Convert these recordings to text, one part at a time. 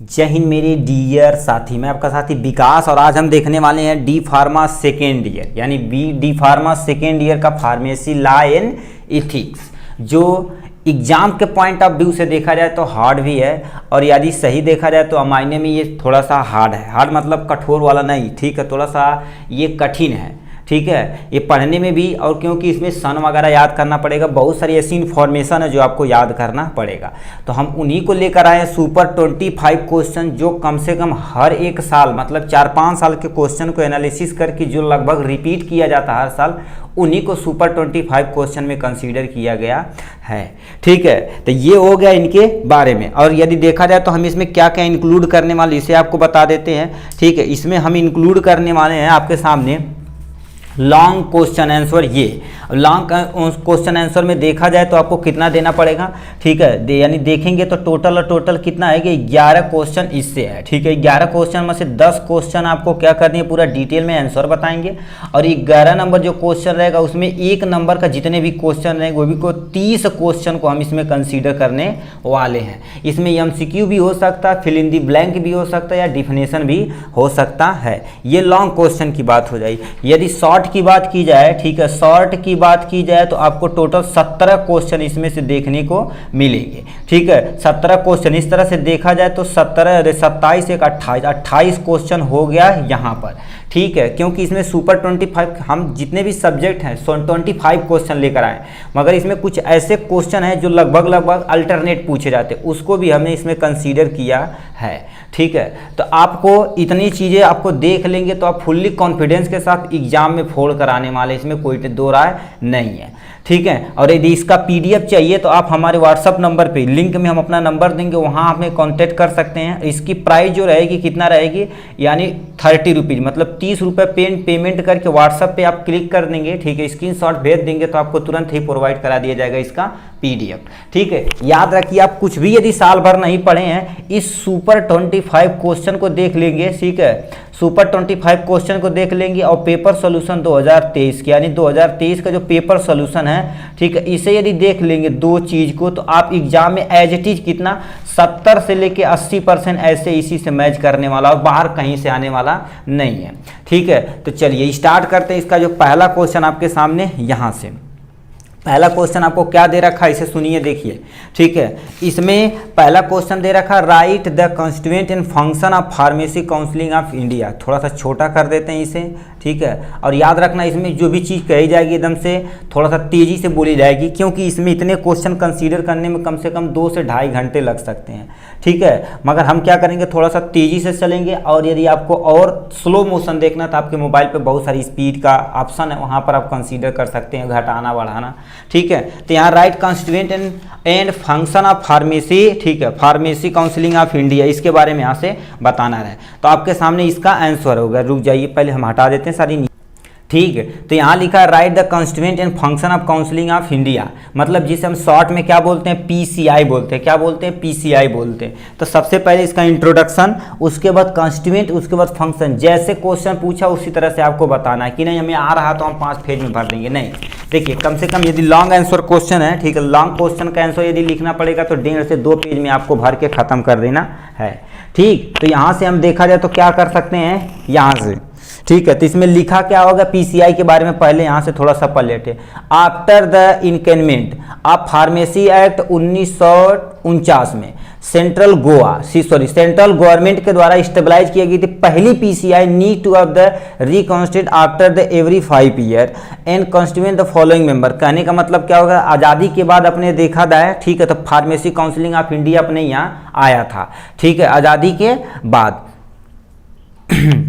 जय हिंद मेरे डियर साथी, मैं आपका साथी विकास और आज हम देखने वाले हैं डी फार्मा सेकेंड ईयर यानी डी फार्मा सेकेंड ईयर का फार्मेसी लॉ एंड एथिक्स, जो एग्जाम के पॉइंट ऑफ व्यू से देखा जाए तो हार्ड भी है और यदि सही देखा जाए तो मायने में ये थोड़ा सा हार्ड है। हार्ड मतलब कठोर वाला नहीं, ठीक है, थोड़ा सा ये कठिन है, ठीक है, ये पढ़ने में भी, और क्योंकि इसमें सन वगैरह याद करना पड़ेगा, बहुत सारी ऐसी इन्फॉर्मेशन है जो आपको याद करना पड़ेगा। तो हम उन्हीं को लेकर आए हैं सुपर 25 क्वेश्चन, जो कम से कम हर एक साल मतलब 4-5 साल के क्वेश्चन को एनालिसिस करके जो लगभग रिपीट किया जाता है हर साल, उन्हीं को सुपर 25 क्वेश्चन में कंसीडर किया गया है। ठीक है, तो ये हो गया इनके बारे में। और यदि देखा जाए तो हम इसमें क्या क्या इंक्लूड करने वाले इसे आपको बता देते हैं। ठीक है, इसमें हम इंक्लूड करने वाले हैं आपके सामने लॉन्ग क्वेश्चन आंसर। ये लॉन्ग क्वेश्चन आंसर में देखा जाए तो आपको कितना देना पड़ेगा, ठीक है, यानी देखेंगे तो टोटल कितना है कि 11 क्वेश्चन इससे है। ठीक है, 11 क्वेश्चन में से 10 क्वेश्चन आपको क्या करनी है, पूरा डिटेल में आंसर बताएंगे, और 11 नंबर जो क्वेश्चन रहेगा उसमें 1 नंबर का जितने भी क्वेश्चन रहेंगे वो भी को 30 क्वेश्चन को हम इसमें कंसीडर करने वाले हैं। इसमें MCQ भी हो सकता है, फिल इन दी ब्लैंक भी हो सकता है, या डिफिनेशन भी हो सकता है। ये लॉन्ग क्वेश्चन की बात हो जाएगी। यदि शॉर्ट की बात की जाए, ठीक है, शॉर्ट की बात की जाए तो आपको टोटल 17 क्वेश्चन इसमें से देखने को मिलेंगे। ठीक है, 17 क्वेश्चन इस तरह से देखा जाए तो 17 27 एक 28 क्वेश्चन हो गया यहाँ पर। ठीक है, क्योंकि इसमें सुपर 25 हम जितने भी सब्जेक्ट हैं 25 क्वेश्चन लेकर आए, मगर इसमें कुछ ऐसे क्वेश्चन हैं जो लगभग अल्टरनेट पूछे जाते हैं, उसको भी हमने इसमें कंसीडर किया है। ठीक है, तो आपको इतनी चीज़ें आपको देख लेंगे तो आप फुल्ली कॉन्फिडेंस के साथ एग्जाम में फोड़ कर आने वाले, इसमें कोई दो राय नहीं है। ठीक है, और यदि इसका PDF चाहिए तो आप हमारे WhatsApp नंबर पे, लिंक में हम अपना नंबर देंगे, वहाँ हमें कांटेक्ट कर सकते हैं। इसकी प्राइस जो रहेगी कितना रहेगी, यानी 30 रुपीज़, मतलब 30 रुपये पेमेंट करके WhatsApp पे आप क्लिक कर देंगे। ठीक है, स्क्रीनशॉट भेज देंगे तो आपको तुरंत ही प्रोवाइड करा दिया जाएगा इसका PDF। ठीक है, याद रखिए आप कुछ भी यदि साल भर नहीं पढ़े हैं, इस सुपर 25 क्वेश्चन को देख लेंगे। ठीक है, सुपर 25 क्वेश्चन को देख लेंगे और पेपर सोल्यूशन 2023 के, यानी 2023 का जो पेपर सोल्यूशन है, ठीक है, इसे यदि देख लेंगे दो चीज़ को, तो आप एग्जाम में एज इट इज कितना 70 से लेके 80% ऐसे इसी से मैच करने वाला और बाहर कहीं से आने वाला नहीं है। ठीक है, तो चलिए स्टार्ट करते हैं। इसका जो पहला क्वेश्चन आपके सामने यहाँ से, पहला क्वेश्चन आपको क्या दे रखा है इसे सुनिए, देखिए। ठीक है, इसमें पहला क्वेश्चन दे रखा, right the constituent and function of pharmacy counselling of India. थोड़ा सा छोटा कर देते हैं इसे। ठीक है, और याद रखना इसमें जो भी चीज़ कही जाएगी एकदम से थोड़ा सा तेज़ी से बोली जाएगी, क्योंकि इसमें इतने क्वेश्चन कंसीडर करने में कम से कम 2 से ढाई घंटे लग सकते हैं। ठीक है, मगर हम क्या करेंगे, थोड़ा सा तेज़ी से चलेंगे, और यदि आपको और स्लो मोशन देखना तो आपके मोबाइल पे बहुत सारी स्पीड का ऑप्शन है, वहाँ पर आप कंसीडर कर सकते हैं घटाना बढ़ाना। ठीक है, तो यहाँ right constituent and function of pharmacy, ठीक है, फार्मेसी काउंसिलिंग ऑफ इंडिया, इसके बारे में यहाँ से बताना है। तो आपके सामने इसका आंसर होगा, रुक जाइए पहले हम हटा देते हैं सारी। ठीक है, तो यहाँ लिखा है right the constituent and function of counselling of India, मतलब जिसे हम शॉर्ट में क्या बोलते हैं, PCI बोलते हैं। क्या बोलते हैं, PCI बोलते हैं। तो सबसे पहले इसका इंट्रोडक्शन, उसके बाद कॉन्स्टिट्यूएंट, उसके बाद फंक्शन। जैसे क्वेश्चन पूछा उसी तरह से आपको बताना है, कि नहीं हमें आ रहा तो हम 5 पेज में भर देंगे, नहीं। देखिए, कम से कम यदि लॉन्ग आंसर क्वेश्चन है, ठीक है, लॉन्ग क्वेश्चन का आंसर यदि लिखना पड़ेगा तो 1.5 से 2 पेज में आपको भर के खत्म कर देना है। ठीक, तो यहाँ से हम देखा जाए तो क्या कर सकते हैं यहाँ से। ठीक है, तो इसमें लिखा क्या होगा, PCI के बारे में पहले यहाँ से थोड़ा सा पढ़ लेते हैं। After the enactment of pharmacy act 1949 में सेंट्रल गवर्नमेंट के द्वारा स्टेबलाइज की गई थी पहली PCI need to of the reconstitute after the every 5 year and constituent the following member. कहने का मतलब क्या होगा, आज़ादी के बाद अपने देखा जाए, ठीक है, तो फार्मेसी काउंसिलिंग ऑफ इंडिया अपने यहाँ आया था। ठीक है, आज़ादी के बाद।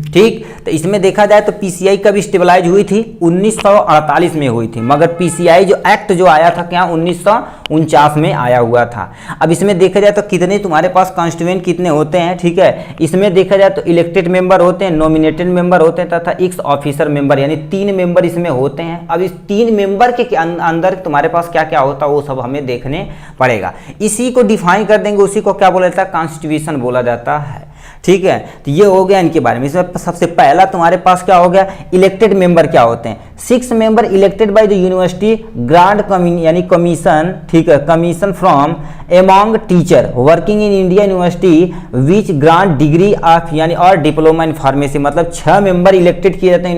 ठीक, तो इसमें देखा जाए तो PCI कब स्टेबलाइज हुई थी, 1948 में हुई थी, मगर PCI जो एक्ट जो आया था क्या 1949 में आया हुआ था। अब इसमें देखा जाए तो कितने तुम्हारे पास कॉन्स्टिट्यूएंट कितने होते हैं। ठीक है, इसमें देखा जाए तो इलेक्टेड मेंबर होते हैं, नॉमिनेटेड मेंबर होते हैं, तथा एक्स ऑफिसर मेंबर, यानी 3 मेंबर इसमें होते हैं। अब इस 3 मेंबर के अंदर तुम्हारे पास क्या क्या होता है वो सब हमें देखने पड़ेगा। इसी को डिफाइन कर देंगे, उसी को क्या बोला जाता है, कॉन्स्टिट्यूशन बोला जाता है। ठीक है, तो ये हो गया इनके बारे में। इसमें सबसे पहला तुम्हारे पास क्या हो गया, इलेक्टेड मेंबर क्या होते हैं, 6 member elected by the university grant यानी कमीशन, ठीक है, commission from among teacher working in India university which grant degree of यानी और डिप्लोमा इन फार्मेसी, मतलब 6 मेंबर इलेक्टेड किए जाते हैं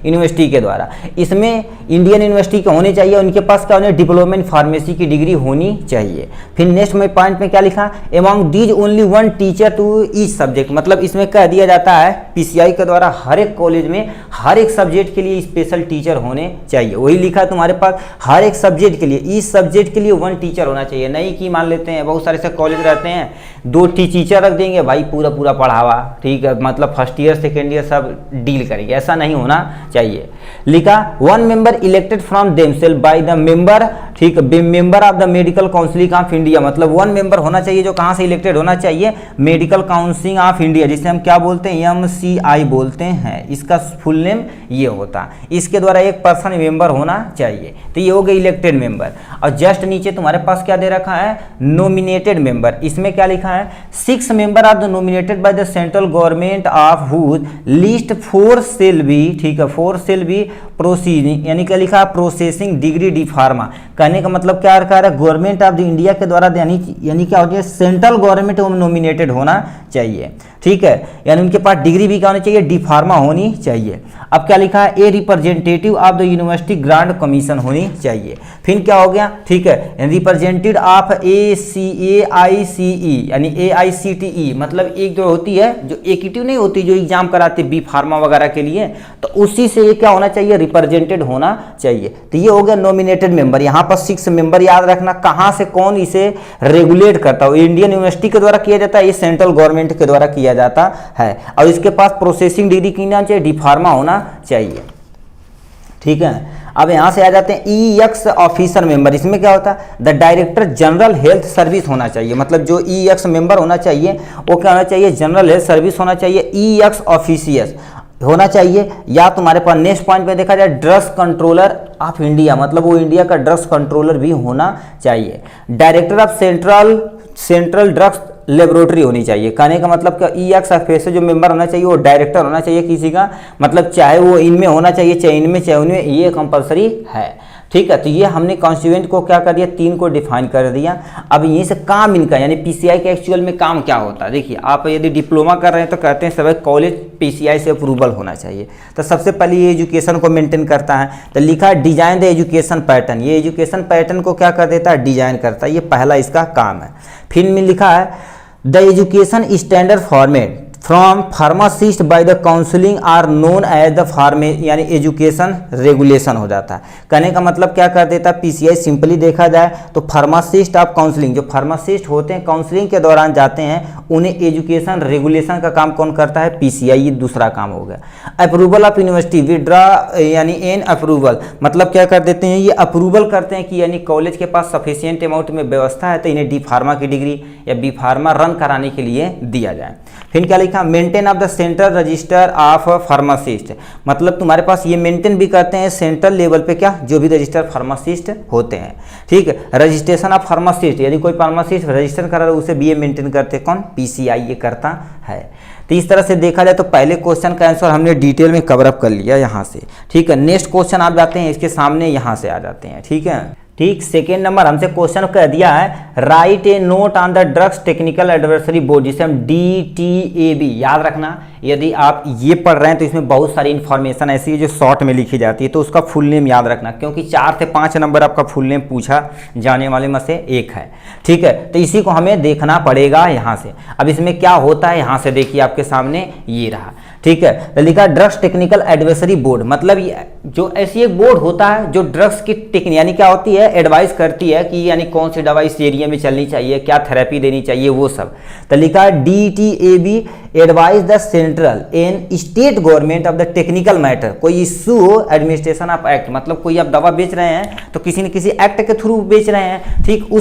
यूनिवर्सिटी के द्वारा। इसमें इंडियन यूनिवर्सिटी के होने चाहिए, उनके पास क्या होने, डिप्लोमा इन फार्मेसी की डिग्री होनी चाहिए। फिर नेक्स्ट में पॉइंट में क्या लिखा, among these only one teacher to each subject, मतलब इसमें कह दिया जाता है पीसीआई के द्वारा हर एक कॉलेज में हर एक सब्जेक्ट के लिए स्पेशल टीचर होने चाहिए। वही लिखा है तुम्हारे पास, हर एक सब्जेक्ट के लिए, इस सब्जेक्ट के लिए 1 टीचर होना चाहिए। नहीं कि मान लेते हैं बहुत सारे से कॉलेज रहते हैं 2 टीचर रख देंगे, भाई पूरा पढ़ावा, ठीक है, मतलब फर्स्ट ईयर सेकेंड ईयर सब डील करेंगे, ऐसा नहीं होना चाहिए। लिखा 1 member elected from themselves by the member, ठीक, member of the medical council of India, मतलब 1 मेंबर होना चाहिए जो कहाँ से इलेक्टेड होना चाहिए, मेडिकल काउंसिल ऑफ इंडिया, जिसे हम क्या बोलते हैं, MCI बोलते हैं, इसका फुल नेम ये होता। इसके द्वारा 1 पर्सन मेंबर होना चाहिए। तो ये हो गए इलेक्टेड मेंबर। और जस्ट नीचे तुम्हारे पास क्या दे रखा है, नॉमिनेटेड मेंबर। इसमें क्या लिखा है, 6 member are the nominated by the central government of whose list 4 shall be, ठीक है, 4 शेल बी प्रोसीडिंग, यानी क्या लिखा है, प्रोसेसिंग डिग्री डी फार्मा। कहने का मतलब क्या रखा है, गवर्नमेंट ऑफ द इंडिया के द्वारा यानी क्या होती है, सेंट्रल गवर्नमेंट नॉमिनेटेड होना चाहिए, ठीक है, यानी उनके पास डिग्री भी क्या होनी चाहिए, डी फार्मा होनी चाहिए। अब क्या लिखा है, a representative of the university grant commission होनी चाहिए। फिर क्या हो गया, ठीक है, रिप्रेजेंटेटिव ऑफ AICE यानी AICTE, मतलब एक जो होती है जो एक्टिव नहीं होती, जो एग्जाम कराते बी फार्मा वगैरह के लिए, तो उसी से ये क्या होना चाहिए, रिप्रेजेंटेड होना चाहिए। तो ये हो गया नॉमिनेटेड मेंबर। यहाँ पर 6 मेंबर याद रखना, कहाँ से कौन इसे रेगुलेट करता है, इंडियन यूनिवर्सिटी के द्वारा किया जाता है, ये सेंट्रल गवर्नमेंट के द्वारा किया जाता है, और इसके पास प्रोसेसिंग डिग्री की ना चाहिए, डी फार्मा होना चाहिए, ठीक है। अब यहां से आ जाते हैं EX ऑफिसर मेंबर। इसमें क्या होता है, the director general health service होना चाहिए, मतलब जो EX मेंबर होना चाहिए वो क्या होना चाहिए, जनरल हेल्थ सर्विस होना चाहिए, EX ऑफिसियस होना चाहिए। या तुम्हारे पास नेक्स्ट पॉइंट में देखा जाए ड्रग्स कंट्रोलर ऑफ इंडिया, मतलब वो इंडिया का ड्रग्स कंट्रोलर भी होना चाहिए। Director of central drugs laboratory होनी चाहिए। कहने का मतलब क्या, EX ऑफिसर जो मेंबर होना चाहिए वो डायरेक्टर होना चाहिए किसी का, मतलब चाहे वो इनमें होना चाहिए, चाहे इनमें चाहे उनमें, ये कंपलसरी है, ठीक है। तो ये हमने कॉन्स्टिट्यूएंट को क्या कर दिया, 3 को डिफाइन कर दिया। अब यहीं से काम इनका यानी पीसीआई के एक्चुअल में काम क्या होता है, देखिए आप यदि डिप्लोमा कर रहे हैं तो कहते हैं सभी कॉलेज पीसीआई से अप्रूवल होना चाहिए। तो सबसे पहले ये एजुकेशन को मेंटेन करता है, तो लिखा है डिजाइन द एजुकेशन पैटर्न, ये एजुकेशन पैटर्न को क्या कर देता है, डिजाइन करता है, ये पहला इसका काम है। फिर में लिखा है the education standard format from pharmacist by the counselling are known as the pharma यानी एजुकेशन रेगुलेशन हो जाता है। कहने का मतलब क्या कर देता है, पीसीआई सिंपली देखा जाए तो फार्मासिस्ट ऑफ काउंसलिंग, जो फार्मासिस्ट होते हैं काउंसलिंग के दौरान जाते हैं, उन्हें एजुकेशन रेगुलेशन का काम कौन करता है, पीसीआई, ये दूसरा काम हो गया। अप्रूवल ऑफ यूनिवर्सिटी विड्रा यानी एन अप्रूवल, मतलब क्या कर देते हैं, ये अप्रूवल करते हैं कि यानी कॉलेज के पास सफिशियंट अमाउंट में व्यवस्था है तो इन्हें डी फार्मा की डिग्री या बी फार्मा रन कराने के लिए दिया जाए। फिर क्या लिखा, maintain of the central register of pharmacist, मतलब तुम्हारे पास ये मेंटेन भी करते हैं सेंट्रल लेवल पे क्या, जो भी रजिस्टर फार्मासिस्ट होते हैं, ठीक है। रजिस्ट्रेशन ऑफ फार्मासिस्ट, यदि कोई फार्मासिस्ट रजिस्टर करा रहा है उसे भी ये मेंटेन करते हैं कौन, पीसीआई ये करता है। तो इस तरह से देखा जाए तो पहले क्वेश्चन का आंसर हमने डिटेल में कवर अप कर लिया यहाँ से, ठीक है। नेक्स्ट क्वेश्चन आप जाते हैं इसके सामने, यहाँ से आ जाते हैं, ठीक है। ठीक, सेकेंड नंबर हमसे क्वेश्चन कह दिया है write a note on the drugs technical advisory board, जिसे हम DTAB याद रखना। यदि आप ये पढ़ रहे हैं तो इसमें बहुत सारी इन्फॉर्मेशन ऐसी है जो शॉर्ट में लिखी जाती है, तो उसका फुल नेम याद रखना, क्योंकि 4 से 5 नंबर आपका फुल नेम पूछा जाने वाले में से एक है, ठीक है। तो इसी को हमें देखना पड़ेगा यहाँ से। अब इसमें क्या होता है, यहाँ से देखिए आपके सामने ये रहा, ठीक है। तो लिखा ड्रग्स टेक्निकल एडवाइजरी बोर्ड, मतलब ये जो ऐसी एक बोर्ड होता है जो ड्रग्स की टेक्निक यानी क्या होती है, एडवाइस करती है कि यानी कौन सी दवा इस एरिया में चलनी चाहिए, क्या थेरेपी देनी चाहिए, वो सब। तो लिखा DTAB advise the central and state government of the technical matter, कोई इशू हो एडमिनिस्ट्रेशन ऑफ एक्ट, मतलब कोई आप दवा बेच रहे हैं तो किसी न किसी एक्ट के थ्रू बेच रहे हैं, ठीक,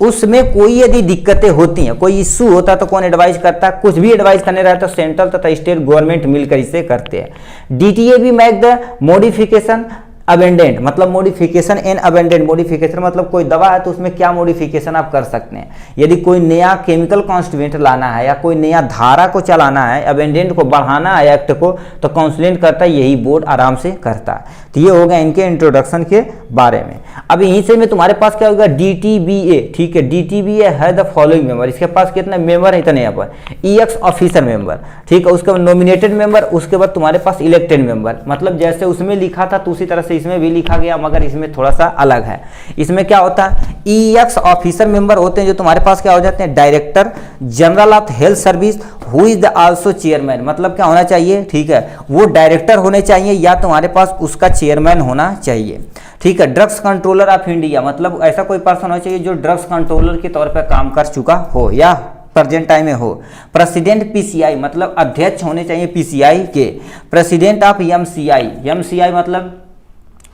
उसमें कोई यदि दिक्कतें होती हैं, कोई इशू होता है तो कौन एडवाइस करता है, कुछ भी एडवाइस करने रहता है तो सेंट्रल तथा स्टेट गवर्नमेंट मिलकर इसे करते हैं। DTAB make the modification abundant मतलब मॉडिफिकेशन एन अबेंडेंट, मॉडिफिकेशन मतलब कोई दवा है तो उसमें क्या मॉडिफिकेशन आप कर सकते हैं। यदि कोई नया केमिकल कॉन्स्टिट्यूएंट लाना है या कोई नया धारा को चलाना है, अबेंडेंट को बढ़ाना है एक्ट को, तो काउंसिलेंट करता है, यही बोर्ड आराम से करता है। तो ये हो गया इनके इंट्रोडक्शन के बारे में। अब यहीं से में तुम्हारे पास क्या होगा, DTBA, ठीक है, DTBA है द फॉलोइंग मेंबर, इसके पास कितने मेंबर है, इतने यहाँ पर, EX ऑफिसर मेंबर, ठीक है, उसके बाद नॉमिनेटेड मेंबर, उसके बाद तुम्हारे पास इलेक्टेड मेंबर। मतलब जैसे उसमें लिखा था तो उसी तरह से इसमें भी लिखा गया, मगर इसमें थोड़ा सा अलग है। इसमें क्या होता है, EX ऑफिसर मेंबर होते हैं जो तुम्हारे पास क्या हो जाते हैं, director general of health service who is the also chairman. मतलब क्या होना चाहिए, ठीक है, वो डायरेक्टर होने चाहिए या तुम्हारे पास उसका चेयरमैन होना चाहिए, ठीक है। ड्रग्स कंट्रोलर ऑफ इंडिया, मतलब ऐसा कोई पर्सन होना चाहिए जो ड्रग्स कंट्रोलर के तौर पर काम कर चुका हो या प्रेजेंट टाइम में हो। प्रेसिडेंट PCI मतलब अध्यक्ष होने चाहिए PCI के। प्रेसिडेंट ऑफ MCI मतलब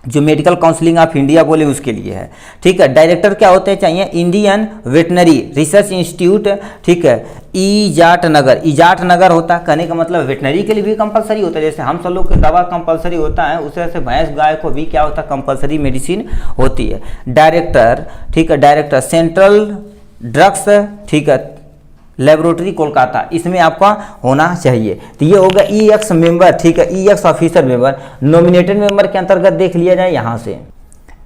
जो मेडिकल काउंसिलिंग ऑफ इंडिया बोले उसके लिए है, ठीक है। डायरेक्टर क्या होते हैं चाहिए, इंडियन वेटनरी रिसर्च इंस्टीट्यूट, ठीक है, ईजाट नगर होता है। कहने का मतलब वेटनरी के लिए भी कंपलसरी होता है, जैसे हम सब लोग के दवा कंपलसरी होता है, उस तरह से भैंस गाय को भी क्या होता है, कंपलसरी मेडिसिन होती है। डायरेक्टर, ठीक है, डायरेक्टर सेंट्रल ड्रग्स, ठीक है, लेबोरेटरी कोलकाता, इसमें आपका होना चाहिए। तो ये होगा EX मेंबर, ठीक है, EX officer member. Nominated member के अंतर्गत देख लिया जाए यहाँ से,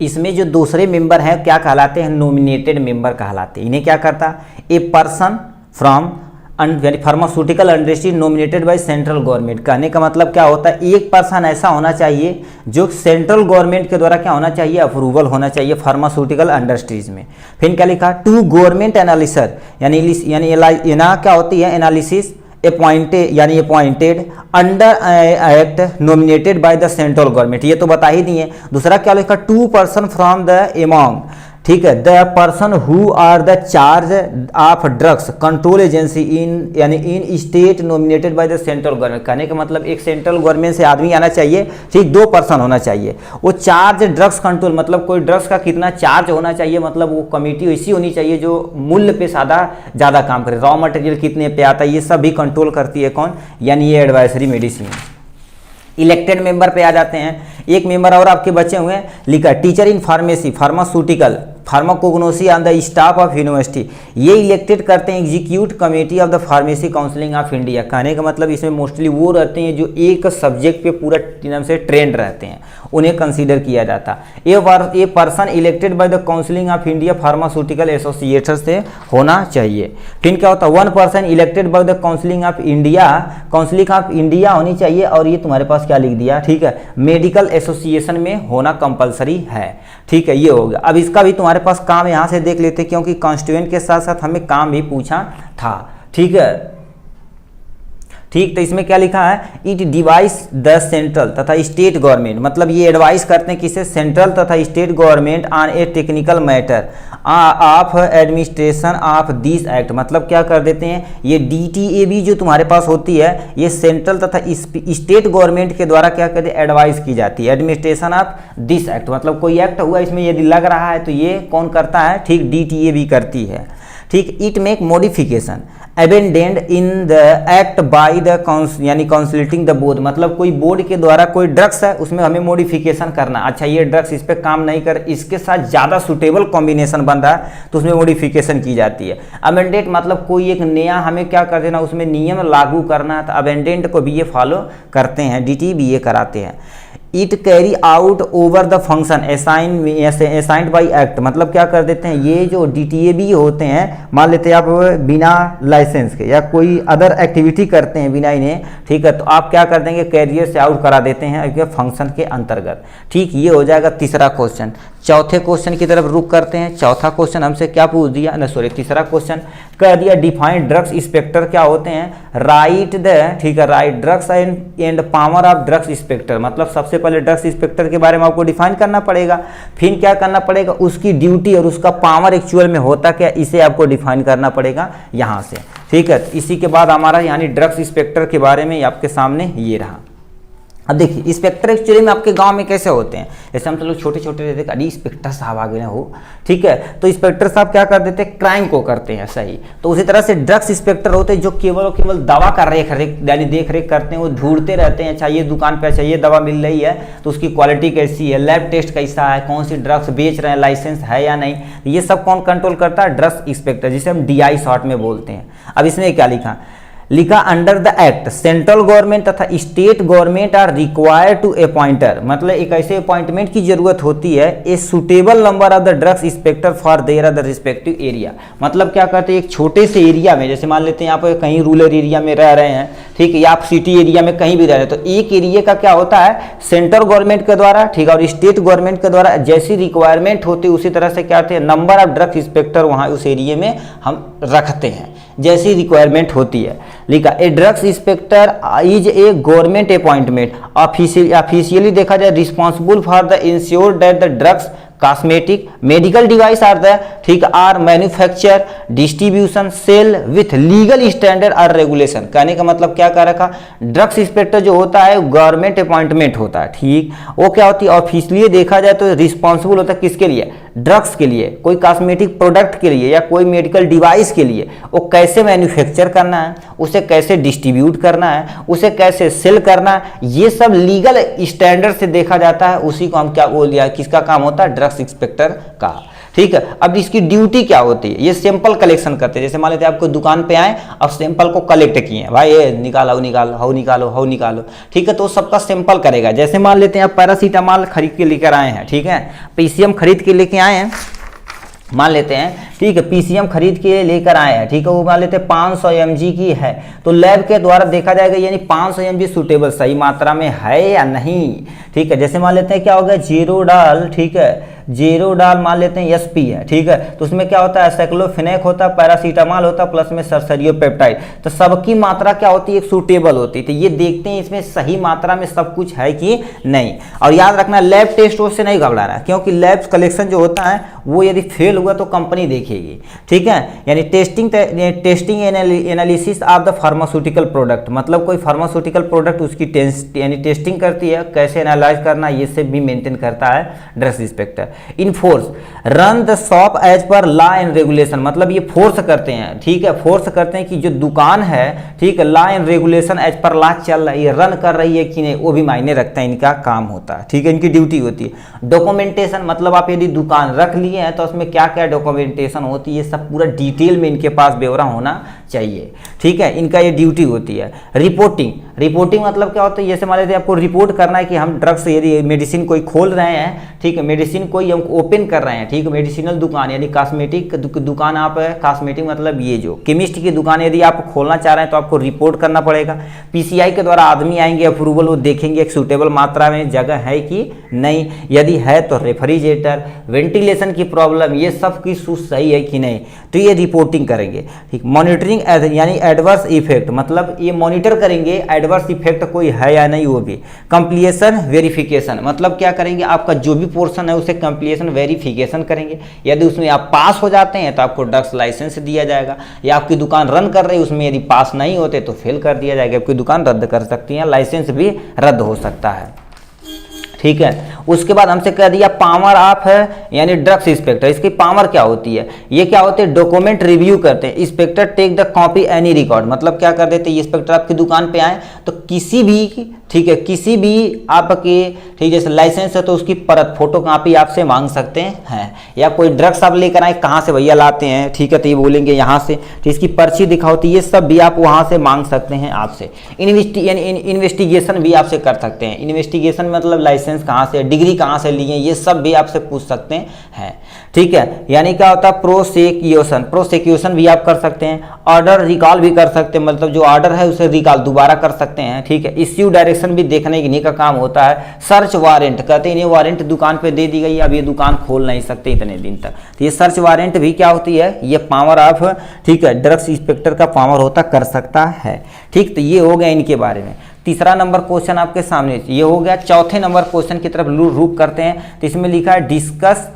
इसमें जो दूसरे मेंबर हैं क्या कहलाते हैं, नॉमिनेटेड मेंबर कहलाते हैं। इन्हें क्या करता, a person from pharmaceutical industry nominated by central government. कहने का मतलब क्या होता है, एक पर्सन ऐसा होना चाहिए जो सेंट्रल गवर्नमेंट के द्वारा क्या होना चाहिए, अप्रूवल होना चाहिए फार्मास्यूटिकल इंडस्ट्रीज में। फिर क्या लिखा, टू गवर्नमेंट एनालिसिस, यानी ना क्या होती है, analysis appointed under act nominated by the central government, ये तो बता ही दिए। दूसरा क्या लिखा, two person from the among, ठीक है, the person who are the charge of drugs control agency in state nominated by the central government. कहने का मतलब एक सेंट्रल गवर्नमेंट से आदमी आना चाहिए, ठीक, 2 पर्सन होना चाहिए। वो चार्ज ड्रग्स कंट्रोल मतलब कोई ड्रग्स का कितना चार्ज होना चाहिए, मतलब वो कमेटी ऐसी होनी चाहिए जो मूल्य पे ज़्यादा काम करे, रॉ मटेरियल कितने पे आता है ये सब भी कंट्रोल करती है कौन, यानी ये एडवाइजरी मेडिसिन। इलेक्टेड मेंबर पे आ जाते हैं, एक मेंबर और आपके बचे हुए हैं, लिखा teacher in pharmacy pharmaceutical pharmacognosy on the staff of university. ये इलेक्टेड करते हैं execute committee of the pharmacy counselling of India. कहने का मतलब इसमें मोस्टली वो रहते हैं जो एक सब्जेक्ट पे पूरा नाम से ट्रेंड रहते हैं, उन्हें कंसीडर किया जाता। ये person elected by the counselling of India pharmaceutical association से होना चाहिए। फिर क्या होता है, 1 person elected by the counselling of India होनी चाहिए, और ये तुम्हारे पास क्या लिख दिया, ठीक है, मेडिकल एसोसिएशन में होना कंपलसरी है, ठीक है, ये हो गया। अब इसका भी तुम्हारे पास काम यहां से देख लेते हैं, क्योंकि कॉन्स्टिट्यूएंट के साथ साथ हमें काम भी पूछा था, ठीक है, ठीक। तो इसमें क्या लिखा है, इट डिवाइस द सेंट्रल तथा स्टेट गवर्नमेंट, मतलब ये एडवाइस करते हैं किसे, सेंट्रल तथा state government on A technical matter of administration of this act. मतलब क्या कर देते हैं, ये DTAB जो तुम्हारे पास होती है, ये सेंट्रल तथा स्टेट गवर्नमेंट के द्वारा क्या कहते हैं, एडवाइस की जाती है, एडमिनिस्ट्रेशन ऑफ दिस एक्ट। मतलब कोई एक्ट हुआ इसमें यदि लग रहा है तो ये कौन करता है, ठीक, DTAB करती है, ठीक। It make modification abandoned in the act by the यानी कंसल्टिंग द बोर्ड। मतलब कोई बोर्ड के द्वारा कोई ड्रग्स है उसमें हमें मॉडिफिकेशन करना, अच्छा ये ड्रग्स इस पे काम नहीं कर, इसके साथ ज़्यादा सुटेबल कॉम्बिनेशन बन रहा है तो उसमें मॉडिफिकेशन की जाती है। अमेंडेंट मतलब कोई एक नया हमें क्या कर देना, उसमें नियम लागू करना है, तो अमेंडेंट को भी ये फॉलो करते हैं, DTBA कराते हैं। It carry out over the function assigned by act. मतलब क्या कर देते हैं, ये जो DTAB होते हैं, मान लेते हैं आप बिना लाइसेंस के या कोई अदर एक्टिविटी करते हैं बिना इन्हें, ठीक है, तो आप क्या कर देंगे, कैरियर से आउट करा देते हैं फंक्शन के अंतर्गत, ठीक। ये हो जाएगा तीसरा क्वेश्चन। चौथे क्वेश्चन की तरफ रुक करते हैं। चौथा क्वेश्चन हमसे क्या पूछ दिया, ना सॉरी, तीसरा क्वेश्चन कह दिया डिफाइंड ड्रग्स इंस्पेक्टर क्या होते हैं, राइट द, ठीक है, right drugs and power of drugs inspector. मतलब सबसे पहले ड्रग्स इंस्पेक्टर के बारे में आपको डिफाइन करना पड़ेगा, फिर क्या करना पड़ेगा, उसकी ड्यूटी और उसका पावर एक्चुअल में होता क्या, इसे आपको डिफाइन करना पड़ेगा यहाँ से, ठीक है। इसी के बाद हमारा यानी ड्रग्स इंस्पेक्टर के बारे में आपके सामने ये रहा। अब देखिए इंस्पेक्टर एक्चुअली में आपके गांव में कैसे होते हैं, जैसे हम तो लोग छोटे छोटे रहते अरे इंस्पेक्टर साहब आ गए हो, ठीक है, तो इंस्पेक्टर साहब क्या कर देते हैं, क्राइम को करते हैं, सही। तो उसी तरह से ड्रग्स इंस्पेक्टर होते हैं जो केवल और केवल दवा का रेख यानी देख रेख करते हैं, वो ढूंढते रहते हैं, अच्छा ये दुकान पे अच्छा ये दवा मिल रही है तो उसकी क्वालिटी कैसी है, लैब टेस्ट कैसा है, कौन सी ड्रग्स बेच रहे हैं, लाइसेंस है या नहीं, ये सब कौन कंट्रोल करता है, ड्रग्स इंस्पेक्टर, जिसे हम DI शॉर्ट में बोलते हैं। अब इसमें क्या लिखा under the act central government तथा state government are required to appointer, मतलब एक ऐसे अपॉइंटमेंट की जरूरत होती है a suitable number of the drugs inspector for their the respective area. मतलब क्या कहते हैं, एक छोटे से एरिया में, जैसे मान लेते हैं आप कहीं रूरल एरिया में रह रहे हैं, ठीक है, या आप सिटी एरिया में कहीं भी रह रहे हैं, तो एक एरिया का क्या होता है, सेंट्रल गवर्नमेंट के द्वारा, ठीक है, और स्टेट गवर्नमेंट के द्वारा जैसी रिक्वायरमेंट होती है उसी तरह से क्या होते हैं, नंबर ऑफ ड्रग्स इंस्पेक्टर वहाँ उस एरिया में हम रखते हैं जैसी रिक्वायरमेंट होती है। लिखा a drugs inspector is a government appointment officially देखा जाए responsible for the ensure that the drugs cosmetic medical device are the ठीक are manufacture distribution sale with legal standard और रेगुलेशन। कहने का मतलब क्या कह रखा, ड्रग्स इंस्पेक्टर जो होता है गवर्नमेंट अपॉइंटमेंट होता है, ठीक, वो क्या होती है ऑफिशियली देखा जाए तो रिस्पॉन्सिबल होता है किसके लिए, ड्रग्स के लिए, कोई कॉस्मेटिक प्रोडक्ट के लिए या कोई मेडिकल डिवाइस के लिए, वो कैसे मैन्युफैक्चर करना है, उसे कैसे डिस्ट्रीब्यूट करना है, उसे कैसे सेल करना है, ये सब लीगल स्टैंडर्ड से देखा जाता है, उसी को हम क्या बोल दिया, किसका काम होता है, ड्रग्स इंस्पेक्टर का, ठीक है। अब इसकी ड्यूटी क्या होती है, ये सैंपल कलेक्शन करते हैं, जैसे मान लेते हैं आपको दुकान पे आए, अब सैंपल को कलेक्ट किए, भाई ये निकालो निकालो हाउ निकालो हाउ निकालो, ठीक है, तो सबका सैंपल करेगा। जैसे मान लेते हैं आप पैरासीटामॉल खरीद के लेकर आए हैं, ठीक है, PCM खरीद के लेके आए हैं, मान लेते हैं, ठीक है, PCM खरीद के लेकर आए हैं, ठीक है, वो मान लेते हैं 500 mg की है, तो लैब के द्वारा देखा जाएगा यानी 500 mg सूटेबल सही मात्रा में है या नहीं, ठीक है। जैसे मान लेते हैं क्या होगा, जीरोडाल, ठीक है, जीरोडाल मान लेते हैं SP है, ठीक है, तो उसमें क्या होता है, साइक्लोफेनेक होता है, पैरासीटामॉल होता है, प्लस में सरसरियोपेप्टाइड, तो सबकी मात्रा क्या होती है, एक सूटेबल होती है, तो ये देखते हैं इसमें सही मात्रा में सब कुछ है कि नहीं। और याद रखना लैब टेस्ट से नहीं घबराना, क्योंकि लैब कलेक्शन जो होता है वो यदि फेल हुआ तो कंपनी देखेगी, ठीक है, यानी testing analysis of the pharmaceutical product, मतलब कोई फार्मास्यूटिकल प्रोडक्ट उसकी टेस्टिंग करती है, कैसे एनालाइज करना ये सब भी मेंटेन करता है drugs inspector. Enforce run the shop as per law and regulation, मतलब ये फोर्स करते हैं, ठीक है, फोर्स करते हैं कि जो दुकान है, ठीक है, law and regulation as per law चल रही है, रन कर रही है कि नहीं, वो भी मायने रखता है, इनका काम होता है, ठीक है, इनकी ड्यूटी होती है। डॉक्यूमेंटेशन, मतलब आप यदि दुकान रख लिए हैं तो उसमें क्या क्या डॉक्यूमेंटेशन होती है, सब पूरा डिटेल में इनके पास ब्यौरा होना चाहिए, ठीक है, इनका ये ड्यूटी होती है। रिपोर्टिंग मतलब क्या होता है, जैसे मान लेते हैं आपको रिपोर्ट करना है कि हम ड्रग्स यदि मेडिसिन कोई खोल रहे हैं, ठीक है, मेडिसिन कोई हम ओपन कर रहे हैं, ठीक है, मेडिसिनल दुकान यानी कॉस्मेटिक दुकान, आप कॉस्मेटिक मतलब ये जो केमिस्ट की दुकान यदि आप खोलना चाह रहे हैं तो आपको रिपोर्ट करना पड़ेगा। PCI के द्वारा आदमी आएंगे, अप्रूवल वो देखेंगे एक सूटेबल मात्रा में जगह है कि नहीं, यदि है तो रेफ्रिजरेटर, वेंटिलेशन की प्रॉब्लम, ये सब की सही है कि नहीं, तो ये रिपोर्टिंग करेंगे, ठीक। मॉनिटरिंग यानी एडवर्स इफेक्ट, मतलब ये मॉनिटर करेंगे एडवर्स इफेक्ट कोई है या नहीं, वो भी। कंप्लीशन वेरिफिकेशन, मतलब क्या करेंगे, आपका जो भी पोर्शन है उसे कंप्लीशन वेरिफिकेशन करेंगे, यदि उसमें आप पास हो जाते हैं तो आपको ड्रग्स लाइसेंस दिया जाएगा, या आपकी दुकान रन कर रही है उसमें यदि पास नहीं होते तो फेल कर दिया जाएगा, आपकी दुकान रद्द कर सकती है, लाइसेंस भी रद्द हो सकता है, ठीक है। उसके बाद हमसे कह दिया पावर ऑफ है यानी ड्रग्स इंस्पेक्टर, इसकी पावर क्या होती है, ये क्या होते हैं, डॉक्यूमेंट रिव्यू करते हैं। Inspector take the copy any record, मतलब क्या कर देते हैं, इंस्पेक्टर आपकी दुकान पे आए तो किसी भी, ठीक है, किसी भी आपके, ठीक, जैसे लाइसेंस है तो उसकी परत फोटो कॉपी आपसे मांग सकते हैं, या कोई ड्रग्स आप लेकर आए, कहाँ से भैया लाते हैं, ठीक है, तो ये बोलेंगे यहाँ से, तो इसकी पर्ची दिखाओ, तो ये सब भी आप वहाँ से मांग सकते हैं आपसे। इन्वेस्टिगेशन भी आपसे कर सकते हैं, इन्वेस्टिगेशन मतलब लाइसेंस कहाँ से, डिग्री कहाँ से लिए, ये सब भी आपसे पूछ सकते हैं, ठीक है। यानी क्या होता है, प्रोसिक्यूशन भी आप कर सकते हैं, ऑर्डर रिकॉल भी कर सकते हैं, मतलब जो ऑर्डर है उसे रिकॉल दोबारा कर सकते हैं, ठीक है। इश्यू डायरेक्शन भी देखने की का काम होता है। सर्च वारंट, कहते हैं ये वारंट दुकान पे दे दी गई, अब ये दुकान खोल नहीं सकते इतने दिन तक, तो ये सर्च वारंट भी क्या होती है, ये पावर ऑफ, ठीक है, ड्रग्स इंस्पेक्टर का पावर होता कर सकता है, ठीक। तो ये हो गया इनके बारे में। तीसरा नंबर क्वेश्चन आपके सामने ये हो गया। चौथे नंबर क्वेश्चन की तरफ रुख करते हैं, तो इसमें लिखा है discuss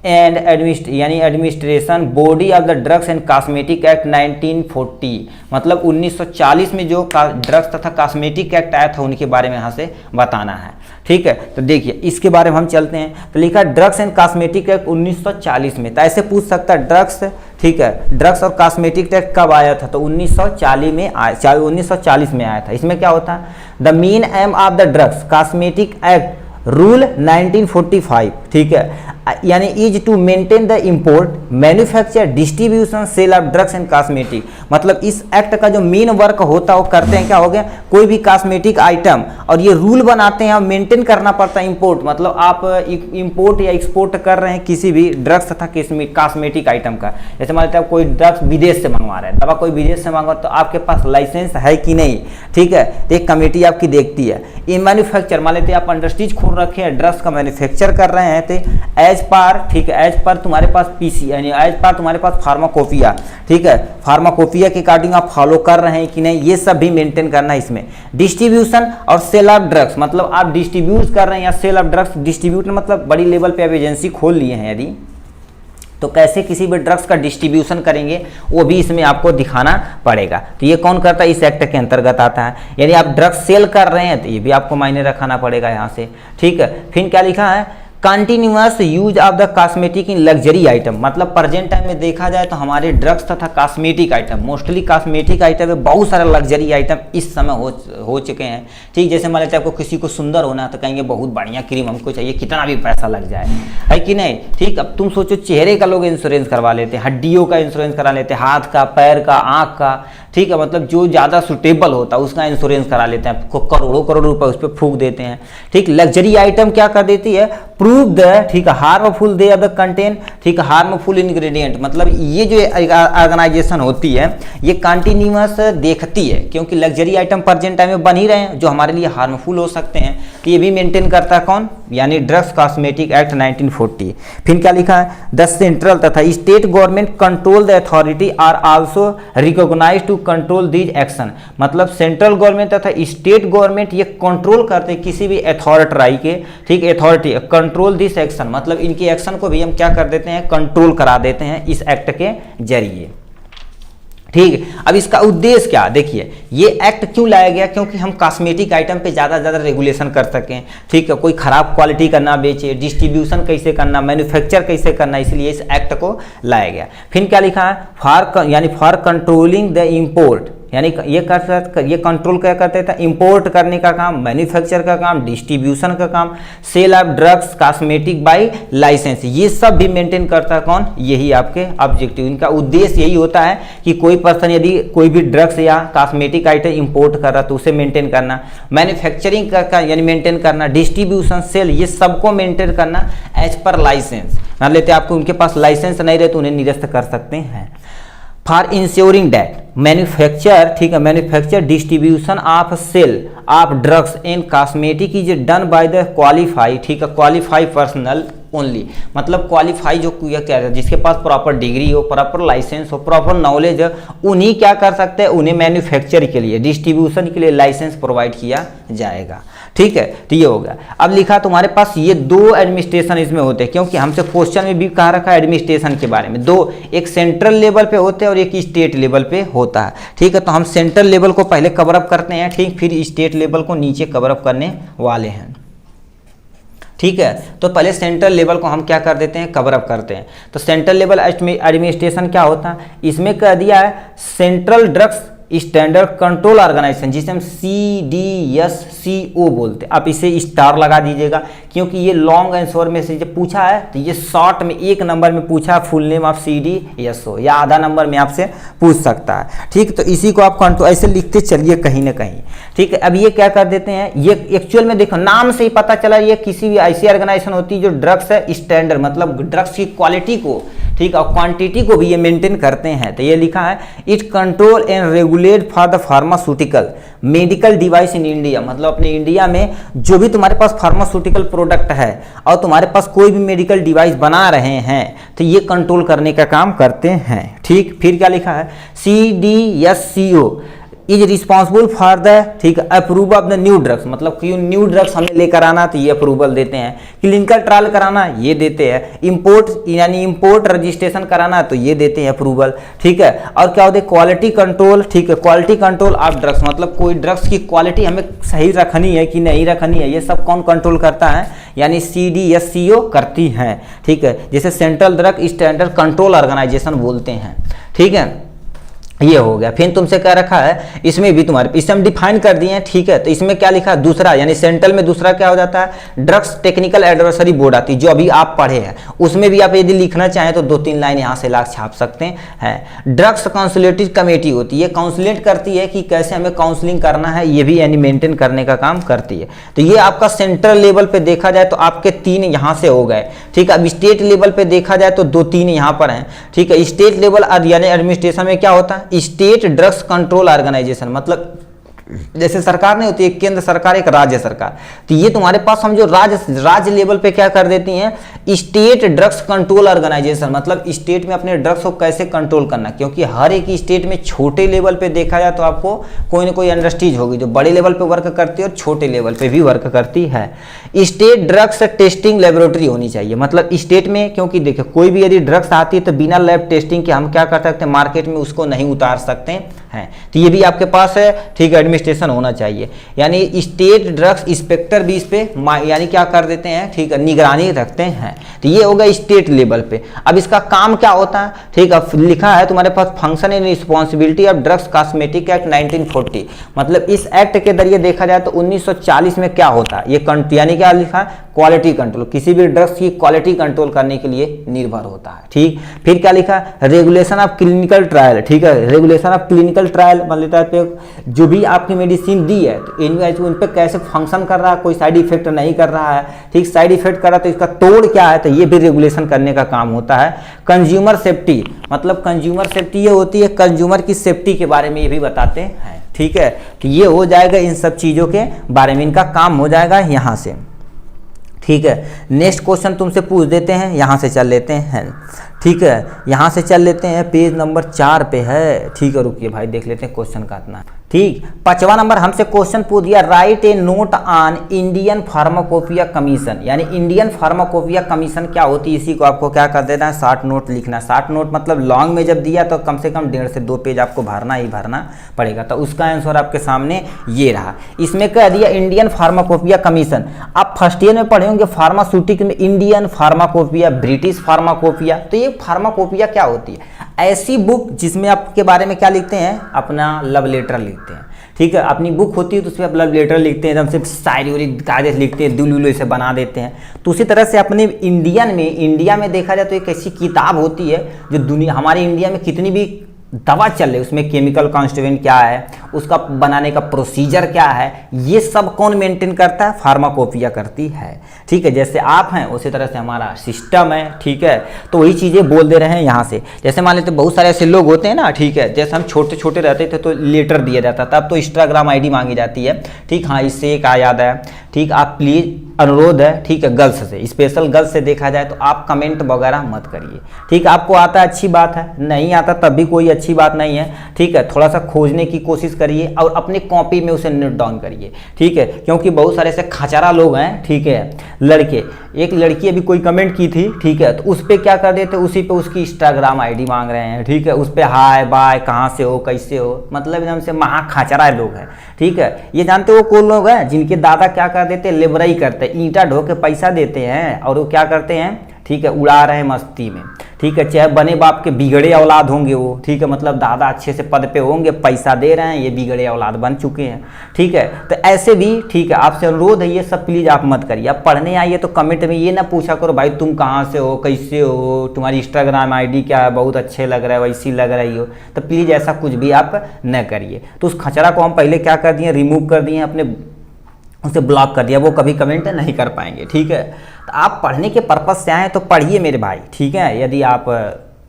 and administration body of the drugs and cosmetic act 1940, मतलब 1940 में जो ड्रग्स तथा कॉस्मेटिक एक्ट आया था उनके बारे में यहाँ से बताना है। ठीक है, तो देखिए इसके बारे में हम चलते हैं। तो लिखा ड्रग्स एंड कॉस्मेटिक एक्ट 1940 में, तो ऐसे पूछ सकता है ड्रग्स, ठीक है, ड्रग्स और कॉस्मेटिक एक्ट कब आया था, तो 1940 में आया, 1940 में आया था। इसमें क्या होता है, the main aim of the drugs cosmetic act rule 1945, ठीक है, यानी is to maintain the import manufacture distribution sale of drugs and cosmetic, मतलब इस एक्ट का जो मेन वर्क होता है वो करते हैं क्या हो गया, कोई भी कॉस्मेटिक आइटम, और ये रूल बनाते हैं, मेंटेन करना पड़ता है इंपोर्ट, मतलब आप इंपोर्ट या एक्सपोर्ट कर रहे हैं किसी भी ड्रग्स तथा कॉस्मेटिक आइटम का। जैसे मान लेते हैं कोई ड्रग्स विदेश से मंगवा रहे हैं, दवा कोई विदेश से मंगवा, तो आपके पास लाइसेंस है कि नहीं, ठीक है, तो एक कमेटी आपकी देखती है। ये मैन्युफैक्चर, मान लेते हैं आप इंडस्ट्रीज खोल रखे हैं, ड्रग्स का मैन्युफैक्चर कर रहे हैं, तो एज पर, ठीक है, एज पर तुम्हारे पास पीसी यानी एज पर तुम्हारे पास फार्माकोपिया, ठीक है, फार्माकोपिया के अकॉर्डिंग आप फॉलो कर रहे हैं कि नहीं, ये सब भी मेंटेन करना है इसमें। डिस्ट्रीब्यूशन और सेल ऑफ ड्रग्स, मतलब आप डिस्ट्रीब्यूट कर रहे हैं, या सेल ऑफ ड्रग्स, डिस्ट्रीब्यूट मतलब बड़ी लेवल पे आप एजेंसी खोल लिए हैं यदि, तो कैसे किसी भी ड्रग्स का डिस्ट्रीब्यूशन करेंगे वो भी इसमें आपको दिखाना पड़ेगा। तो ये कौन करता है, इस एक्ट के अंतर्गत आता है। यदि आप ड्रग्स सेल कर रहे हैं तो ये भी आपको मायने रखाना पड़ेगा यहाँ से, ठीक है। फिर क्या लिखा है, continuous use of the cosmetic in luxury item, मतलब प्रेजेंट टाइम में देखा जाए तो हमारे ड्रग्स तथा cosmetic item, mostly cosmetic item में बहुत सारे लग्जरी आइटम इस समय हो चुके हैं, ठीक। जैसे मान लेते हैं आपको किसी को सुंदर होना है तो कहेंगे बहुत बढ़िया क्रीम हमको चाहिए, कितना भी पैसा लग जाए, है कि नहीं, ठीक। अब तुम सोचो चेहरे का लोग इंश्योरेंस करवा लेते हैं, हड्डियों का इंश्योरेंस करा लेते हैं, हाथ का, पैर का, आँख का, ठीक है, मतलब जो ज़्यादा सुटेबल होता है उसका इंश्योरेंस करा लेते हैं, करोड़ों करोड़ रुपए उस पर फूंक देते हैं, ठीक। लग्जरी आइटम क्या कर देती है, प्रूव द, ठीक है, harmful they of the contain, ठीक है, हार्मफुल इंग्रेडिएंट, मतलब ये जो ऑर्गेनाइजेशन होती है ये कंटिन्यूअस देखती है, क्योंकि लग्जरी आइटम प्रेजेंट टाइम में बन ही रहे हैं जो हमारे लिए हार्मफुल हो सकते हैं, तो ये भी मेंटेन करता है कौन, यानी ड्रग्स कॉस्मेटिक एक्ट 1940। फिर क्या लिखा है, द सेंट्रल तथा state government control the authority are also recognize to control these action, मतलब सेंट्रल गवर्नमेंट तथा स्टेट गवर्नमेंट ये कंट्रोल करते हैं किसी भी अथॉरिटी के, ठीक, अथॉरिटी कंट्रोल दिस एक्शन, मतलब इनके एक्शन को भी हम क्या कर देते हैं, कंट्रोल करा देते हैं इस एक्ट के जरिए, ठीक। अब इसका उद्देश्य क्या, देखिए ये एक्ट क्यों लाया गया, क्योंकि हम कॉस्मेटिक आइटम पे ज़्यादा रेगुलेशन कर सकें, ठीक है, कोई खराब क्वालिटी का ना बेचे, डिस्ट्रीब्यूशन कैसे करना, मैन्युफैक्चर कैसे करना, इसलिए इस एक्ट को लाया गया। फिर क्या लिखा है, फॉर कंट्रोलिंग द इम्पोर्ट, यानी ये कंट्रोल क्या करते थे, इंपोर्ट करने का काम, मैन्युफैक्चर का काम, डिस्ट्रीब्यूशन का काम, sale of drugs cosmetic by licence, ये सब भी मेंटेन करता है कौन, यही आपके ऑब्जेक्टिव, इनका उद्देश्य यही होता है कि कोई पर्सन यदि कोई भी ड्रग्स या कॉस्मेटिक आइटम इंपोर्ट कर रहा तो उसे मेंटेन करना, मैन्युफैक्चरिंग का यानी मेंटेन करना, डिस्ट्रीब्यूशन, सेल, ये सबको मेंटेन करना एज पर लाइसेंस। मान लेते हैं आपको उनके पास लाइसेंस नहीं रहे तो उन्हें निरस्त कर सकते हैं। फॉर इंश्योरिंग डैट मैन्युफैक्चर, ठीक है, manufacture distribution of sale of drugs and cosmetic is done by the qualify, ठीक है, क्वालिफाइड पर्सनल ओनली, मतलब क्वालिफाई जो क्या है, जिसके पास प्रॉपर डिग्री हो, प्रॉपर लाइसेंस हो, प्रॉपर नॉलेज हो, उन्हीं क्या कर सकते हैं, उन्हें मैन्युफैक्चर के लिए, डिस्ट्रीब्यूशन के लिए लाइसेंस प्रोवाइड किया जाएगा, ठीक है। तो ये होगा। अब लिखा तुम्हारे पास ये दो एडमिनिस्ट्रेशन इसमें होते हैं, क्योंकि हमसे क्वेश्चन में भी कहा रखा है एडमिनिस्ट्रेशन के बारे में, दो, एक सेंट्रल लेवल पे होते हैं और एक स्टेट लेवल पे होता है, ठीक है। तो हम सेंट्रल लेवल को पहले कवर अप करते हैं, ठीक, फिर स्टेट लेवल को नीचे कवर अप करने वाले हैं, ठीक है। तो पहले सेंट्रल लेवल को हम क्या कर देते हैं, कवर अप करते हैं। तो सेंट्रल लेवल एडमिनिस्ट्रेशन क्या होता है, इसमें कह दिया है central drugs standard control organisation, जिसे हम CDSCO बोलते हैं। आप इसे स्टार लगा दीजिएगा, क्योंकि ये लॉन्ग आंसर में से जब पूछा है तो ये शॉर्ट में एक नंबर में पूछा, फुल नेम ऑफ CDSCO, या आधा नंबर में आपसे पूछ सकता है, ठीक। तो इसी को आप कंट्रोल ऐसे लिखते चलिए कहीं ना कहीं, ठीक है। अब ये क्या कर देते हैं, ये एक्चुअल में देखो नाम से ही पता चला ये किसी भी ऐसी ऑर्गेनाइजेशन होती है जो ड्रग्स है स्टैंडर्ड, मतलब ड्रग्स की क्वालिटी को, ठीक, और क्वांटिटी को भी ये मेंटेन करते हैं। तो ये लिखा है it control and regulate for the pharmaceutical medical device in India, मतलब अपने इंडिया में जो भी तुम्हारे पास फार्मास्यूटिकल प्रोडक्ट है और तुम्हारे पास कोई भी मेडिकल डिवाइस बना रहे हैं तो ये कंट्रोल करने का काम करते हैं, ठीक। फिर क्या लिखा है, CDSCO is responsible for the, ठीक है, approve of the new drugs, मतलब कि न्यू ड्रग्स हमें लेकर आना तो ये अप्रूवल देते हैं, क्लिनिकल ट्रायल कराना ये देते हैं, इंपोर्ट यानी इंपोर्ट रजिस्ट्रेशन कराना तो ये देते हैं अप्रूवल, ठीक है। और क्या होते हैं क्वालिटी कंट्रोल, ठीक है, क्वालिटी कंट्रोल ऑफ ड्रग्स, मतलब कोई ड्रग्स की क्वालिटी हमें सही रखनी है कि नहीं रखनी है, ये सब कौन कंट्रोल करता है, यानी CDSCO करती है, ठीक है, जिसे central drug standard control organisation बोलते हैं, ठीक है। ये हो गया। फिर तुमसे क्या रखा है, इसमें भी तुम्हारे इसे हम डिफाइन कर दिए हैं, ठीक है। तो इसमें क्या लिखा है, दूसरा यानी सेंट्रल में दूसरा क्या हो जाता है, ड्रग्स टेक्निकल एडवाइजरी बोर्ड आती है, जो अभी आप पढ़े हैं, उसमें भी आप यदि लिखना चाहें तो 2-3 लाइन यहाँ से लाख छाप सकते हैं। ड्रग्स काउंसिलेटिव कमेटी होती है, काउंसिलेट करती है कि कैसे हमें काउंसलिंग करना है, ये भी यानी मेंटेन करने का काम करती है। तो ये आपका सेंट्रल लेवल पे देखा जाए तो आपके 3 यहाँ से हो गए, ठीक है। अब स्टेट लेवल पे देखा जाए तो 2-3 यहाँ पर हैं, ठीक है। स्टेट लेवल यानी एडमिनिस्ट्रेशन में क्या होता है, स्टेट ड्रग्स कंट्रोल ऑर्गेनाइजेशन, मतलब जैसे सरकार नहीं होती है, केंद्र सरकार एक राज्य सरकार, तो ये तुम्हारे पास हम जो राज्य लेवल पे क्या कर देती हैं, स्टेट ड्रग्स कंट्रोल ऑर्गेनाइजेशन, मतलब स्टेट में अपने ड्रग्स को कैसे कंट्रोल करना, क्योंकि हर एक स्टेट में छोटे लेवल पे देखा जाए तो आपको कोई ना कोई इंडस्ट्रीज होगी जो बड़े लेवल पे वर्क करती है और छोटे लेवल पे भी वर्क करती है। स्टेट ड्रग्स टेस्टिंग लेबोरेटरी होनी चाहिए, मतलब स्टेट में, क्योंकि देखिए कोई भी यदि ड्रग्स आती है तो बिना लैब टेस्टिंग के हम क्या कर सकते हैं, मार्केट में उसको नहीं उतार सकते हैं, तो ये भी आपके पास है, ठीक है, एडमिनिस्ट्रेशन होना चाहिए। यानी स्टेट ड्रग्स इंस्पेक्टर भी इस पे यानी क्या कर देते हैं, ठीक है, निगरानी रखते हैं। तो ये होगा स्टेट लेवल पे। अब इसका काम क्या होता है, ठीक है, लिखा है तुम्हारे पास function and responsibility of drugs cosmetic act 1940, मतलब इस एक्ट के जरिए देखा जाए तो 1940 में क्या होता है, ये यानी क्या लिखा है, क्वालिटी कंट्रोल, किसी भी ड्रग्स की क्वालिटी कंट्रोल करने के लिए निर्भर होता है, ठीक। फिर क्या लिखा है, रेगुलेशन ऑफ क्लिनिकल ट्रायल, ठीक है, रेगुलेशन ऑफ क्लिनिकल ट्रायल मतलब जो भी आपकी मेडिसिन दी है तो उन पे कैसे फंक्शन कर रहा है, कोई साइड इफेक्ट नहीं कर रहा है, ठीक, साइड इफेक्ट कर रहा है तो इसका तोड़ क्या है, तो ये भी रेगुलेशन करने का काम होता है। कंज्यूमर सेफ्टी, मतलब कंज्यूमर सेफ्टी ये होती है कंज्यूमर की सेफ्टी के बारे में ये भी बताते हैं, ठीक है। तो ये हो जाएगा इन सब चीज़ों के बारे में, इनका काम हो जाएगा यहाँ से, ठीक है। नेक्स्ट क्वेश्चन तुमसे पूछ देते हैं, यहाँ से चल लेते हैं, ठीक है, यहाँ से चल लेते हैं, पेज नंबर 4 पे है, ठीक है। रुकिए भाई देख लेते हैं क्वेश्चन का इतना, ठीक। 5वां नंबर हमसे क्वेश्चन पूछ दिया, right a note on Indian pharmacopoeia commission, यानी इंडियन फार्माकोपिया कमीशन क्या होती है, इसी को आपको क्या कर देना है, 60 नोट लिखना। 60 नोट मतलब लॉन्ग में जब दिया तो कम से कम 1.5 से 2 पेज आपको भरना ही भरना पड़ेगा। तो उसका आंसर आपके सामने ये रहा। इसमें कह दिया इंडियन फार्माकोपिया कमीशन, आप फर्स्ट ईयर में पढ़े होंगे फार्मास्यूटिक में इंडियन फार्माकोपिया, ब्रिटिश फार्माकोपिया। तो ये फार्माकोपिया क्या होती है, ऐसी बुक जिसमें आपके बारे में क्या लिखते हैं, अपना लव लेटर लिखते हैं, ठीक है। अपनी बुक होती है तो उसमें आप लव लेटर लिखते हैं, एकदम से शायरी वारी कागज लिखते हैं, दिल उल से बना देते हैं। तो उसी तरह से अपने इंडिया में देखा जाए तो एक ऐसी किताब होती है जो दुनिया, हमारे इंडिया में कितनी भी दवा चल रही है उसमें केमिकल कॉन्स्टिट्यूएंट क्या है, उसका बनाने का प्रोसीजर क्या है, ये सब कौन मेंटेन करता है, फार्माकोपिया करती है, ठीक है। जैसे आप हैं उसी तरह से हमारा सिस्टम है, ठीक है। तो वही चीज़ें बोल दे रहे हैं यहाँ से। जैसे मान लेते बहुत सारे ऐसे लोग होते हैं ना, ठीक है, जैसे हम छोटे छोटे रहते थे तो लेटर दिया जाता था, अब तो इंस्टाग्राम ID मांगी जाती है, ठीक। हाँ, इससे एक याद है, ठीक, आप प्लीज़ अनुरोध है, ठीक है, गर्ल्स से, स्पेशल गर्ल्स से देखा जाए तो आप कमेंट वगैरह मत करिए, ठीक। आपको आता है अच्छी बात है, नहीं आता तब भी कोई अच्छी बात नहीं है, ठीक है। थोड़ा सा खोजने की कोशिश करिए और अपने कॉपी में उसे नोट डाउन करिए, ठीक है, क्योंकि बहुत सारे ऐसे खचारा लोग हैं, ठीक है, लड़के। एक लड़की अभी कोई कमेंट की थी, ठीक है, तो उस पर क्या कर देते, उसी पे उसकी इंस्टाग्राम ID मांग रहे हैं, ठीक है, उस पर हाय बाय, कहाँ से हो, कैसे हो, मतलब एकदम से महा खचारा लोग हैं, ठीक है। ये जानते हो कौन लोग हैं, जिनके दादा क्या कर देते, लेबराई करते हैं, ईंटा ढो के पैसा देते हैं और वो क्या करते हैं, ठीक है, उड़ा रहे हैं मस्ती में, ठीक है। चाहे बने बाप के बिगड़े औलाद होंगे वो, ठीक है, मतलब दादा अच्छे से पद पे होंगे, पैसा दे रहे हैं, ये बिगड़े औलाद बन चुके हैं, ठीक है। तो ऐसे भी, ठीक है, आपसे अनुरोध है ये सब प्लीज़ आप मत करिए। आप पढ़ने आइए तो कमेंट में ये ना पूछा करो भाई तुम कहाँ से हो, कैसे हो, तुम्हारी इंस्टाग्राम ID क्या है, बहुत अच्छे लग रहा है, वैसी लग रही हो, तो प्लीज़ ऐसा कुछ भी आप न करिए। तो उस खचरा को हम पहले क्या कर दिए, रिमूव कर दिए, अपने उसे ब्लॉक कर दिया, वो कभी कमेंट नहीं कर पाएंगे, ठीक है। तो आप पढ़ने के पर्पज़ से आए हैं तो पढ़िए मेरे भाई, ठीक है। यदि आप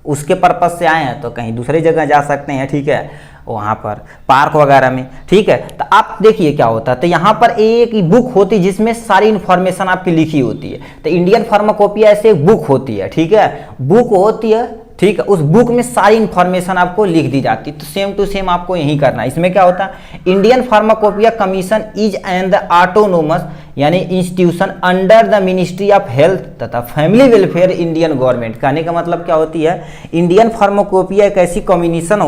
उसके पर्पज़ से आए हैं तो कहीं दूसरी जगह जा सकते हैं, ठीक है, वहाँ पर पार्क वगैरह में, ठीक है। तो आप देखिए क्या होता है, तो यहाँ पर एक बुक होती है जिसमें सारी इन्फॉर्मेशन आपकी लिखी होती है। तो इंडियन फार्माकोपिया ऐसे एक बुक होती है, ठीक है, बुक होती है ठीक है, उस बुक में सारी इंफॉर्मेशन आपको लिख दी जाती है। तो सेम टू सेम आपको यही करना है। इसमें क्या होता है, Indian pharmacopoeia commission is and the autonomous यानी institution under the ministry of health तथा फैमिली वेलफेयर इंडियन गवर्नमेंट। कहने का मतलब क्या होती है, इंडियन फार्माकोपिया एक ऐसी कमीशन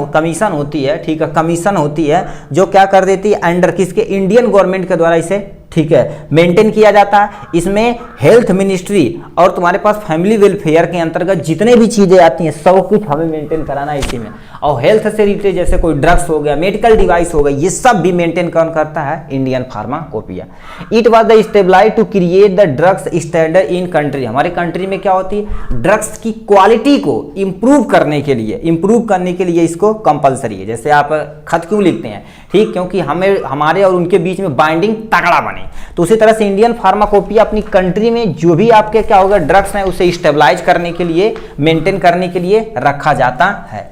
होती है, ठीक है, कमीशन होती है जो क्या कर देती है, अंडर किसके, इंडियन गवर्नमेंट के द्वारा इसे, ठीक है, मेंटेन किया जाता है। इसमें हेल्थ मिनिस्ट्री और तुम्हारे पास फैमिली वेलफेयर के अंतर्गत जितने भी चीजें आती हैं सब कुछ हमें मेंटेन कराना है इसी में। और हेल्थ से रिलेटेड जैसे कोई ड्रग्स हो गया, मेडिकल डिवाइस हो गई, ये सब भी मेंटेन कौन करता है, Indian pharmacopoeia. It was the stabilize to create the drugs standard in country. हमारे कंट्री में क्या होती है, ड्रग्स की क्वालिटी को इंप्रूव करने के लिए इसको कंपलसरी है। जैसे आप खत क्यों लिखते हैं, ठीक, क्योंकि हमारे और उनके बीच में बाइंडिंग तगड़ा बने। तो उसी तरह से इंडियन फार्माकोपिया अपनी कंट्री में जो भी आपके क्या होगा ड्रग्स हैं उसे स्टेबलाइज करने के लिए, मेंटेन करने के लिए रखा जाता है,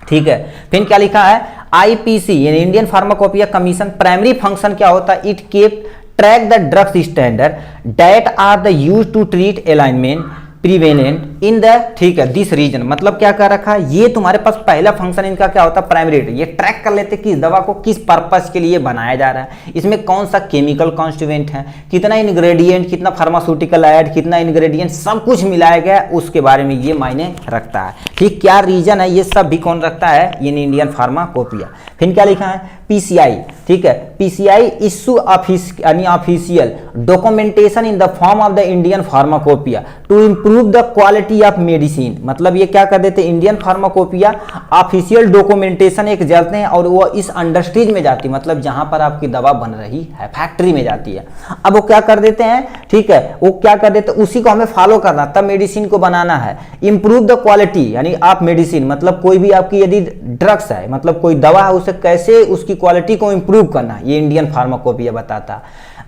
ठीक है। फिर क्या लिखा है, आईपीसी यानी Indian pharmacopoeia commission primary function क्या होता है, it keep track the drugs standard that are the use to treat alignment prevalent in the, ठीक है, दिस रीजन। मतलब क्या कर रखा है, ये तुम्हारे पास पहला फंक्शन इनका क्या होता है, प्राइमरी, ये ट्रैक कर लेते कि दवा को किस पर्पस के लिए बनाया जा रहा है, इसमें कौन सा केमिकल कॉन्स्टिट्यूएंट है, कितना इंग्रेडिएंट, कितना फार्मास्यूटिकल ऐड, कितना इंग्रेडिएंट, सब कुछ मिलाया गया उसके बारे में ये मायने रखता है, ठीक। क्या रीजन है, ये सब भी कौन रखता है, ये इंडियन फार्माकोपिया। फिर क्या लिखा है, पीसीआई, ठीक है, PCI issue official documentation in the form of the Indian pharmacopoeia to improve the quality of medicine. मतलब ये क्या कर देते हैं, इंडियन फार्माकोपिया ऑफिशियल डॉक्यूमेंटेशन एक जलते हैं और वो इस इंडस्ट्रीज में जाती है, मतलब जहां पर आपकी दवा बन रही है फैक्ट्री में जाती है। अब वो क्या कर देते हैं, ठीक है, वो क्या कर देते हैं, उसी को हमें फॉलो करना, तब मेडिसिन को बनाना है। इंप्रूव द क्वालिटी यानी आप मेडिसिन, मतलब कोई भी आपकी यदि ड्रग्स है, मतलब कोई दवा है, उसे कैसे उसकी क्वालिटी को इंप्रूव करना, ये इंडियन फार्माकोपिया बताता।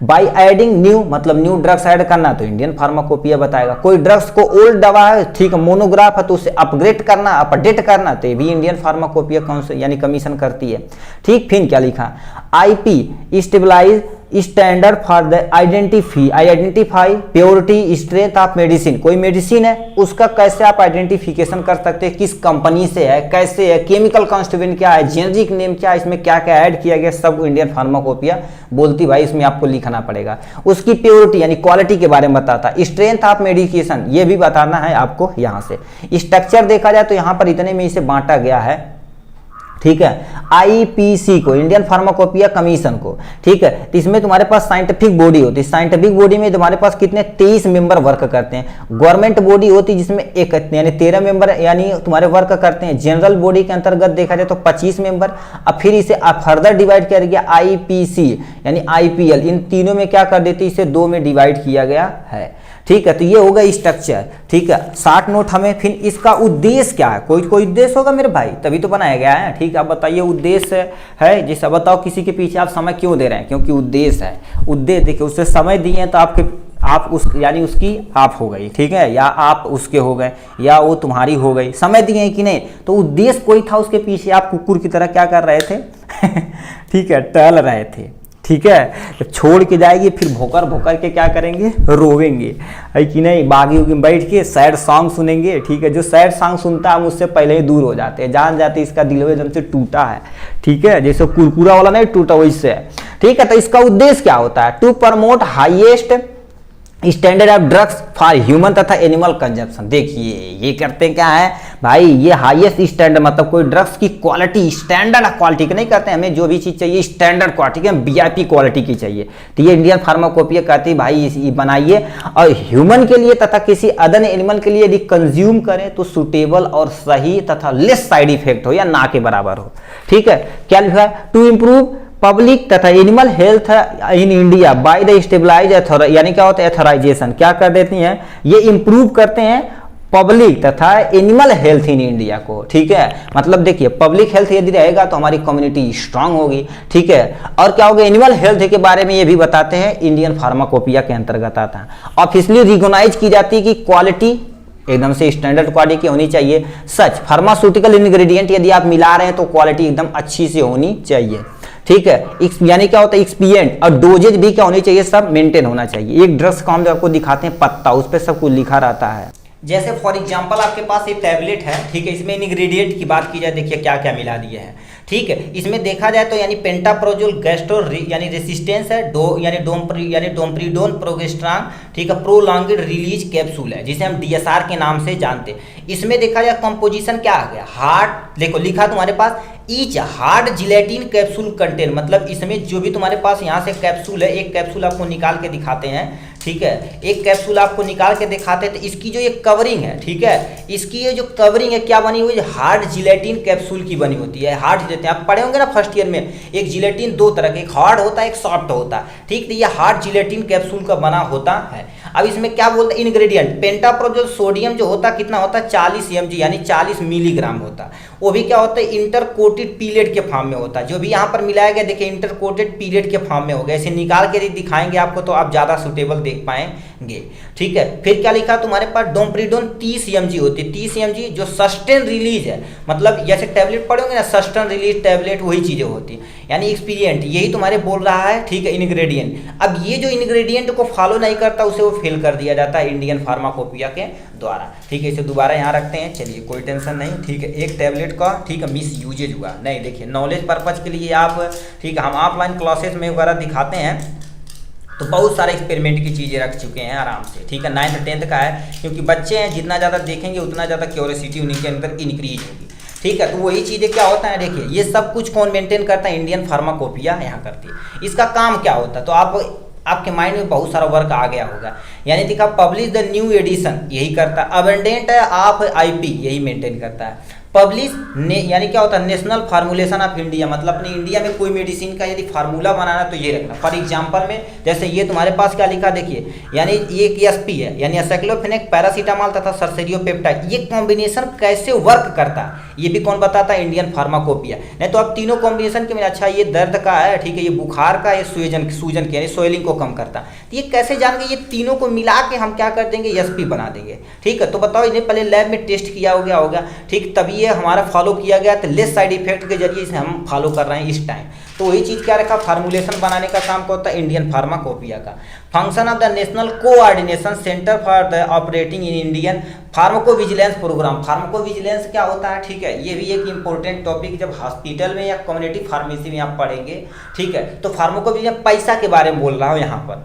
बाई एडिंग न्यू, मतलब न्यू ड्रग्स ऐड करना, तो इंडियन फार्माकोपिया बताएगा। कोई ड्रग्स को ओल्ड दवा है, ठीक है, मोनोग्राफ है, तो उसे अपग्रेड करना, अपडेट करना, तो ये भी इंडियन फार्माकोपिया काउंसिल यानी कमीशन करती है, ठीक। फिर क्या लिखा, IP stabilize standard for the identify purity strength of medicine. कोई मेडिसिन है उसका कैसे आप आइडेंटिफिकेशन कर सकते हैं, किस कंपनी से है, कैसे है, केमिकल कॉन्स्टिट्यूएंट क्या है, जेनेरिक नेम क्या है, इसमें क्या क्या ऐड किया गया, सब इंडियन फार्माकोपिया बोलती, भाई इसमें आपको लिखना पड़ेगा। उसकी प्योरिटी यानी क्वालिटी के बारे में बताता, स्ट्रेंथ ऑफ मेडिकेशन ये भी बताना है आपको। यहाँ से स्ट्रक्चर देखा जाए तो यहाँ पर इतने में इसे बांटा गया है, ठीक है, आईपीसी को, इंडियन फार्माकोपिया कमीशन को, ठीक है। तो इसमें तुम्हारे पास साइंटिफिक बॉडी होती है, साइंटिफिक बॉडी में तुम्हारे पास कितने 23 मेंबर वर्क करते हैं। गवर्नमेंट बॉडी होती है जिसमें एक यानी 13 मेंबर यानी तुम्हारे वर्क करते हैं। जनरल बॉडी के अंतर्गत देखा जाए तो 25 मेंबर। अब फिर इसे फर्दर डिवाइड किया गया आईपीसी यानी आईपीएल, इन तीनों में क्या कर देती है, इसे 2 में डिवाइड किया गया है, ठीक है। तो ये होगा स्ट्रक्चर, ठीक है। 60 नोट हमें। फिर इसका उद्देश्य क्या है, कोई उद्देश्य होगा मेरे भाई, तभी तो बनाया गया है, ठीक है। आप बताइए उद्देश्य है, जैसे बताओ किसी के पीछे आप समय क्यों दे रहे हैं, क्योंकि उद्देश्य है। उद्देश्य देखिए, उससे समय दिए हैं तो आप उस यानी उसकी आप हो गई, ठीक है, या आप उसके हो गए, या वो तुम्हारी हो गई, समय दिए हैं कि नहीं, तो उद्देश्य कोई था उसके पीछे, आप कुकुर की तरह क्या कर रहे थे ठीक है, टहल रहे थे, ठीक है। जब छोड़ के जाएगी फिर भोकर भोकर के क्या करेंगे, रोवेंगे, है कि नहीं। बागी उगी बैठ के सैड सॉन्ग सुनेंगे, ठीक है। जो सैड सॉन्ग सुनता है हम उससे पहले ही दूर हो जाते हैं, जान जाते इसका दिल एकदम से टूटा है, ठीक है, जैसे कुरकुरा वाला नहीं टूटा वैसे है, ठीक है। तो इसका उद्देश्य क्या होता है, to promote highest standard of drugs for human तथा एनिमल कंजप्शन। देखिए ये करते क्या है भाई, ये हाईएस्ट स्टैंडर्ड, मतलब कोई ड्रग्स की क्वालिटी, स्टैंडर्ड क्वालिटी की नहीं करते, हमें जो भी चीज चाहिए स्टैंडर्ड क्वालिटी, वीआईपी क्वालिटी की चाहिए, तो ये इंडियन फार्माकोपिया कहती है भाई ये बनाइए, और ह्यूमन के लिए तथा किसी अदर एनिमल के लिए यदि कंज्यूम करें तो सुटेबल और सही तथा लेस साइड इफेक्ट हो या ना के बराबर हो, ठीक है। क्या लिखा है, टू इंप्रूव पब्लिक तथा animal health in India by the stabilize यानी क्या होता है एथोराइजेशन, क्या कर देती हैं ये इंप्रूव करते हैं पब्लिक तथा एनिमल हेल्थ इन इंडिया को, ठीक है। मतलब देखिए पब्लिक हेल्थ यदि रहेगा तो हमारी कम्युनिटी स्ट्रांग होगी, ठीक है। और क्या होगा, एनिमल हेल्थ के बारे में ये भी बताते हैं, इंडियन फार्माकोपिया के अंतर्गत आता है। ऑफिशियली रिकॉग्नाइज की जाती है कि क्वालिटी एकदम से स्टैंडर्ड क्वालिटी की होनी चाहिए। सच फार्मास्यूटिकल इंग्रेडिएंट यदि आप मिला रहे हैं तो क्वालिटी एकदम अच्छी से होनी चाहिए, ठीक है। यानी क्या होता है एक्सपीरियंट, और डोजेज भी क्या होनी चाहिए, सब मेंटेन होना चाहिए। एक ड्रग्स का हम आपको दिखाते हैं पत्ता, उस पर सब कुछ लिखा रहता है, जैसे फॉर एग्जांपल आपके पास एक टैबलेट है, ठीक है, इसमें इंग्रेडिएंट की बात की जाए, देखिए क्या क्या मिला दिए हैं, ठीक है। इसमें देखा जाए तो यानी पेंटाप्रोजोल गैस्ट्रो यानी रेसिस्टेंस है, डोमप्रीडोन प्रोगेस्ट्रान, ठीक है, प्रोलॉन्ग्ड रिलीज कैप्सूल है जिसे हम डीएसआर के नाम से जानते हैं। इसमें देखा जाए कंपोजिशन क्या आ गया, हार्ड, देखो लिखा तुम्हारे पास each hard gelatin capsule contain, मतलब इसमें जो भी तुम्हारे पास यहाँ से कैप्सूल है, एक कैप्सूल आपको निकाल के दिखाते हैं, ठीक है, एक कैप्सूल आपको निकाल के दिखाते हैं, तो इसकी जो ये कवरिंग है, ठीक है, इसकी ये जो कवरिंग है क्या बनी हुई है, हार्ड जिलेटिन कैप्सूल की बनी होती है। हार्ड जिलेटिन आप पढ़े होंगे ना फर्स्ट ईयर में, एक जिलेटिन दो तरह के, एक हार्ड होता है, एक सॉफ्ट होता है, ठीक, तो ये हार्ड जिलेटिन कैप्सूल का बना होता है। अब इसमें क्या बोलते हैं इंग्रेडिएंट, पेंटाप्रोजोल सोडियम जो होता है कितना होता है 40 mg यानी 40 मिलीग्राम होता है, वो भी क्या होता है इंटरकोटेड पीलेट के फॉर्म में होता है, जो भी यहाँ पर मिलाया गया देखिए इंटरकोटेड पीलेट के फॉर्म में हो गया, इसे निकाल के दिखाएंगे आपको तो आप ज़्यादा सुटेबल देख पाएंगे, ठीक है। फिर क्या लिखा तुम्हारे पास डोमप्रीडोन 30 mg होती है, 30 mg जो सस्टेन रिलीज है, मतलब जैसे टैबलेट पढ़ोगे ना सस्टेन रिलीज टैबलेट वही चीज़ें होती हैं, यानी एक्सपीरियंट यही तुम्हारे बोल रहा है, ठीक है, इंग्रेडिएंट। अब ये जो इंग्रेडिएंट को फॉलो नहीं करता उसे वो फेल कर दिया जाता है इंडियन फार्माकोपिया के द्वारा, ठीक है, इसे दोबारा यहाँ रखते हैं, चलिए कोई टेंशन नहीं, ठीक है। एक टैबलेट का, ठीक है, मिस यूजेज हुआ नहीं, देखिए नॉलेज पर्पज के लिए आप, ठीक है, हम ऑफलाइन क्लासेस में वगैरह दिखाते हैं तो बहुत सारे एक्सपेरिमेंट की चीज़ें रख चुके हैं आराम से, ठीक है, 9th 10th का है, क्योंकि बच्चे हैं जितना ज़्यादा देखेंगे उतना ज़्यादा क्यूरियोसिटी उनके अंदर इंक्रीज होगी, ठीक है। तो वही चीज़ें क्या होता है, देखिए ये सब कुछ कौन मेंटेन करता है, इंडियन फार्माकोपिया यहाँ करती है। इसका काम क्या होता है, तो आपके माइंड में बहुत सारा वर्क आ गया होगा, यानी देखा पब्लिश द न्यू एडिशन यही करता है, अबेंडेंट है आप आईपी यही मेंटेन करता है, पब्लिश यानी क्या होता है नेशनल फार्मूलेशन ऑफ इंडिया, मतलब अपने इंडिया में कोई मेडिसिन का यदि फार्मूला बनाना तो ये रखना। फॉर एग्जांपल में जैसे ये तुम्हारे पास क्या लिखा देखिए, यानी ये एक एसपी है यानी एसाइक्लोफेनेक पैरासीटामोल तथा सर्सेरियोपेप्टाइड, ये कॉम्बिनेशन कैसे वर्क करता है ये भी कौन बताता है, इंडियन फार्माकोपिया। नहीं तो आप तीनों कॉम्बिनेशन के में अच्छा ये दर्द का है, ठीक है, ये बुखार का, ये सूजन के यानी सोइलिंग को कम करता है, तो ये कैसे जान गए, ये तीनों को मिला के हम क्या कर देंगे एसपी बना देंगे, ठीक है। तो बताओ इन्हें पहले लैब में टेस्ट किया हो गया होगा, ठीक, तभी ये हमारा फॉलो किया गया, तो लेस साइड इफेक्ट के जरिए इसे हम फॉलो कर रहे हैं इस टाइम। तो वही चीज़ क्या रखा, फार्मूलेशन बनाने का काम क्या होता है इंडियन फार्माकोपिया का। Function of the national coordination centre for the operating in Indian pharmacovigilance programme. Pharmacovigilance क्या होता है, ठीक है, ये भी एक इंपॉर्टेंट टॉपिक जब हॉस्पिटल में या कम्युनिटी फार्मेसी में आप पढ़ेंगे, ठीक है। तो फार्माकोविजिलेंस पैसा के बारे में बोल रहा हूँ यहाँ पर,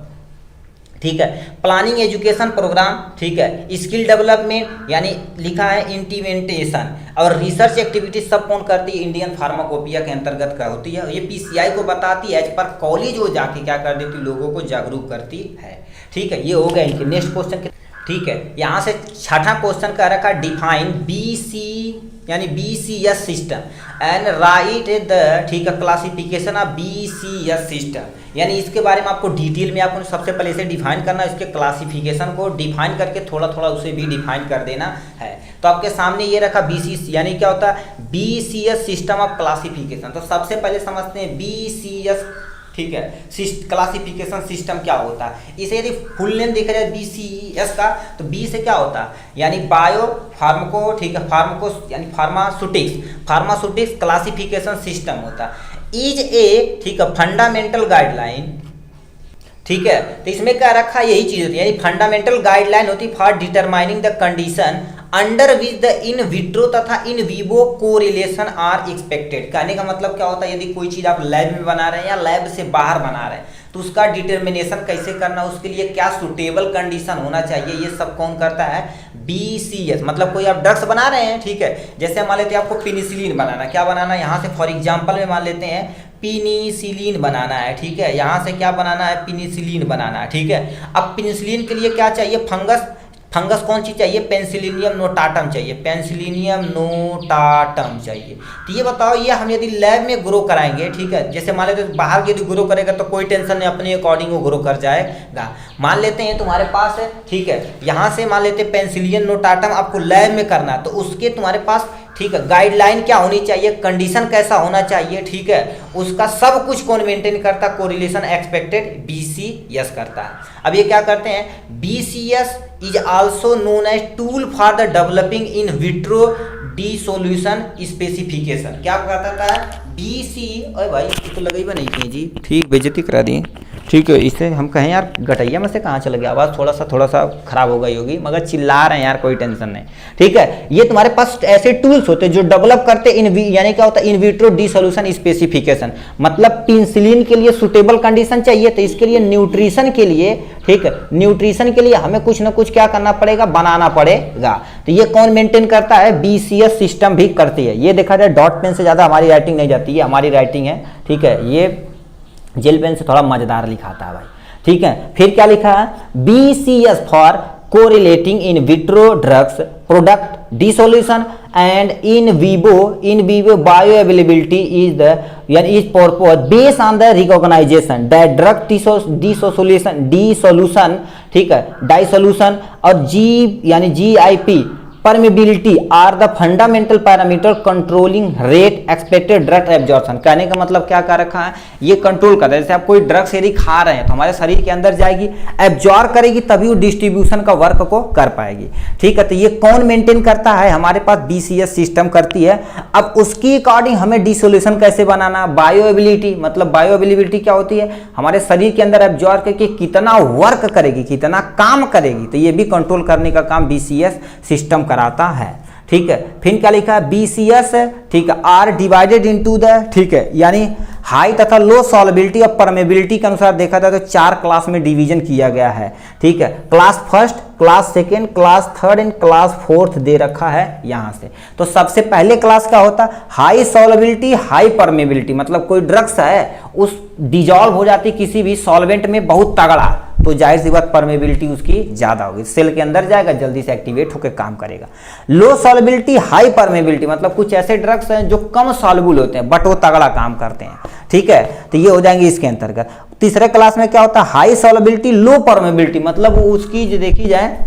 ठीक है। प्लानिंग एजुकेशन प्रोग्राम, ठीक है, स्किल डेवलपमेंट यानी लिखा है इम्प्लीमेंटेशन, और रिसर्च एक्टिविटीज सब कौन करती है इंडियन फार्माकोपिया के अंतर्गत क्या होती है, ये पीसीआई को बताती है, एज पर कॉलेज वो जाके क्या कर देती लोगों को जागरूक करती है, ठीक है। ये हो गया इनके नेक्स्ट क्वेश्चन, ठीक है। यहाँ से छठा क्वेश्चन का रखा डिफाइन बीसी यानी BCS system and right the, ठीक है, क्लासिफिकेशन ऑफ बीसीएस सिस्टम, यानी इसके बारे में आपको डिटेल में आपको सबसे पहले इसे डिफाइन करना, इसके क्लासिफिकेशन को डिफाइन करके थोड़ा थोड़ा उसे भी डिफाइन कर देना है। तो आपके सामने ये रखा बीसी यानी क्या होता है बीसीएस सिस्टम ऑफ क्लासिफिकेशन। तो सबसे पहले समझते हैं बीसीएस, ठीक है, क्लासिफिकेशन सिस्टम क्या होता है। इसे यदि फुल नेम देखा जाए बीसीएस का, तो बी से क्या होता है यानी बायो फार्मको, ठीक है, फार्मको यानी फार्मास्यूटिक्स क्लासिफिकेशन सिस्टम होता है। इज ए, ठीक है, फंडामेंटल गाइडलाइन, ठीक है। तो इसमें क्या रखा यही चीज होती है, यानी फंडामेंटल गाइडलाइन होती है for determining the condition under which the in vitro तथा in vivo correlation are expected. कहने का मतलब क्या होता है, यदि कोई चीज़ आप लैब में बना रहे हैं या लैब से बाहर बना रहे हैं तो उसका डिटर्मिनेशन कैसे करना, उसके लिए क्या सुटेबल कंडीशन होना चाहिए, ये सब कौन करता है बीसीएस। मतलब कोई आप ड्रग्स बना रहे हैं, ठीक है, जैसे मान लेते हैं आपको पेनिसिलिन बनाना, क्या बनाना है यहाँ से फॉर एग्जाम्पल में मान लेते हैं पेनिसिलिन बनाना है, ठीक है, यहाँ से क्या बनाना है पेनिसिलिन बनाना है, ठीक है। अब पेनिसिलिन के लिए क्या चाहिए, फंगस कौन सी चाहिए, पेंसिलिनियम नोटाटम चाहिए, पेंसिलिनियम नोटाटम चाहिए। तो ये बताओ ये हम यदि लैब में ग्रो कराएंगे, ठीक है, जैसे मान लेते बाहर यदि ग्रो करेगा तो कोई टेंशन नहीं, अपने अकॉर्डिंग वो ग्रो कर जाएगा। मान लेते हैं तुम्हारे पास है, ठीक है, यहाँ से मान लेते हैं पेंसिलियन नोटाटम आपको लैब में करना है, तो उसके तुम्हारे पास, ठीक है, गाइडलाइन क्या होनी चाहिए, कंडीशन कैसा होना चाहिए, ठीक है, उसका सब कुछ कौन मेंटेन करता, कोरिलेशन एक्सपेक्टेड बीसीएस करता है। अब ये क्या करते हैं, BCS is also known as tool for the developing in vitro dissolution specification. क्या कहता है बीसी, अरे भाई तो लगेगा नहीं की जी, ठीक, बेइज्जती करा दी, ठीक है, इसे हम कहें यार गटैया में से कहाँ चला गया, आवाज़ थोड़ा सा खराब हो गई होगी, मगर चिल्ला रहे हैं यार, कोई टेंशन नहीं। ठीक है, ये तुम्हारे पास ऐसे टूल्स होते हैं जो डेवलप करते यानी क्या होता है, इन विट्रो डिसोल्यूशन स्पेसिफिकेशन, मतलब पेनिसिलिन के लिए सुटेबल कंडीशन चाहिए तो इसके लिए न्यूट्रिशन के लिए, ठीक है, न्यूट्रिशन के लिए हमें कुछ ना कुछ क्या करना पड़ेगा, बनाना पड़ेगा। तो ये कौन मेंटेन करता है, BCS सिस्टम भी करती है। ये देखा जाए डॉट पेन से ज़्यादा हमारी राइटिंग नहीं जाती है, हमारी राइटिंग है, ठीक है, ये जेल पेन से थोड़ा मजेदार लिखाता है भाई। ठीक है, फिर क्या लिखा है, BCS for correlating in vitro drugs product dissolution and in vivo bioavailability is the यानी is purpose based on the recognization that drug dissolution, ठीक है, डाइसोल्यूशन और GIP permeability are the fundamental parameter controlling rate expected drug absorption. कहने का मतलब क्या कर रखा है, ये कंट्रोल करता है। जैसे आप कोई ड्रग्स यदि खा रहे हैं तो हमारे शरीर के अंदर जाएगी, एब्जॉर्ब करेगी, तभी वो डिस्ट्रीब्यूशन का वर्क को कर पाएगी। ठीक है, तो ये कौन मेंटेन करता है, हमारे पास BCS सिस्टम करती है। अब उसकी अकॉर्डिंग हमें डिसोल्यूशन कैसे बनाना, बायो एबिलिटी, मतलब बायो एबिलिटी क्या होती है, हमारे शरीर के अंदर एब्जॉर्ब करके कितना वर्क करेगी, कितना काम करेगी, तो ये भी कंट्रोल करने का काम BCS सिस्टम कराता है। ठीक है, फिर क्या लिखा है, BCS, ठीक है, आर डिवाइडेड इनटू द, ठीक है, यानी हाई तथा लो सॉल्युबिलिटी और परमेबिलिटी के अनुसार देखा जाए तो 4 क्लास में डिवीजन किया गया है। ठीक है, class first, class second, class third and class fourth दे रखा है यहां से। तो सबसे पहले क्लास क्या होता है, हाई सॉल्युबिलिटी हाई परमेबिलिटी, मतलब कोई ड्रग्स है उस डिजॉल्व हो जाती किसी भी सॉल्वेंट में बहुत तगड़ा, तो जाहिर सी बात परमेबिलिटी उसकी ज्यादा होगी, सेल के अंदर जाएगा, जल्दी से एक्टिवेट होकर काम करेगा। लो सॉल्युबिलिटी हाई परमेबिलिटी, मतलब कुछ ऐसे ड्रग्स हैं जो कम सॉल्युबल होते हैं बट वो तगड़ा काम करते हैं। ठीक है, तो ये हो जाएंगे इसके अंतर्गत। तीसरे क्लास में क्या होता है, हाई सॉल्युबिलिटी लो परमेबिलिटी, मतलब उसकी जो देखी जाए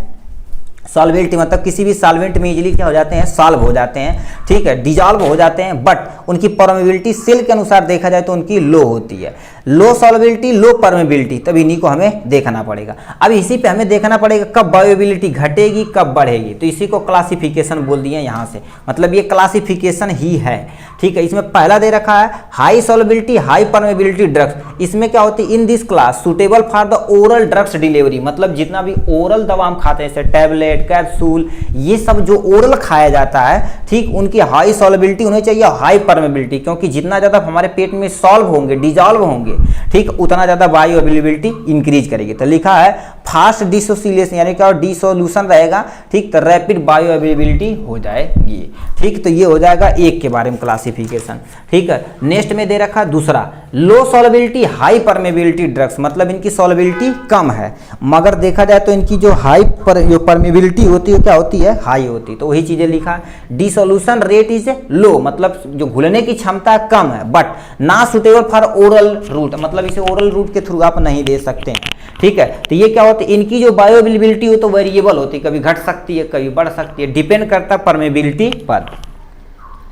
सॉल्वेंट, मतलब किसी भी सॉल्वेंट में इजीली क्या हो जाते हैं, सॉल्व हो जाते हैं। ठीक है, डिजॉल्व हो जाते हैं, बट उनकी परमेबिलिटी सेल के अनुसार देखा जाए तो उनकी लो होती है। लो सॉल्वेबिलिटी लो परमेबिलिटी, तब इन्हीं को हमें देखना पड़ेगा। अब इसी पे हमें देखना पड़ेगा कब बायोबिलिटी घटेगी कब बढ़ेगी, तो इसी को क्लासिफिकेशन बोल दिए यहाँ से, मतलब ये क्लासिफिकेशन ही है। ठीक है, इसमें पहला दे रखा है high solubility high permeability drugs. इसमें क्या होती है, in this class suitable for the oral drugs delivery, मतलब जितना भी ओरल दवा हम खाते हैं जैसे टैबलेट, कैप्सूल, ये सब जो ओरल खाया जाता है, ठीक, उनकी हाई सॉल्युबिलिटी होनी चाहिए, हाई परमेबिलिटी, क्योंकि जितना ज्यादा हमारे पेट में सॉल्व होंगे, डिजॉल्व होंगे, ठीक, उतना ज्यादा बायो अवेलेबिलिटी इंक्रीज करेगी। तो लिखा है फास्ट डिसोसिलेशन, यानी क्या डिसोल्यूशन रहेगा, ठीक, तो रैपिड बायो अवेलेबिलिटी हो जाएगी। ठीक, तो ये हो जाएगा एक के बारे में क्लासिफिकेशन। ठीक है, नेक्स्ट में दे रखा दूसरा लो सॉल्युबिलिटी हाई परमेबिलिटी ड्रग्स, मतलब इनकी सॉल्युबिलिटी कम है, मगर देखा जाए तो इनकी जो परमेबिलिटी होती है क्या होती है, हाई होती है। तो वही चीजें लिखा, डिसोल्यूशन रेट इज लो, मतलब जो घुलने की क्षमता कम है, बट ना सुटेबल फॉर ओरल रूट, मतलब इसे ओरल रूट के थ्रू आप नहीं दे सकते हैं। ठीक है, तो ये क्या होती है, इनकी जो बायोअवेलेबिलिटी हो तो वेरिएबल होती है, कभी घट सकती है कभी बढ़ सकती है, डिपेंड करता है परमेबिलिटी पर।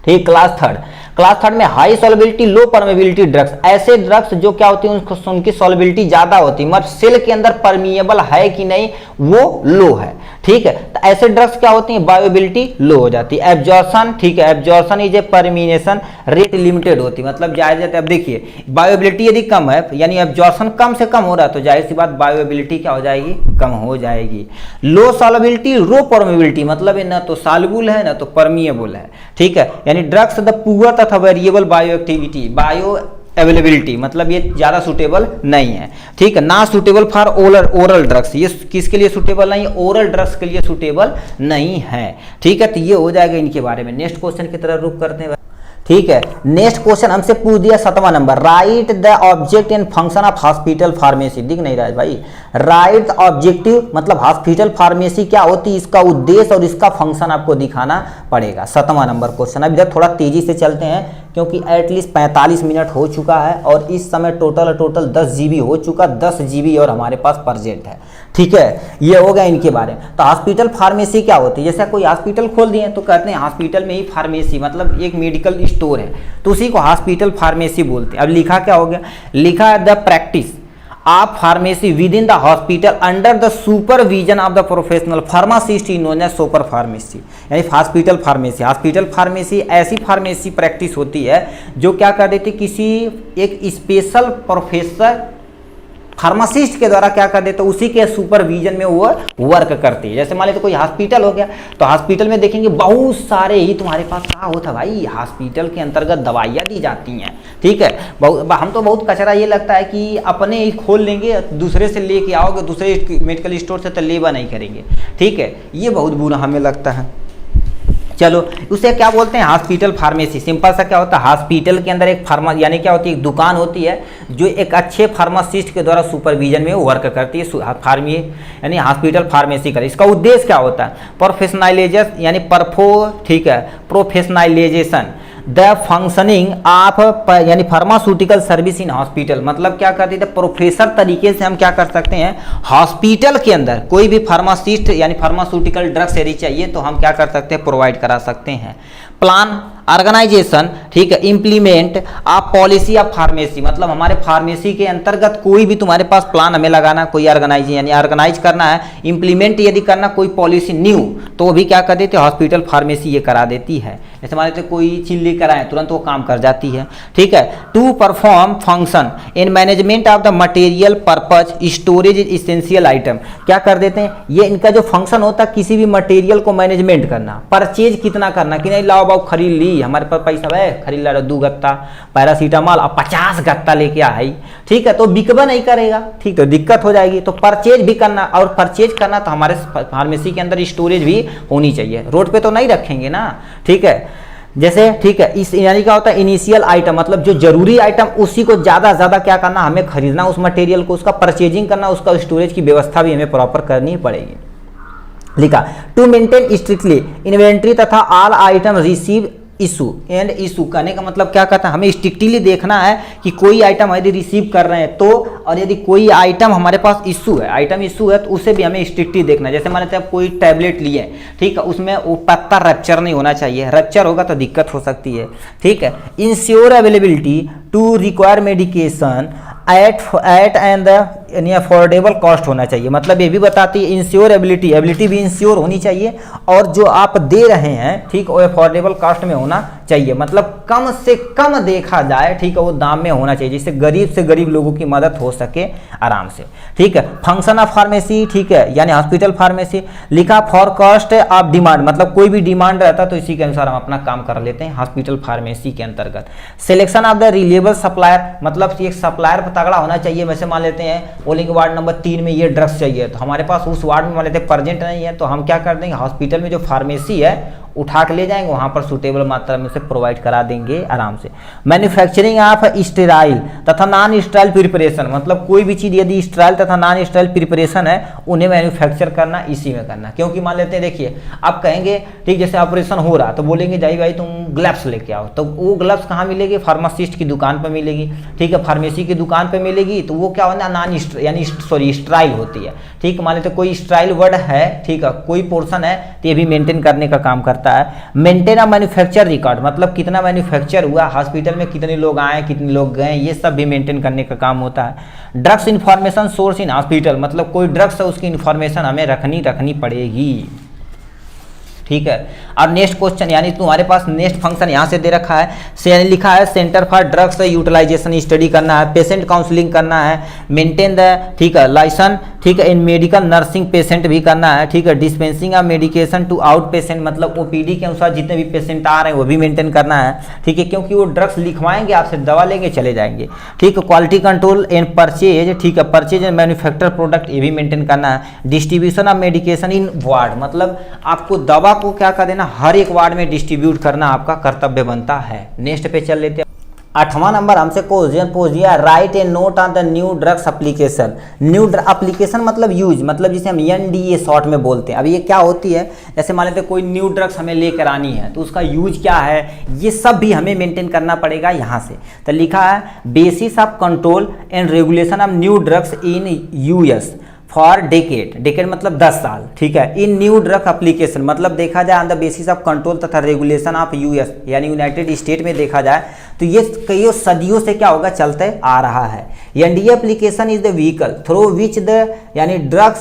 ठीक, क्लास थर्ड में high solubility low permeability drugs, ऐसे ड्रग्स जो क्या होती है उनकी सॉल्युबिलिटी ज्यादा होती है, मतलब सेल के अंदर परमिएबल है कि नहीं वो लो है। ठीक है, तो ऐसे ड्रग्स क्या होती हैं, बायोबिलिटी लो हो जाती है। एब्जॉर्प्शन, ठीक है, absorption is a permeation rate limited होती है, मतलब जाहिर, अब देखिए बायोबिलिटी यदि कम है यानी एब्जॉर्प्शन कम से कम हो रहा है तो जाहिर सी बात बायोबिलिटी क्या हो जाएगी, कम हो जाएगी। लो सॉल्युबिलिटी लो परमेबिलिटी, मतलब ना तो सॉल्युबल है ना तो परमिएबल है। ठीक है, यानी ड्रग्स द पुअर तथा variable bio activity bio availability, मतलब ये ज्यादा सुटेबल नहीं है। ठीक है, ना सुटेबल फॉर ओरल ड्रग्स, ये किसके लिए सुटेबल नहीं है, ओरल ड्रग्स के लिए सुटेबल नहीं है। ठीक है, तो ये हो जाएगा इनके बारे में। नेक्स्ट क्वेश्चन की तरफ रुक करते हैं। ठीक है, नेक्स्ट क्वेश्चन हमसे पूछ दिया 7वां number, write the object and function of hospital pharmacy. दिख नहीं रहा है भाई, राइट ऑब्जेक्टिव मतलब हॉस्पिटल फार्मेसी क्या होती है, इसका उद्देश्य और इसका फंक्शन आपको दिखाना पड़ेगा। 7वां नंबर क्वेश्चन। अब इधर थोड़ा तेजी से चलते हैं क्योंकि एटलीस्ट 45 मिनट हो चुका है और इस समय टोटल 10 GB हो चुका, 10 GB और हमारे पास प्रेजेंट है। ठीक है, ये हो गया इनके बारे में। तो हॉस्पिटल फार्मेसी क्या होती है, जैसे कोई हॉस्पिटल खोल दिए तो कहते हैं हॉस्पिटल में ही फार्मेसी, मतलब एक मेडिकल स्टोर है तो उसी को हॉस्पिटल फार्मेसी बोलते हैं। अब लिखा क्या हो गया, लिखा है the practice of pharmacy with in the hospital under the supervision of the professional pharmacist in known as super pharmacy, यानी हॉस्पिटल फार्मेसी। हॉस्पिटल फार्मेसी ऐसी फार्मेसी प्रैक्टिस होती है जो क्या कर देती, किसी एक स्पेशल प्रोफेसर फार्मासिस्ट के द्वारा क्या कर देते, उसी के सुपरविजन में वो वर्क करती है। जैसे मान लीजिए कोई हॉस्पिटल हो गया, तो हॉस्पिटल में देखेंगे बहुत सारे ही तुम्हारे पास क्या होता है भाई, हॉस्पिटल के अंतर्गत दवाइयाँ दी जाती हैं, ठीक है। हम तो बहुत कचरा ये लगता है कि अपने ही खोल लेंगे, दूसरे से लेके आओगे, दूसरे मेडिकल स्टोर से तो लेवा नहीं करेंगे, ठीक है, ये बहुत बुरा हमें लगता है। चलो, उसे क्या बोलते हैं, हॉस्पिटल फार्मेसी। सिंपल सा क्या होता है, हॉस्पिटल के अंदर एक फार्मा यानी क्या होती है, एक दुकान होती है जो एक अच्छे फार्मासिस्ट के द्वारा सुपरविजन में वर्क करती है, फार्मी यानी हॉस्पिटल फार्मेसी कर। इसका उद्देश्य क्या होता है, प्रोफेशनलाइजेशन यानी ठीक है, प्रोफेशनलाइजेशन द फंक्शनिंग ऑफ यानी फार्मास्यूटिकल सर्विस इन हॉस्पिटल। मतलब क्या करते थे, प्रोफेसर तरीके से हम क्या कर सकते हैं, हॉस्पिटल के अंदर कोई भी फार्मासिस्ट यानी फार्मास्यूटिकल ड्रग्स यदि चाहिए तो हम क्या कर सकते हैं, प्रोवाइड करा सकते हैं। प्लान ऑर्गेनाइजेशन, ठीक है, इम्प्लीमेंट आप पॉलिसी ऑफ फार्मेसी। मतलब हमारे फार्मेसी के अंतर्गत कोई भी तुम्हारे पास प्लान हमें लगाना, कोई ऑर्गेनाइज यानी ऑर्गेनाइज करना है, इम्प्लीमेंट यदि करना कोई पॉलिसी न्यू, तो वो भी क्या कर देते हैं, हॉस्पिटल फार्मेसी ये करा देती है। जैसे मान लेते कोई चीज लेकर आए, तुरंत वो काम कर जाती है, ठीक है। To perform function in management of the material purpose storage essential item. क्या कर देते हैं, ये इनका जो फंक्शन होता है किसी भी मटेरियल को मैनेजमेंट करना, परचेज कितना करना, कि नहीं लाओ बाबू खरीद ली, हमारे पास पैसा है, खरीद ला 2 गत्ता पैरासीटामॉल और 50 गत्ता लेके आई, ठीक है, तो बिकवा नहीं करेगा, ठीक, तो दिक्कत हो जाएगी। तो परचेज भी करना, और परचेज करना तो हमारे फार्मेसी के अंदर स्टोरेज भी होनी चाहिए, रोड पे तो नहीं रखेंगे ना, ठीक है। जैसे ठीक है, इस यानी क्या होता है, इनिशियल आइटम मतलब जो जरूरी आइटम उसी को ज्यादा ज्यादा क्या करना, हमें खरीदना उस मटेरियल को, उसका परचेजिंग करना, उसका स्टोरेज की व्यवस्था भी हमें प्रॉपर करनी पड़ेगी। लिखा टू मेंटेन स्ट्रिक्टली इन्वेंट्री तथा all item receive issue and issue. कहने का मतलब क्या कहता है, हमें स्ट्रिक्टली देखना है कि कोई आइटम यदि रिसीव कर रहे हैं तो, और यदि कोई आइटम हमारे पास इशू है, आइटम इशू है, तो उसे भी हमें स्ट्रिक्टली देखना है। जैसे मान लेते हैं कोई टैबलेट लिए, ठीक है, उसमें वो पत्ता रप्चर नहीं होना चाहिए, रप्चर होगा तो दिक्कत हो सकती है, ठीक है। Ensure availability to require medication at and यानी अफोर्डेबल कॉस्ट होना चाहिए। मतलब ये भी बताती है इंश्योर एबिलिटी भी इंश्योर होनी चाहिए, और जो आप दे रहे हैं, ठीक, वो अफोर्डेबल कॉस्ट में होना चाहिए, मतलब कम से कम देखा जाए, ठीक है, वो दाम में होना चाहिए, जिससे गरीब से गरीब लोगों की मदद हो सके आराम से, ठीक है। फंक्शन ऑफ फार्मेसी, ठीक है, यानी हॉस्पिटल फार्मेसी। लिखा फॉर कॉस्ट ऑफ डिमांड, मतलब कोई भी डिमांड रहता है तो इसी के अनुसार हम अपना काम कर लेते हैं हॉस्पिटल फार्मेसी के अंतर्गत। Selection of the reliable supplier, मतलब एक सप्लायर तगड़ा होना चाहिए। वैसे मान लेते हैं बोलेंगे वार्ड नंबर 3 में ये ड्रग्स चाहिए, तो हमारे पास उस वार्ड में मान लेते हैं प्रेजेंट नहीं है, तो हम क्या कर देंगे, हॉस्पिटल में जो फार्मेसी है उठा के ले जाएंगे, वहां पर सुटेबल मात्रा में से प्रोवाइड करा देंगे आराम से। मैन्युफैक्चरिंग ऑफ स्टेराइल तथा नॉन स्टेराइल प्रिपरेशन, मतलब कोई भी चीज यदि स्टेराइल तथा नॉन स्टेराइल प्रिपरेशन है उन्हें मैन्युफैक्चर करना इसी में करना। क्योंकि मान लेते हैं, देखिए आप कहेंगे, ठीक, जैसे ऑपरेशन हो रहा तो बोलेंगे जाई भाई तुम ग्लव्स लेके आओ, तो वो ग्लव्स कहाँ मिलेगी, फार्मासिस्ट की दुकान पर मिलेगी, ठीक है, फार्मेसी की दुकान पर मिलेगी, तो वो क्या होना, नॉन यानी स्टेराइल होती है, ठीक। मान लेते कोई स्टेराइल वर्ड है, ठीक है, कोई पोर्शन है, तो ये भी मेंटेन करने का काम करता है। मेंटेन अ मैन्युफैक्चर रिकॉर्ड, मतलब कितना मैन्युफैक्चर हुआ, हॉस्पिटल में कितने लोग आए, कितने लोग गए, ये सब भी मेंटेन करने का काम होता है। Drugs information source in hospital, मतलब कोई ड्रग्स है उसकी इंफॉर्मेशन हमें रखनी पड़ेगी, ठीक है। और नेक्स्ट क्वेश्चन यानी तुम्हारे पास नेक्स्ट फंक्शन यहाँ से दे रखा है, से लिखा है centre for drugs utilisation study करना है, पेशेंट काउंसलिंग करना है, मेंटेन द, ठीक है, लाइसेंस, ठीक है, इन मेडिकल नर्सिंग पेशेंट भी करना है, ठीक है। Dispensing of medication to out patient, मतलब ओपीडी के अनुसार जितने भी पेशेंट आ रहे हैं वो भी मेंटेन करना है, ठीक है, क्योंकि वो ड्रग्स लिखवाएंगे आपसे, दवा लेंगे चले जाएंगे, ठीक है। क्वालिटी कंट्रोल एंड परचेज, ठीक है, परचेज एंड मैन्युफैक्चर प्रोडक्ट ये भी मेंटेन करना है। Distribution of medication in ward, मतलब आपको दवा को क्या कर देना, हर एक वार्ड में डिस्ट्रीब्यूट करना आपका कर्तव्य बनता है। नेक्स्ट पे चल लेते हैं। 8वां नंबर हमसे क्वेश्चन पूछ दिया, right a note on the new drugs application. New application मतलब यूज, मतलब जिसे हम NDA शॉर्ट में बोलते हैं। अब ये क्या होती है, जैसे मान लेते हैं कोई न्यू ड्रग्स हमें लेकर आनी है तो उसका यूज क्या है, ये सब भी हमें मेंटेन करना पड़ेगा यहाँ से। तो लिखा है basis of control and regulation of new drugs in US for decade मतलब 10 साल, ठीक है। इन न्यू ड्रग एप्लीकेशन मतलब देखा जाए on the basis of control तथा रेगुलेशन ऑफ US यानी यूनाइटेड स्टेट में देखा जाए तो ये कई सदियों से क्या होगा, चलते आ रहा है। NDA application is the vehicle through which the यानी ड्रग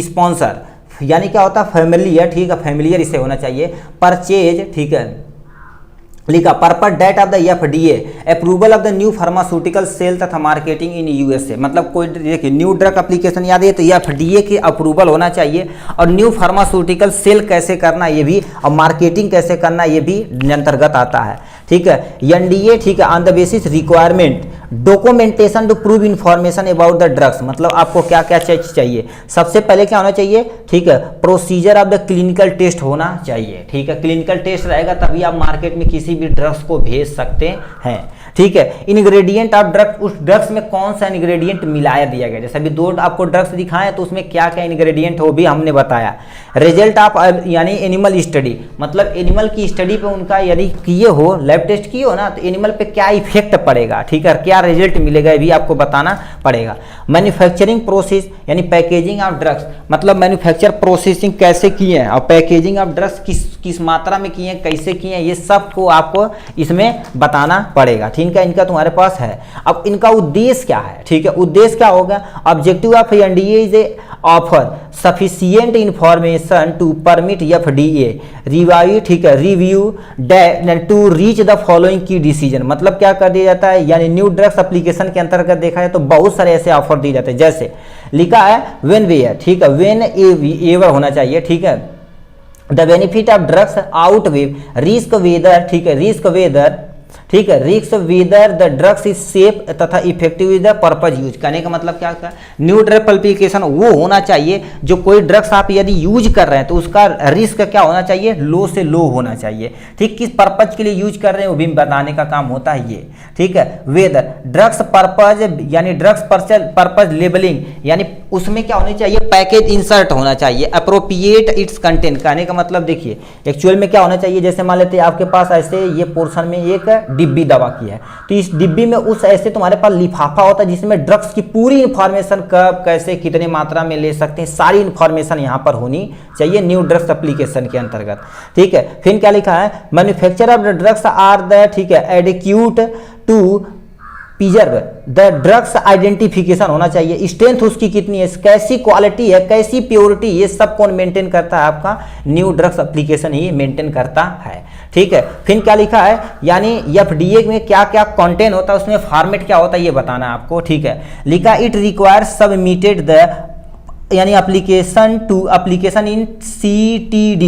स्पॉन्सर यानी क्या होता है, फैमिलियर, ठीक है, फैमिलियर इसे होना चाहिए। परचेज, ठीक है, लिखा purpose date of the FDA approval of the new pharmaceutical sale तथा मार्केटिंग इन USA। मतलब कोई देखिए नीउ ड्रग एप्लीकेशन याद है तो ये FDA की अप्रूवल होना चाहिए, और न्यू फार्मास्यूटिकल सेल कैसे करना ये भी, और मार्केटिंग कैसे करना ये भी अंतर्गत आता है। ठीक है, NDA ठीक है, on the basis requirement documentation to prove information about the drugs. मतलब आपको क्या क्या चीज चाहिए, सबसे पहले क्या होना चाहिए, ठीक है, procedure of the clinical test होना चाहिए। ठीक है, क्लिनिकल टेस्ट रहेगा तभी आप मार्केट में किसी भी ड्रग्स को भेज सकते हैं। ठीक है, इंग्रेडिएंट ऑफ ड्रग्स, उस ड्रग्स में कौन सा इंग्रेडिएंट मिलाया दिया गया, जैसे अभी 2 आपको ड्रग्स दिखाए तो उसमें क्या क्या इंग्रेडिएंट हो भी हमने बताया। रिजल्ट ऑफ यानी एनिमल स्टडी, मतलब एनिमल की स्टडी पे उनका यदि किए हो, लैब टेस्ट किए हो ना, तो एनिमल पे क्या इफेक्ट पड़ेगा, ठीक है, क्या रिजल्ट मिलेगा ये भी आपको बताना पड़ेगा। मैन्युफैक्चरिंग प्रोसेस यानी पैकेजिंग ऑफ ड्रग्स, मतलब मैन्युफैक्चर प्रोसेसिंग कैसे किए हैं और पैकेजिंग ऑफ ड्रग्स किस मात्रा में किए हैं, कैसे किए हैं, ये सब को आपको इसमें बताना पड़ेगा। ठीक है, इनका तुम्हारे पास है। अब इनका उद्देश्य क्या है, ठीक है, उद्देश्य क्या होगा, objective of NDA is a offer sufficient information to permit FDA revive, ठीक है, review to reach the following key decision. मतलब क्या कर दिया जाता है, यानी न्यू ड्रग्स एप्लीकेशन के अंतर्गत देखा जाए तो बहुत सारे ऐसे ऑफर दिए जाते हैं, जैसे लिखा है व्हेन वेयर, ठीक है, व्हेन एवर होना चाहिए, ठीक है, the benefit of drugs outweigh risk whether, ठीक है, रिस्क वेदर, ठीक है, risk whether the drugs is safe तथा effective is the purpose use. कहने का मतलब क्या होता है, न्यू ड्रग एप्लीकेशन वो होना चाहिए जो कोई ड्रग्स आप यदि यूज कर रहे हैं तो उसका रिस्क क्या होना चाहिए, लो से लो होना चाहिए। ठीक, किस पर्पज के लिए यूज कर रहे हैं वो भी बताने का काम होता है ये। ठीक है, वेदर ड्रग्स पर्पज यानी ड्रग्स पर्पज लेबलिंग, यानी उसमें क्या होनी चाहिए, पैकेज इंसर्ट होना चाहिए, अप्रोप्रिएट इट्स कंटेंट। कहने का मतलब देखिए एक्चुअल में क्या होना चाहिए, जैसे मान लेते हैं आपके पास ऐसे ये पोर्शन में एक डिब्बी दवा की है, तो इस डिब्बी में उस ऐसे तुम्हारे पास लिफाफा होता है जिसमें ड्रग्स की पूरी इंफॉर्मेशन कब कैसे कितने मात्रा में ले सकते हैं, सारी इंफॉर्मेशन यहाँ पर होनी चाहिए न्यू ड्रग्स एप्लीकेशन के अंतर्गत। ठीक है, फिर क्या लिखा है, manufacture of the drugs are the, ठीक है, adequate to preserve the drugs identification होना चाहिए, स्ट्रेंथ उसकी कितनी है, कैसी क्वालिटी है, कैसी प्योरिटी, ये सब कौन मेंटेन करता है, आपका न्यू ड्रग्स एप्लीकेशन ही मेंटेन करता है। ठीक है, फिर क्या लिखा है, यानी FDA में क्या क्या कंटेंट होता है, उसमें फॉर्मेट क्या होता है ये बताना है आपको। ठीक है, लिखा इट रिक्वायर्स सबमिटेड द यानी application in CTD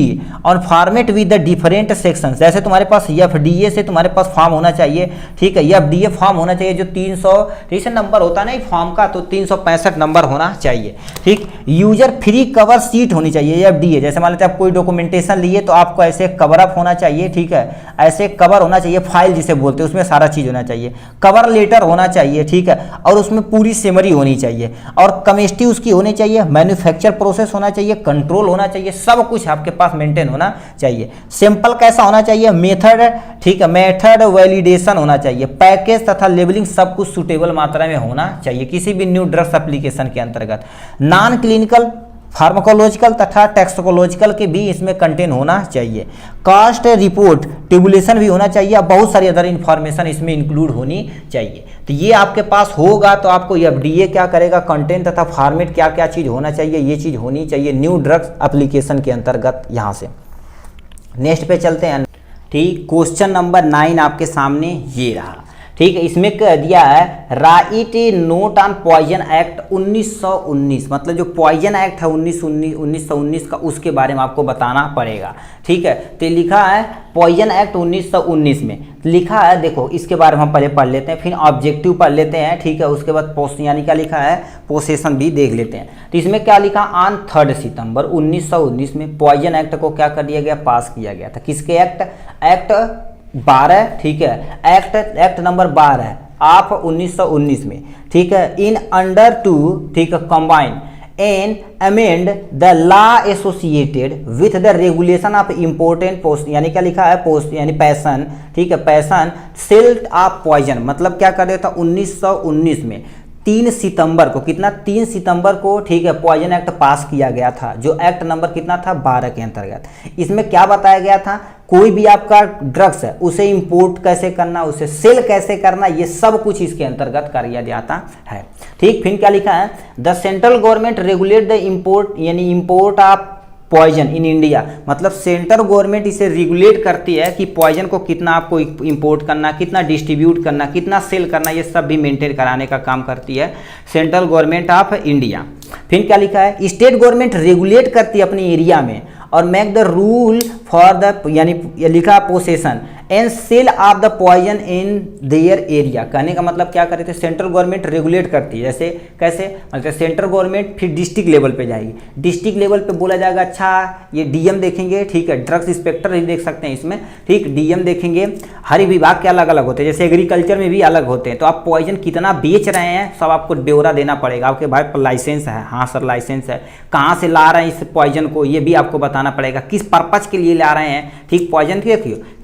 on format with the different sections. जैसे तुम्हारे पास FDA से तुम्हारे पास फॉर्म होना चाहिए, ठीक है, FDA फॉर्म होना चाहिए जो 300 जैसे नंबर होता है ना फॉर्म का, तो 365 नंबर होना चाहिए। ठीक, यूजर फ्री कवर सीट होनी चाहिए FDA। जैसे मान लेते हैं आप कोई डॉक्यूमेंटेशन लिए तो आपको ऐसे कवर अप होना चाहिए, ठीक है, ऐसे कवर होना चाहिए, फाइल जिसे बोलते हैं उसमें सारा चीज होना चाहिए, कवर लेटर होना चाहिए, ठीक है, और उसमें पूरी समरी होनी चाहिए, और केमिस्ट्री उसकी होनी चाहिए, मैन्युफैक्चर प्रोसेस होना चाहिए, कंट्रोल होना चाहिए, सब कुछ आपके पास मेंटेन होना चाहिए। सैंपल कैसा होना चाहिए, मेथड, ठीक है, मेथड वैलिडेशन होना चाहिए, पैकेज तथा लेबलिंग सब कुछ सुटेबल मात्रा में होना चाहिए किसी भी न्यू ड्रग्स एप्लीकेशन के अंतर्गत। नॉन क्लिनिकल फार्माकोलॉजिकल तथा टैक्सोलॉजिकल के भी इसमें कंटेन होना चाहिए। कास्ट रिपोर्ट टेबुलेशन भी होना चाहिए, बहुत सारी अदर इंफॉर्मेशन इसमें इंक्लूड होनी चाहिए। तो ये आपके पास होगा तो आपको FDA क्या करेगा, कंटेंट तथा फॉर्मेट क्या क्या चीज़ होना चाहिए, ये चीज़ होनी चाहिए न्यू ड्रग्स एप्लीकेशन के अंतर्गत। यहाँ से नेक्स्ट पे चलते हैं। ठीक, क्वेश्चन नंबर 9 आपके सामने ये रहा। ठीक है, इसमें कह दिया है write a note on poison act 1919, मतलब जो पॉइजन एक्ट है 1919 का, उसके बारे में आपको बताना पड़ेगा। ठीक है, तो लिखा है पॉइजन एक्ट 1919 में लिखा है, देखो इसके बारे में हम पहले पढ़ लेते हैं, फिर ऑब्जेक्टिव पढ़ लेते हैं। ठीक है, उसके बाद पोस्ट यानी क्या लिखा है, पोसेशन भी देख लेते हैं। तो इसमें क्या लिखा, ऑन 3 सितंबर 1919 में पॉइजन एक्ट को क्या कर दिया गया, पास किया गया था। किसके एक्ट 12, ठीक है, एक्ट नंबर 12 आप 1919 में। ठीक है, इन अंडर टू, ठीक है, combine and amend the law associated with the regulation of important post, यानी क्या लिखा है, पोस्ट यानी पैसन, ठीक है, पैसन सेल ऑफ पॉइजन। मतलब क्या कर देता 1919 में 3 सितंबर को, कितना 3 सितंबर को, ठीक है, पॉइजन एक्ट पास किया गया था, जो एक्ट नंबर कितना था 12 के अंतर्गत। इसमें क्या बताया गया था, कोई भी आपका ड्रग्स है उसे इंपोर्ट कैसे करना, उसे सेल कैसे करना, ये सब कुछ इसके अंतर्गत किया जाता है। ठीक, फिर क्या लिखा है, the central government regulate the import यानी import of poison in India, मतलब सेंट्रल गवर्नमेंट इसे रेगुलेट करती है कि पॉइजन को कितना आपको इंपोर्ट करना, कितना डिस्ट्रीब्यूट करना, कितना सेल करना, ये सब भी मेंटेन कराने का काम करती है सेंट्रल गवर्नमेंट ऑफ इंडिया। फिर क्या लिखा है, स्टेट गवर्नमेंट रेगुलेट करती है अपने एरिया में और make the rule for the, यानी लिखा possession and sale of the poison in their area. कहने का मतलब क्या करे थे, सेंट्रल गवर्नमेंट रेगुलेट करती है, जैसे कैसे, मतलब सेंट्रल गवर्नमेंट फिर डिस्ट्रिक्ट लेवल पे जाएगी, डिस्ट्रिक्ट लेवल पे बोला जाएगा अच्छा ये डीएम देखेंगे, ठीक है, ड्रग्स इंस्पेक्टर भी देख सकते हैं इसमें, ठीक, डीएम देखेंगे, हर विभाग के अलग अलग होते हैं, जैसे एग्रीकल्चर में भी अलग होते हैं, तो आप पॉइजन कितना बेच रहे हैं सब आपको ब्यौरा देना पड़ेगा, आपके भाई लाइसेंस है, हाँ सर लाइसेंस है, कहाँ से ला रहे हैं इस पॉइजन को ये भी आपको बताना पड़ेगा, किस पर्पज के लिए ला रहे हैं, ठीक, पॉइजन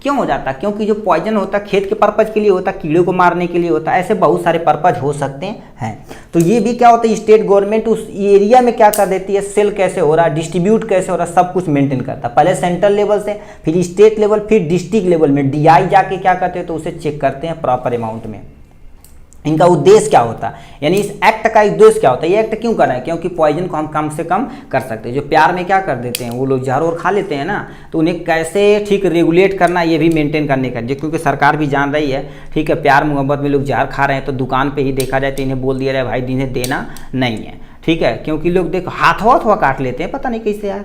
क्यों हो जाता है, क्योंकि जो पॉइजन होता है खेत के पर्पज के लिए होता है, कीड़े को मारने के लिए होता है, ऐसे बहुत सारे पर्पज हो सकते हैं। तो ये भी क्या होता है, स्टेट गवर्नमेंट उस एरिया में क्या कर देती है, सेल कैसे हो रहा है, डिस्ट्रीब्यूट कैसे हो रहा है, सब कुछ मेंटेन करता है, पहले सेंट्रल लेवल से, फिर स्टेट लेवल, फिर डिस्ट्रिक्ट लेवल में डीआई जाके क्या करते हैं तो उसे चेक करते हैं प्रॉपर अमाउंट में। इनका उद्देश्य क्या होता है, यानी इस एक्ट का उद्देश्य क्या होता है, ये एक्ट क्यों कर रहे हैं, क्योंकि पॉइजन को हम कम से कम कर सकते हैं। जो प्यार में क्या कर देते हैं वो लोग जहर और खा लेते हैं ना, तो उन्हें कैसे ठीक रेगुलेट करना ये भी मेंटेन करने का, क्योंकि सरकार भी जान रही है, ठीक है, प्यार मोहब्बत में लोग जहर खा रहे हैं तो दुकान पर ही देखा जाए तो इन्हें बोल दिया जाए भाई इन्हें देना नहीं है, ठीक है, क्योंकि लोग देखो हाथों काट लेते हैं, पता नहीं कैसे यार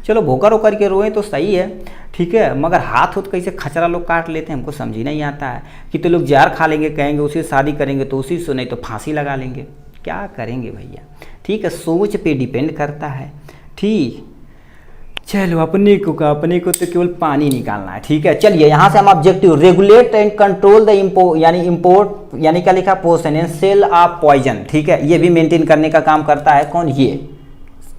चलो भोकर होकर के रोए तो सही है, ठीक है, मगर हाथ कैसे खचरा लोग काट लेते हैं, हमको समझ ही नहीं आता है कि तो लोग जहर खा लेंगे, कहेंगे उसी से शादी करेंगे तो उसी से, नहीं तो फांसी लगा लेंगे, क्या करेंगे भैया, ठीक है, सोच पे डिपेंड करता है, ठीक, चलो अपने को तो केवल पानी निकालना है, ठीक है। चलिए यहाँ से हम objective regulate and control the import यानी क्या लिखा, portion and sale of poison, ठीक है, ये भी मेंटेन करने का काम करता है कौन, ये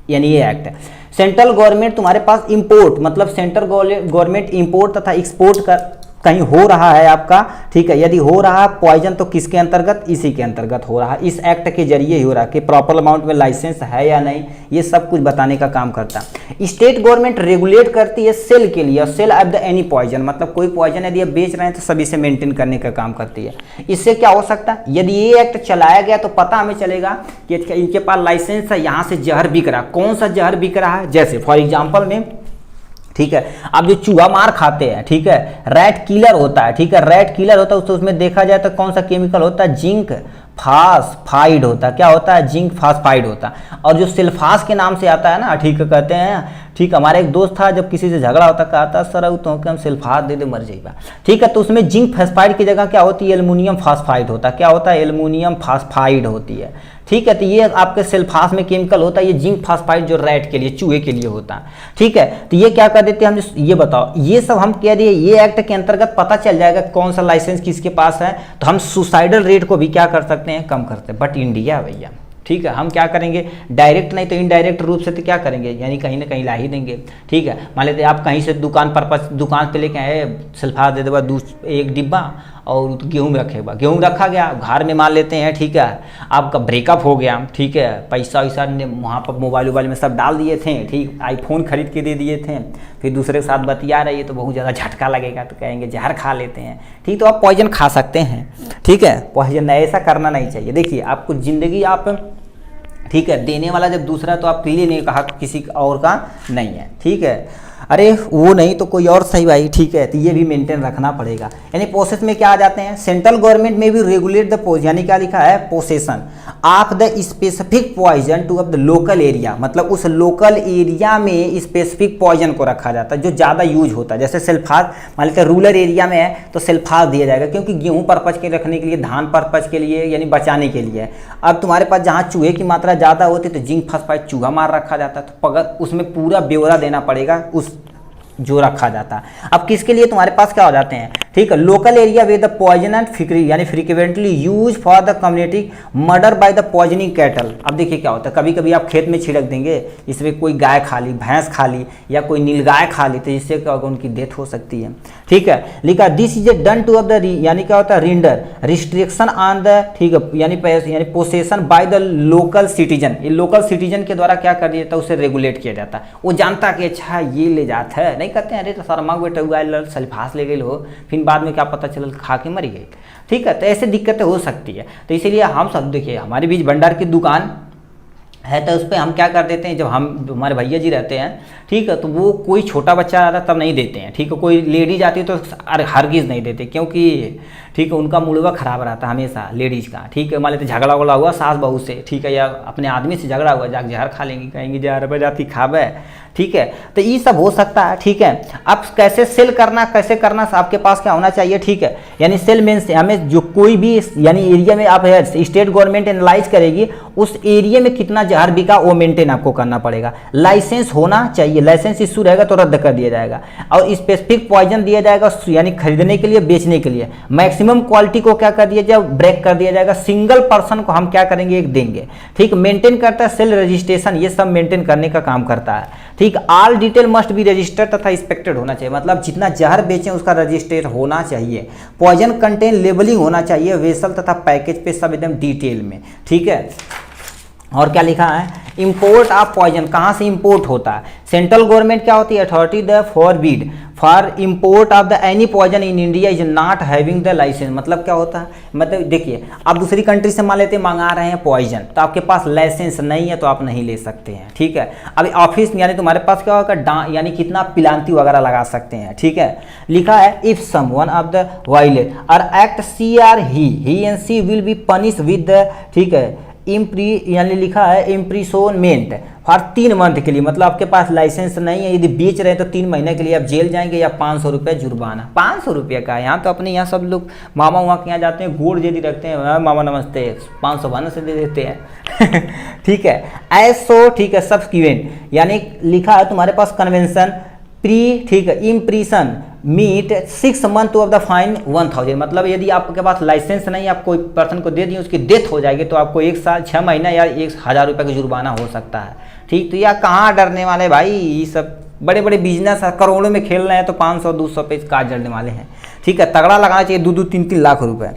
यानी ये एक्ट है। सेंट्रल गवर्नमेंट तुम्हारे पास इंपोर्ट, मतलब सेंट्रल गवर्नमेंट इंपोर्ट तथा एक्सपोर्ट का कहीं हो रहा है आपका, ठीक है, यदि हो रहा है पॉइजन तो किसके अंतर्गत, इसी के अंतर्गत हो रहा है, इस एक्ट के जरिए ही हो रहा है कि प्रॉपर अमाउंट में लाइसेंस है या नहीं, ये सब कुछ बताने का काम करता है। स्टेट गवर्नमेंट रेगुलेट करती है सेल के लिए, और sale of the any poison, मतलब कोई पॉइजन यदि आप बेच रहे हैं तो सभी से मेंटेन करने का काम करती है। इससे क्या हो सकता है, यदि ये एक्ट चलाया गया तो पता हमें चलेगा कि इनके पास लाइसेंस है, यहाँ से जहर बिक रहा, कौन सा जहर बिक रहा है, जैसे फॉर एग्जाम्पल में, ठीक है, आप जो चूहा मार खाते हैं, ठीक है, रैट किलर होता है, ठीक है, रैट किलर होता है, तो उसमें देखा जाए तो कौन सा केमिकल होता है, जिंक फास्फाइड होता है, क्या होता है, जिंक फास्फाइड होता है, और जो सिल्फास के नाम से आता है ना, ठीक है, कहते हैं, ठीक, हमारा एक दोस्त था जब किसी से झगड़ा होता कहता सर तो हम सिल्फास दे दे मर जाएगा, ठीक है, तो उसमें जिंक फास्फाइड की जगह क्या होती है, एल्युमिनियम फास्फाइड होता है, क्या होता है, एल्युमिनियम फास्फाइड होती है, ठीक है, तो ये आपके सिल्फास में केमिकल होता है, ये जिंक फास्फाइड जो रैट के लिए, चूहे के लिए होता है, ठीक है, तो ये क्या कर देते हैं हम, ये बताओ, ये सब हम कह दिए, ये एक्ट के अंतर्गत पता चल जाएगा कौन सा लाइसेंस किसके पास है, तो हम सुसाइडल रेट को भी क्या कर सकते हैं, कम करते हैं। बट इंडिया भैया, ठीक है, हम क्या करेंगे, डायरेक्ट नहीं तो इनडायरेक्ट रूप से तो क्या करेंगे, यानी कहीं ना कहीं ला ही देंगे, ठीक है, मान लेते आप कहीं से दुकान पे लेके आए, सल्फास दे देगा एक डिब्बा और गेहूँ रखेगा, गेहूँ रखा गया, घर में मान लेते हैं, ठीक है, आपका ब्रेकअप हो गया, ठीक है, पैसा वैसा वहाँ पर मोबाइल में सब डाल दिए थे, ठीक, आईफोन खरीद के दे दिए थे, फिर दूसरे के साथ बतिया रही है तो बहुत ज़्यादा झटका लगेगा तो कहेंगे जहर खा लेते हैं, ठीक, तो आप पॉइजन खा सकते हैं, ठीक है, पॉइजन ऐसा करना नहीं चाहिए। देखिए आपको ज़िंदगी आप, ठीक है, देने वाला जब दूसरा तो आप लिए नहीं, कहा किसी और का नहीं है, ठीक है, अरे वो नहीं तो कोई और सही भाई, ठीक है, तो ये भी मेंटेन रखना पड़ेगा। यानी प्रोसेस में क्या आ जाते हैं, सेंट्रल गवर्नमेंट में भी रेगुलेट द पोज, यानी क्या लिखा है, possession of the specific poison to of the local area, मतलब उस लोकल एरिया में स्पेसिफिक पॉइजन को रखा जाता है जो ज़्यादा यूज होता है, जैसे सल्फास मान लेते हैं रूरल एरिया में है तो सल्फास दिया जाएगा, क्योंकि गेहूँ पर्पज के रखने के लिए, धान पर्पज के लिए, यानी बचाने के लिए। अब तुम्हारे पास जहाँ चूहे की मात्रा ज़्यादा होती है तो जिंक फास्फाइड चूहा मार रखा जाता है, तो पगर उसमें पूरा ब्यौरा देना पड़ेगा उस जो रखा जाता है। अब किसके लिए तुम्हारे पास क्या हो जाते हैं, ठीक है, local area way the poison and यानी frequently use for the community murder by the poisoning cattle. अब देखिए क्या होता है, कभी कभी आप खेत में छिड़क देंगे, इसमें कोई गाय खा ली, भैंस खा ली या कोई नीलगाय खा ली, तो इससे क्या होगा, उनकी डेथ हो सकती है, ठीक है। लिखा this is a done to of the, यानी क्या होता है, रेंडर रिस्ट्रिक्शन ऑन द, ठीक है, यानी possession by the local citizen, ये लोकल सिटीजन के द्वारा क्या कर दिया जाता है, उसे रेगुलेट किया जाता है। वो जानता है कि अच्छा ये ले जाता है, नहीं कहते हैं अरे तो शर्मा बेटा हुआ सल्फास ले गई हो, फिर बाद में क्या पता चला खा के मरी गई, ठीक है, तो ऐसे दिक्कतें हो सकती है। तो इसीलिए हम सब देखिए, हमारे बीच भंडार की दुकान है तो उस पर हम क्या कर देते हैं, जब हम हमारे भैया जी रहते हैं, ठीक है, तो वो कोई छोटा बच्चा आता तब नहीं देते हैं, ठीक है, कोई लेडीज आती है तो हरगिज़ नहीं देते, क्योंकि ठीक है उनका मूडवा खराब रहता है हमेशा लेडीज़ का, ठीक है, मान लेते झगड़ा वगड़ा हुआ सास बहू से, ठीक है, या अपने आदमी से झगड़ा हुआ, जाके जहर खा लेंगी, कहेंगे जहर पे जाती खावे, ठीक है, तो ये सब हो सकता है, ठीक है। अब कैसे सेल करना, कैसे करना, आपके पास क्या होना चाहिए, ठीक है, यानी सेल मीन्स हमें जो कोई भी यानी एरिया में आप स्टेट गवर्नमेंट एनालाइज करेगी, उस एरिया में कितना जहर बिका वो मेंटेन आपको करना पड़ेगा। लाइसेंस होना चाहिए, लाइसेंस इशू रहेगा तो रद्द कर दिया जाएगा, और स्पेसिफिक पॉइजन दिया जाएगा यानी खरीदने के लिए, बेचने के लिए। मैक्सिमम क्वालिटी को क्या कर दिया जाए, ब्रेक कर दिया जाएगा। सिंगल पर्सन को हम क्या करेंगे, एक देंगे, ठीक। मेंटेन करता है सेल रजिस्ट्रेशन, ये सब मेंटेन करने का काम करता है, ठीक। All detail must be registered तथा इंस्पेक्टेड होना चाहिए, मतलब जितना जहर बेचें उसका रजिस्टर होना चाहिए। पॉइजन कंटेन लेबलिंग होना चाहिए वेसल तथा पैकेज पे सब एकदम डिटेल में, ठीक है। और क्या लिखा है, इंपोर्ट ऑफ पॉइजन, कहाँ से इंपोर्ट होता है। सेंट्रल गवर्नमेंट क्या होती है, authority the forbid for import of the any poison in India is not having the licence. मतलब क्या होता है, मतलब देखिए आप दूसरी कंट्री से मान लेते हैं, मंगा रहे हैं पॉइजन, तो आपके पास लाइसेंस नहीं है तो आप नहीं ले सकते हैं, ठीक है। अभी ऑफिस यानी तुम्हारे पास क्या होगा, यानी कितना पिलांती वगैरह लगा सकते हैं, ठीक है। लिखा है if someone of the violate और act she or he and she will be punish with the, ठीक है, यानी लिखा है इम्प्रिसोनमेंट फॉर 3 मंथ के लिए, मतलब आपके पास लाइसेंस नहीं है, यदि बेच रहे हैं तो 3 महीने के लिए आप जेल जाएंगे या 500 रुपये जुर्माना। 500 रुपये का, यहाँ तो अपने यहाँ सब लोग मामा वहाँ के यहाँ जाते हैं, गोड़ यदि रखते हैं, मामा नमस्ते, 500 बहाने से दे देते हैं ठीक है। ऐसो, ठीक है, सब्सिक्वेंट यानी लिखा है तुम्हारे पास कन्वेंशन प्री, ठीक है, impression meet 6 month of the fine 1000, मतलब यदि आपके पास लाइसेंस नहीं, आप कोई पर्सन को दे दिए, उसकी डेथ हो जाएगी तो आपको 1 साल 6 महीना या 1000 रुपये का जुर्माना हो सकता है, ठीक। तो यह कहाँ डरने वाले भाई, ये सब बड़े बड़े बिजनेस करोड़ों में खेल रहे हैं, तो 500-200 पे काज डरने वाले हैं, ठीक है। तगड़ा लगाना चाहिए 2-2, 3-3 लाख रुपए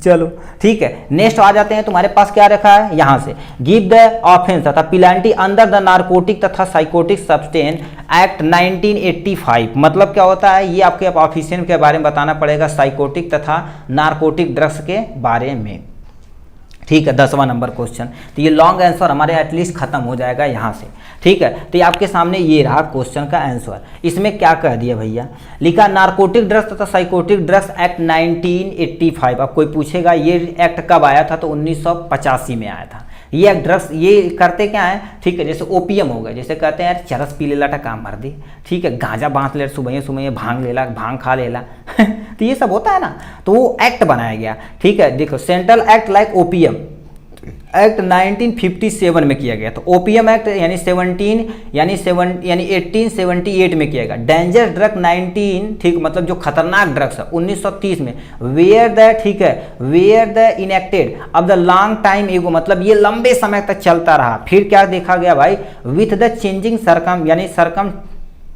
चलो ठीक है, नेक्स्ट आ जाते हैं। तुम्हारे पास क्या रखा है, यहां से गिव द ऑफेंस तथा पिलांटी अंडर द नारकोटिक तथा साइकोटिक सब्सटेंस एक्ट 1985, मतलब क्या होता है, ये आपके ऑफिशियल के बारे में बताना पड़ेगा, साइकोटिक तथा नारकोटिक ड्रग्स के बारे में, ठीक है। 10वां नंबर क्वेश्चन, तो ये लॉन्ग आंसर हमारे एटलीस्ट खत्म हो जाएगा यहाँ से, ठीक है। तो ये आपके सामने ये रहा क्वेश्चन का आंसर। इसमें क्या कह दिया भैया, लिखा नारकोटिक ड्रग्स तथा साइकोटिक ड्रग्स एक्ट 1985। अब कोई पूछेगा ये एक्ट कब आया था, तो 1985 में आया था। ये ड्रग्स ये करते क्या है, ठीक है, जैसे ओपीएम हो गया, जैसे कहते हैं यार चरस पी लेला काम भर दे, ठीक है, गांजा बांध ले, सुबह भांग लेला, भांग खा लेला तो ये सब होता है ना, तो वो एक्ट बनाया गया, ठीक है। देखो central act like OPM act 1957 में किया गया, तो ओपीएम एक्ट यानी 1878 में किया गया। डेंजर ड्रग 19, ठीक, मतलब जो खतरनाक ड्रग्स है 1930 में। वेयर द, ठीक है, वेयर द इनेक्टेड अब द लॉन्ग टाइम एगो, मतलब ये लंबे समय तक चलता रहा। फिर क्या देखा गया भाई, विथ द चेंजिंग यानी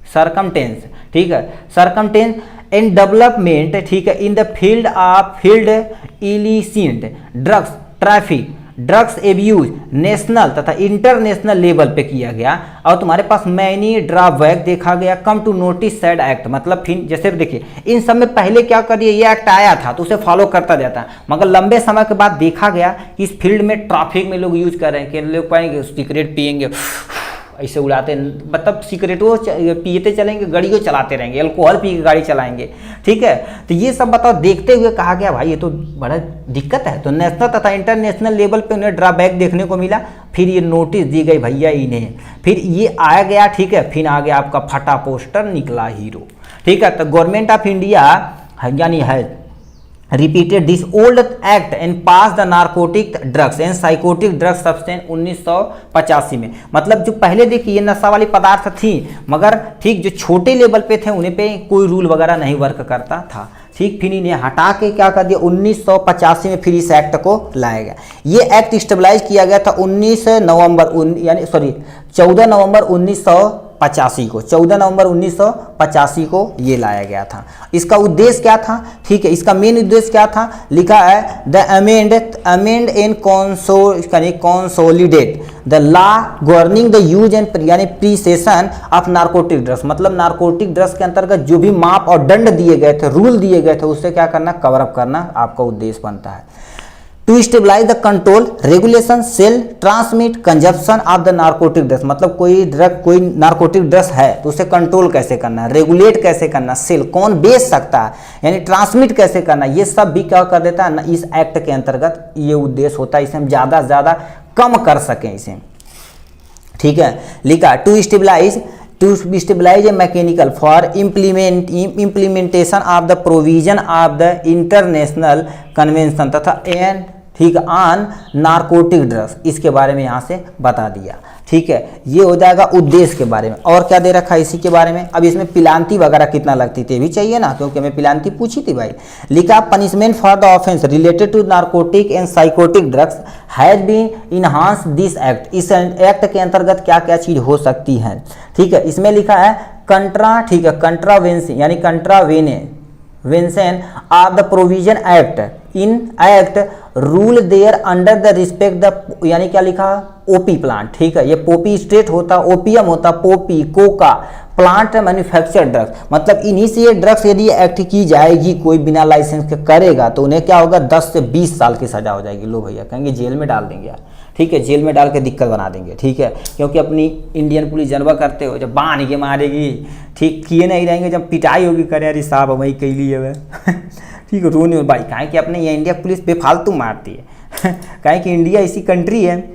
सरकमटेंस, ठीक है, सरकमटेंस एंड डेवलपमेंट, ठीक है, in the field illicit drugs traffic drugs abuse national तथा इंटरनेशनल लेवल पे किया गया। और तुम्हारे पास मैनी ड्रॉबैक देखा गया, come to notice said act, मतलब फिर जैसे देखिए इन सब में पहले क्या कर दिया, ये एक्ट आया था तो उसे फॉलो करता जाता, मगर लंबे समय के बाद देखा गया कि इस फील्ड में ट्रैफिक में लोग यूज कर रहे हैं कि लोग पाएंगे सिगरेट पियेंगे ऐसे उड़ाते, मतलब सिगरेटों पीते चलेंगे, गाड़ियों चलाते रहेंगे, अल्कोहल पी के गाड़ी चलाएंगे, ठीक है। तो ये सब बताओ देखते हुए कहा गया भाई ये तो बड़ा दिक्कत है, तो नेशनल तथा इंटरनेशनल लेवल पे उन्हें ड्रॉबैक देखने को मिला। फिर ये नोटिस दी गई भैया इन्हें, फिर ये आ गया, ठीक है, फिर आ गया आपका फटा पोस्टर निकला हीरो, ठीक है। तो गवर्नमेंट ऑफ इंडिया यानी है repeated this old act and passed the narcotic drugs and psychotic drugs substance 1985 में, मतलब जो पहले देखिए ये नशा वाली पदार्थ थी, मगर ठीक जो छोटे लेवल पे थे उन्हें पे कोई रूल वगैरह नहीं वर्क करता था, ठीक। फिर इन्हें हटा के क्या कर दिया 1985 में फिर इस एक्ट को लाया गया। ये एक्ट स्टेबलाइज किया गया था 14 नवंबर 1985 को, 14 नवंबर 1985 को ये लाया गया था। इसका उद्देश्य क्या था, ठीक है, इसका मेन उद्देश्य क्या था, लिखा है the amend and consolidate the law governing the use and यानी प्रीसेशन ऑफ नारकोटिक ड्रग्स, मतलब नारकोटिक ड्रग्स के अंतर्गत जो भी माप और दंड दिए गए थे, रूल दिए गए थे, उससे क्या करना, कवर अप करना आपका उद्देश्य बनता है। To stabilize the control regulation sale transmit consumption of the narcotic drugs, मतलब कोई ड्रग, कोई नार्कोटिक ड्रग्स है तो उसे कंट्रोल कैसे करना है, रेगुलेट कैसे करना, सेल कौन बेच सकता है, यानी ट्रांसमिट कैसे करना, ये सब भी क्या कर देता है इस एक्ट के अंतर्गत ये उद्देश्य होता है, इसे हम ज़्यादा से ज़्यादा कम कर सकें इसे। ठीक है, लिखा to stabilize a mechanical for implementation of the provision of the international convention तथा एन ठीक ऑन नार्कोटिक ड्रग्स, इसके बारे में यहाँ से बता दिया। ठीक है, ये हो जाएगा उद्देश्य के बारे में। और क्या दे रखा है इसी के बारे में, अब इसमें पिलांती वगैरह कितना लगती थी भी चाहिए ना, क्योंकि हमें पिलांती पूछी थी भाई। लिखा punishment for the offence related to narcotic and psychotic drugs has been enhance this act, इस एक्ट के अंतर्गत क्या क्या चीज हो सकती है। ठीक है, इसमें लिखा है कंट्रा, ठीक है, कंट्रावेंशन यानी contravention of the provision act in act rule there under the respect the, यानी क्या लिखा ओपी प्लांट। ठीक है, ये पोपी स्टेट होता, ओपियम होता, Poppy Coca plant manufacture drugs, मतलब इन्हीं से ये ड्रग्स यदि एक्ट की जाएगी कोई बिना लाइसेंस के करेगा तो उन्हें क्या होगा 10 से 20 साल की सजा हो जाएगी। लो भैया कहेंगे जेल में डाल देंगे यार। ठीक है, जेल में डाल के दिक्कत बना देंगे। ठीक है, क्योंकि अपनी इंडियन पुलिस जनवा करते हो जब बांध के मारेगी, ठीक किए नहीं रहेंगे, जब पिटाई होगी करे अरे साहब वही कैली है ठीक है, रोने भाई काहे कि अपने ये इंडिया पुलिस बेफालतू मारती है काहे कि इंडिया ऐसी कंट्री है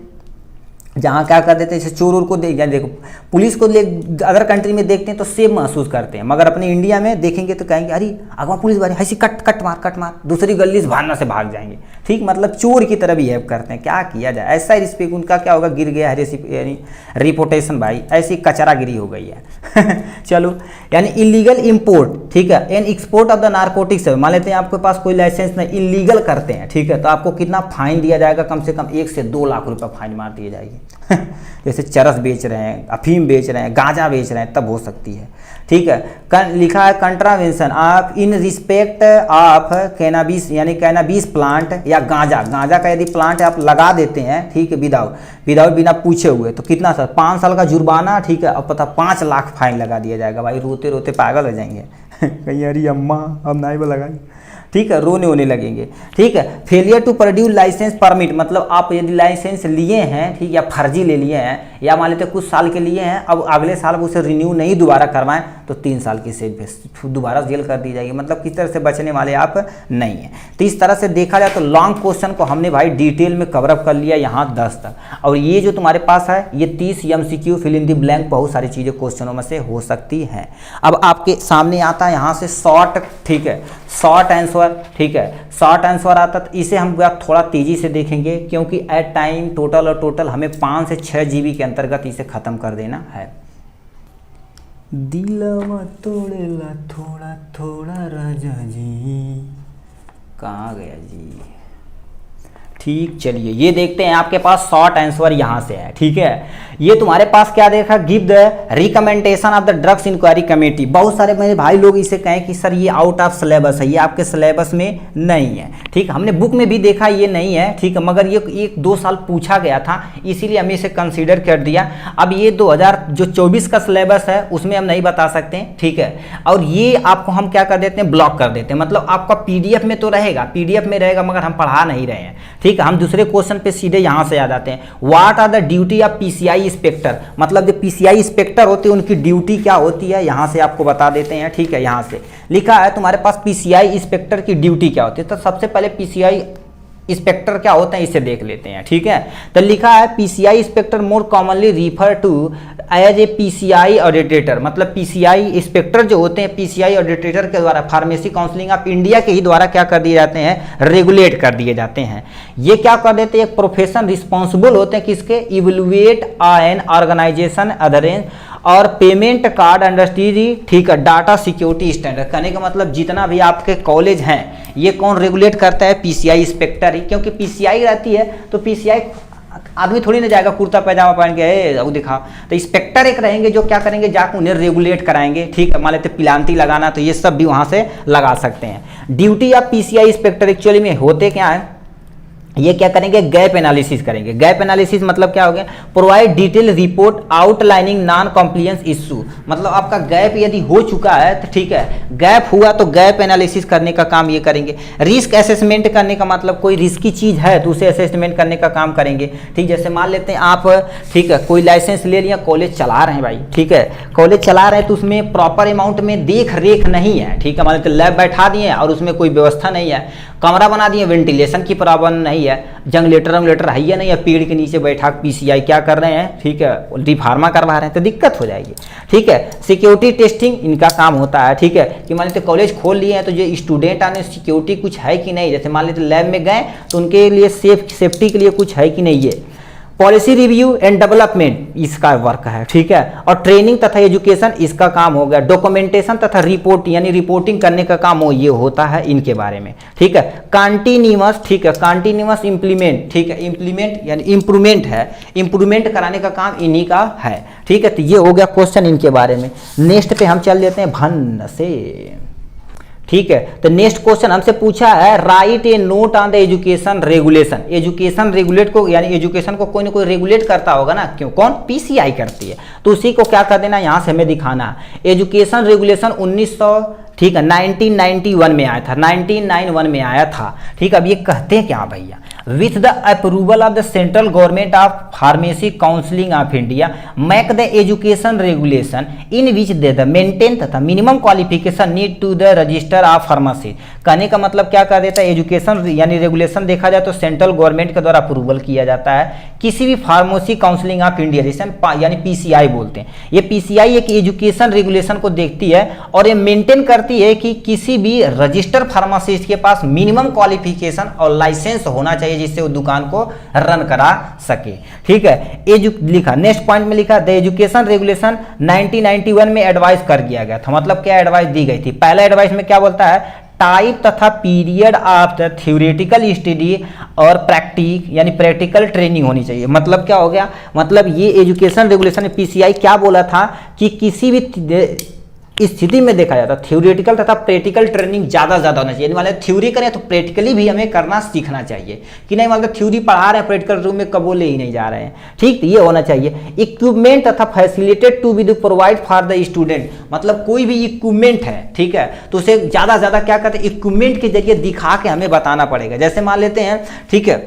जहाँ क्या कर देते हैं जैसे चोर को देख, देखो पुलिस को अदर कंट्री में देखते हैं तो सेफ महसूस करते हैं, मगर अपने इंडिया में देखेंगे तो कहेंगे अरे अगवा पुलिस वाले ऐसी कट मार दूसरी गली से भागना से भाग जाएंगे। ठीक, मतलब चोर की तरह बिहेव करते हैं, क्या किया जाए, ऐसा ही रिस्पेक्ट उनका क्या होगा गिर गया है यानी रिपोर्टेशन भाई, ऐसी कचरागिरी हो गई है चलो, यानी इलीगल इम्पोर्ट, ठीक है, and export of the narcotics, मान लेते हैं आपके पास कोई लाइसेंस नहीं, इलीगल करते हैं, ठीक है, तो आपको कितना फाइन दिया जाएगा, कम से कम 1 से 2 लाख रुपए फाइन मार दिए जाएगी जैसे चरस बेच रहे हैं, अफीम बेच रहे हैं, गांजा बेच रहे हैं, तब हो सकती है। ठीक है, लिखा है कंट्रावेंशन आप इन रिस्पेक्ट ऑफ कैनाबिस, यानी कैनाबिस प्लांट या गांजा का यदि प्लांट आप लगा देते हैं, ठीक है, विदाउट बिना पूछे हुए तो कितना सर 5 साल का जुर्माना, ठीक है, अब पता 5 लाख फाइन लगा दिया जाएगा भाई, रोते रोते पागल हो जाएंगे कहीं अरे अम्मा अब नहीं वो लगाई, ठीक है, रोने होने लगेंगे। ठीक है, failure to produce licence permit, मतलब आप यदि लाइसेंस लिए हैं, ठीक, या फर्जी ले लिए हैं, या मान लेते कुछ साल के लिए हैं, अब अगले साल उसे रिन्यू नहीं दोबारा करवाएं तो 3 साल की से दोबारा जेल कर दी जाएगी, मतलब किस तरह से बचने वाले आप नहीं हैं। तो इस तरह से देखा जाए तो लॉन्ग क्वेश्चन को हमने भाई डिटेल में कवर अप कर लिया यहाँ 10 तक, और ये जो तुम्हारे पास है ये 30 MCQ fill in the blank, बहुत सारी चीज़ें क्वेश्चनों में से हो सकती हैं। अब आपके सामने आता है यहाँ से शॉर्ट, ठीक है, शॉर्ट आंसर, ठीक है, शॉर्ट आंसर आता तो इसे हम थोड़ा तेजी से देखेंगे, क्योंकि एट टाइम टोटल हमें 5 से 6 GB के अंतर्गत इसे खत्म कर देना है। दिलवा तोड़ेला थोड़ा थोड़ा राजा जी, कहाँ गया जी। ठीक, चलिए ये देखते हैं आपके पास शॉर्ट आंसर यहाँ से है। ठीक है, ये तुम्हारे पास क्या देखा, give the recommendation of the drugs inquiry committee. बहुत सारे मेरे भाई लोग इसे कहें कि सर ये आउट ऑफ सिलेबस है, ये आपके सिलेबस में नहीं है। ठीक, हमने बुक में भी देखा ये नहीं है, ठीक है, मगर ये 1-2 साल पूछा गया था, इसीलिए हमने इसे कंसीडर कर दिया। अब ये 2024 का सिलेबस है उसमें हम नहीं बता सकते हैं, ठीक है, और ये आपको हम क्या कर देते हैं, ब्लॉक कर देते हैं, मतलब आपका PDF में तो रहेगा, PDF में रहेगा मगर हम पढ़ा नहीं रहे हैं। ठीक है, हम दूसरे क्वेश्चन पे सीधे यहाँ से आ जाते हैं। What are the duty of PCI inspector, मतलब जो PCI इंस्पेक्टर होते हैं उनकी ड्यूटी क्या होती है, यहाँ से आपको बता देते हैं। ठीक है, यहाँ से लिखा है तुम्हारे पास PCI इंस्पेक्टर की ड्यूटी क्या होती है, तो सबसे पहले PCI इंस्पेक्टर क्या होते हैं इसे देख लेते हैं। ठीक है, तो लिखा है PCI inspector more commonly refer to as a PCI auditor, मतलब PCI इंस्पेक्टर जो होते हैं PCI ऑडिटर के द्वारा फार्मेसी काउंसिलिंग ऑफ इंडिया के ही द्वारा क्या कर दिए जाते हैं, रेगुलेट कर दिए जाते हैं। ये क्या कर देते हैं, एक प्रोफेशन रिस्पॉन्सिबल होते हैं किसके, इवेलुएट एन ऑर्गेनाइजेशन अदरेंस और पेमेंट कार्ड इंडस्ट्री, ठीक है, डाटा सिक्योरिटी स्टैंडर्ड। कहने का मतलब जितना भी आपके कॉलेज हैं ये कौन रेगुलेट करता है, PCI इंस्पेक्टर ही, क्योंकि PCI रहती है तो PCI आदमी थोड़ी ना जाएगा कुर्ता पैजामा पहन के वो दिखा, तो इंस्पेक्टर एक रहेंगे जो क्या करेंगे, जाकर उन्हें रेगुलेट कराएंगे। ठीक है, मान लेते पिलांती लगाना तो ये सब भी वहाँ से लगा सकते हैं। Duty of PCI inspector actually में होते क्या है, ये क्या करेंगे, गैप एनालिसिस करेंगे। गैप एनालिसिस मतलब क्या हो गया, provide detail report outlining non compliance issue, मतलब आपका गैप यदि हो चुका है तो ठीक है, गैप हुआ तो गैप एनालिसिस करने का काम ये करेंगे। रिस्क असेसमेंट करने का मतलब कोई रिस्की चीज़ है तो उसे असेसमेंट करने का काम करेंगे। ठीक, जैसे मान लेते हैं आप, ठीक है, कोई लाइसेंस ले लिया, कॉलेज चला रहे हैं भाई, ठीक है, कॉलेज चला रहे हैं तो उसमें प्रॉपर अमाउंट में देख रेख नहीं है। ठीक है, मान लेते लैब बैठा दिए और उसमें कोई व्यवस्था नहीं है, कमरा बना दिए, वेंटिलेशन की प्रॉब्लम नहीं है, जंगलेटर है या नहीं है, पेड़ के नीचे बैठा पीसीआई क्या कर रहे हैं, ठीक है, डी फार्मा करवा रहे हैं तो दिक्कत हो जाएगी। ठीक है, सिक्योरिटी टेस्टिंग इनका काम होता है। ठीक है, कि मान लेते कॉलेज खोल लिए हैं तो जो स्टूडेंट आने सिक्योरिटी कुछ है कि नहीं, जैसे मान लेते लैब में गए तो उनके लिए सेफ्टी के लिए कुछ है कि नहीं। ये पॉलिसी रिव्यू एंड डेवलपमेंट इसका वर्क है। ठीक है, और ट्रेनिंग तथा एजुकेशन इसका काम हो गया। डॉक्यूमेंटेशन तथा रिपोर्ट यानी रिपोर्टिंग करने का काम हो ये होता है इनके बारे में। ठीक है, कंटिन्यूअस, ठीक है, कंटिन्यूअस इम्प्लीमेंट, ठीक है, इम्प्लीमेंट यानी इम्प्रूवमेंट है, इम्प्रूवमेंट कराने का काम इन्हीं का है। ठीक है, तो ये हो गया क्वेश्चन इनके बारे में। नेक्स्ट पे हम चल देते हैं भन्न से। ठीक है, तो नेक्स्ट क्वेश्चन हमसे पूछा है, write a note on the education regulation. Education regulate को यानी एजुकेशन को कोई ना कोई रेगुलेट करता होगा ना, क्यों, कौन, पीसीआई करती है, तो उसी को क्या कर देना, यहाँ से हमें दिखाना। एजुकेशन रेगुलेशन 1900, ठीक है, 1991 में आया था, 1991 में आया था। ठीक है, अब ये कहते हैं क्या भैया, with the approval of the central government of pharmacy counselling of India make the education regulation in which they the maintain तथा minimum qualification need to the register of pharmacy. कहने का मतलब क्या कर देता है, एजुकेशन यानी रेगुलेशन देखा जाए तो सेंट्रल गवर्नमेंट के द्वारा अप्रूवल किया जाता है किसी भी फार्मेसी काउंसिलिंग ऑफ इंडिया, जिसे हम यानी पीसीआई बोलते हैं। ये पीसीआई एक एजुकेशन रेगुलेशन को देखती है और ये मेंटेन करती है कि किसी भी रजिस्टर फार्मासिस्ट के पास मिनिमम क्वालिफिकेशन और लाइसेंस होना चाहिए जिससे वो दुकान को रन करा सके। ठीक है, लिखा नेक्स्ट पॉइंट में लिखा द एजुकेशन रेगुलेशन 1991 में एडवाइस कर दिया गया था। मतलब क्या एडवाइस दी गई थी, पहला एडवाइस में क्या बोलता है, टाइप तथा period of the theoretical study और प्रैक्टिक यानी प्रैक्टिकल ट्रेनिंग होनी चाहिए। मतलब क्या हो गया, मतलब ये एजुकेशन रेगुलेशन में पीसीआई क्या बोला था कि किसी भी स्थिति में देखा जाता है थ्योरेटिकल तथा प्रैक्टिकल ट्रेनिंग ज़्यादा होना चाहिए। मान लो थ्योरी करें तो प्रैक्टिकली भी हमें करना सीखना चाहिए कि नहीं, मतलब थ्योरी पढ़ा रहे हैं प्रैक्टिकल रूम में कबो ले ही नहीं जा रहे हैं। ठीक, तो ये होना चाहिए। इक्विपमेंट तथा facilitated to be the provide for the student, मतलब कोई भी इक्विपमेंट है, ठीक है, तो उसे ज़्यादा क्या कहते हैं, इक्विपमेंट के जरिए दिखा के हमें बताना पड़ेगा। जैसे मान लेते हैं, ठीक है,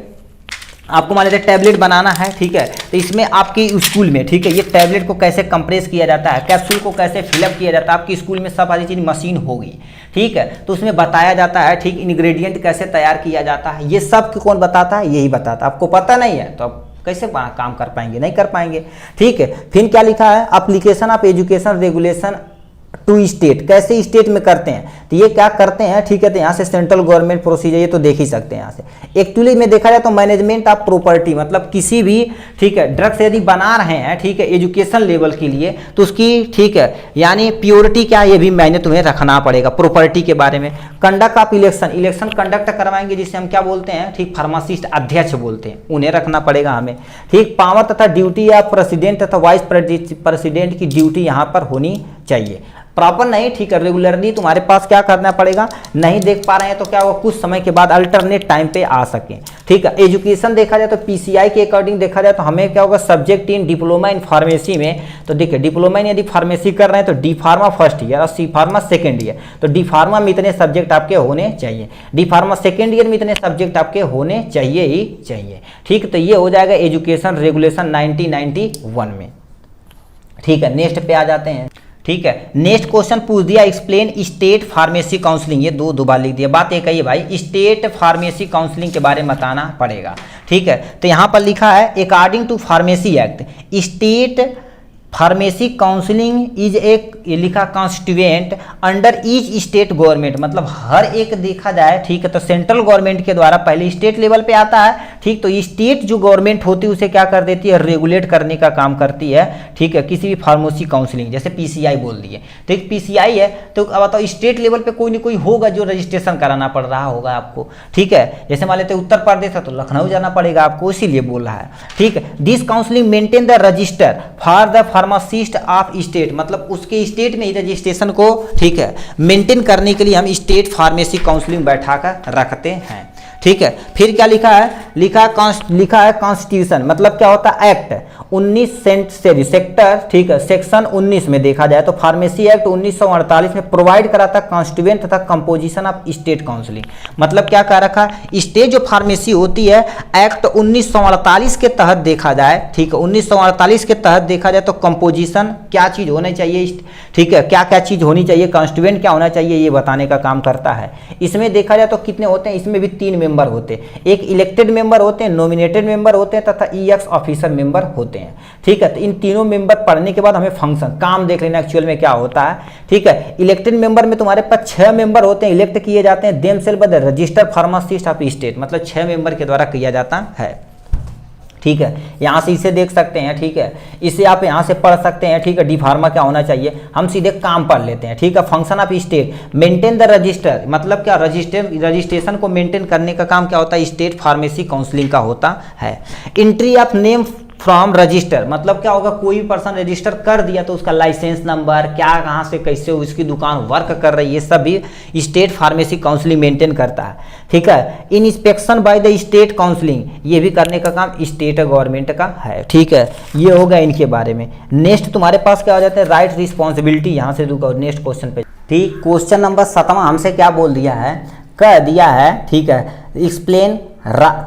आपको मान लेते हैं टैबलेट बनाना है, ठीक है, तो इसमें आपकी स्कूल में, ठीक है, ये टैबलेट को कैसे कंप्रेस किया जाता है, कैप्सूल को कैसे फिलअप किया जाता है, आपकी स्कूल में सब सारी चीज़ मशीन होगी। ठीक है, तो उसमें बताया जाता है, ठीक, इंग्रेडिएंट कैसे तैयार किया जाता है, ये सब कौन बताता है, यही बताता है। आपको पता नहीं है तो आप कैसे काम कर पाएंगे, नहीं कर पाएंगे। ठीक है, फिर क्या लिखा है, application of education regulation to state, कैसे स्टेट में करते हैं, तो ये क्या करते हैं, ठीक है, तो यहाँ से सेंट्रल गवर्नमेंट प्रोसीजर ये तो देख ही सकते हैं यहाँ से। एक्चुअली में देखा जाए तो मैनेजमेंट ऑफ प्रॉपर्टी, मतलब किसी भी, ठीक है, ड्रग्स यदि बना रहे हैं, ठीक है, एजुकेशन लेवल के लिए तो उसकी, ठीक है, यानी प्योरिटी क्या, ये भी मैंने तुम्हें रखना पड़ेगा प्रॉपर्टी के बारे में। कंडक्ट ऑफ इलेक्शन कंडक्ट करवाएंगे जिसे हम क्या बोलते हैं, ठीक, फार्मासिस्ट अध्यक्ष बोलते हैं, उन्हें रखना पड़ेगा हमें। ठीक, पावर तथा ड्यूटी या प्रेसिडेंट तथा वाइस प्रेसिडेंट की ड्यूटी यहाँ पर होनी चाहिए। प्रॉपर नहीं, ठीक है, रेगुलरली तुम्हारे पास क्या करना पड़ेगा, नहीं देख पा रहे हैं तो क्या वो कुछ समय के बाद अल्टरनेट टाइम पे आ सके। ठीक है, एजुकेशन देखा जाए तो पीसीआई के अकॉर्डिंग देखा जाए तो हमें क्या होगा, subject in diploma in pharmacy में, तो देखिए डिप्लोमा इन यदि फार्मेसी कर रहे हैं तो डी फार्मा फर्स्ट ईयर और सी फार्मा सेकेंड ईयर, तो डी फार्मा में इतने सब्जेक्ट आपके होने चाहिए, डी फार्मा सेकेंड ईयर में इतने सब्जेक्ट आपके होने चाहिए ही चाहिए। ठीक, तो ये हो जाएगा एजुकेशन रेगुलेशन 1991 में। ठीक है, नेक्स्ट पे आ जाते हैं। ठीक है, नेक्स्ट क्वेश्चन पूछ दिया, एक्सप्लेन स्टेट फार्मेसी काउंसलिंग, ये दो बार लिख दिया, बात एक ही है भाई, स्टेट फार्मेसी काउंसलिंग के बारे में बताना पड़ेगा। ठीक है, तो यहाँ पर लिखा है according to pharmacy act state pharmacy counselling is एक, ये लिखा constituent under each state government, मतलब हर एक देखा जाए, ठीक है, तो सेंट्रल गवर्नमेंट के द्वारा पहले स्टेट लेवल पे आता है। ठीक, तो स्टेट जो गवर्नमेंट होती है उसे क्या कर देती है, रेगुलेट करने का काम करती है। ठीक है, किसी भी फार्मेसी काउंसलिंग, जैसे पीसीआई बोल दिए, ठीक, पीसीआई है तो अब बताओ स्टेट लेवल पे कोई ना कोई होगा जो रजिस्ट्रेशन कराना पड़ रहा होगा आपको। ठीक है, जैसे मान लेते उत्तर प्रदेश है तो लखनऊ जाना पड़ेगा आपको, इसीलिए बोल रहा है। ठीक है, this counselling maintain the register for the pharmacist of state, मतलब उसके स्टेट में ही रजिस्ट्रेशन को, ठीक है, मेंटेन करने के लिए हम स्टेट फार्मेसी काउंसलिंग बैठा कर रखते हैं। ठीक है। फिर क्या लिखा है, लिखा है कॉन्स्टिट्यूशन, मतलब क्या होता है एक्ट 19 सेक्टर, ठीक है, सेक्शन 19 में देखा जाए तो फार्मेसी एक्ट 1948 में प्रोवाइड करा था कॉन्स्टिट्यूएंट तथा कंपोजिशन ऑफ स्टेट काउंसिलिंग। मतलब क्या कह रखा है, स्टेट जो फार्मेसी होती है एक्ट 1948 के तहत देखा जाए, ठीक है, 1948 के तहत देखा जाए तो कंपोजिशन क्या चीज होनी चाहिए, ठीक है, क्या क्या चीज होनी चाहिए, कॉन्स्टिट्यूएंट क्या होना चाहिए, ये बताने का काम करता है। इसमें देखा जाए तो कितने होते हैं, इसमें भी 3 मेंबर होते हैं, एक इलेक्टेड मेंबर होते हैं, नॉमिनेटेड मेंबर होते हैं तथा ईएक्स ऑफिसर मेंबर होते हैं। ठीक है, तो इन तीनों मेंबर पढ़ने के बाद हमें फंक्शन काम देख लेना एक्चुअल में क्या होता है। ठीक है, इलेक्टेड मेंबर में तुम्हारे पास 6 मेंबर होते हैं, इलेक्ट किए जाते हैं them self by the registered pharmacist of state, मतलब 6 मेंबर के द्वारा किया जाता है। ठीक है, यहाँ से इसे देख सकते हैं, ठीक है, इसे आप यहाँ से पढ़ सकते हैं। ठीक है, डी फार्मा क्या होना चाहिए, हम सीधे काम पढ़ लेते हैं। ठीक है, function of state maintain the register, मतलब क्या रजिस्ट्रेशन को मेंटेन करने का काम क्या होता है, स्टेट फार्मेसी काउंसिलिंग का होता है। Entry of name from register, मतलब क्या होगा, कोई भी पर्सन रजिस्टर कर दिया तो उसका लाइसेंस नंबर क्या, कहाँ से कैसे उसकी दुकान वर्क कर रही है, सब भी स्टेट फार्मेसी काउंसिलिंग मेंटेन करता है। ठीक है, in inspection by the state counselling, ये भी करने का काम स्टेट गवर्नमेंट का है। ठीक है, ये होगा इनके बारे में। नेक्स्ट तुम्हारे पास क्या हो जाता है, राइट रिस्पॉन्सिबिलिटी, यहाँ से रुको नेक्स्ट क्वेश्चन पे। ठीक, क्वेश्चन नंबर 7 हमसे क्या बोल दिया है, कह दिया है, ठीक है, explain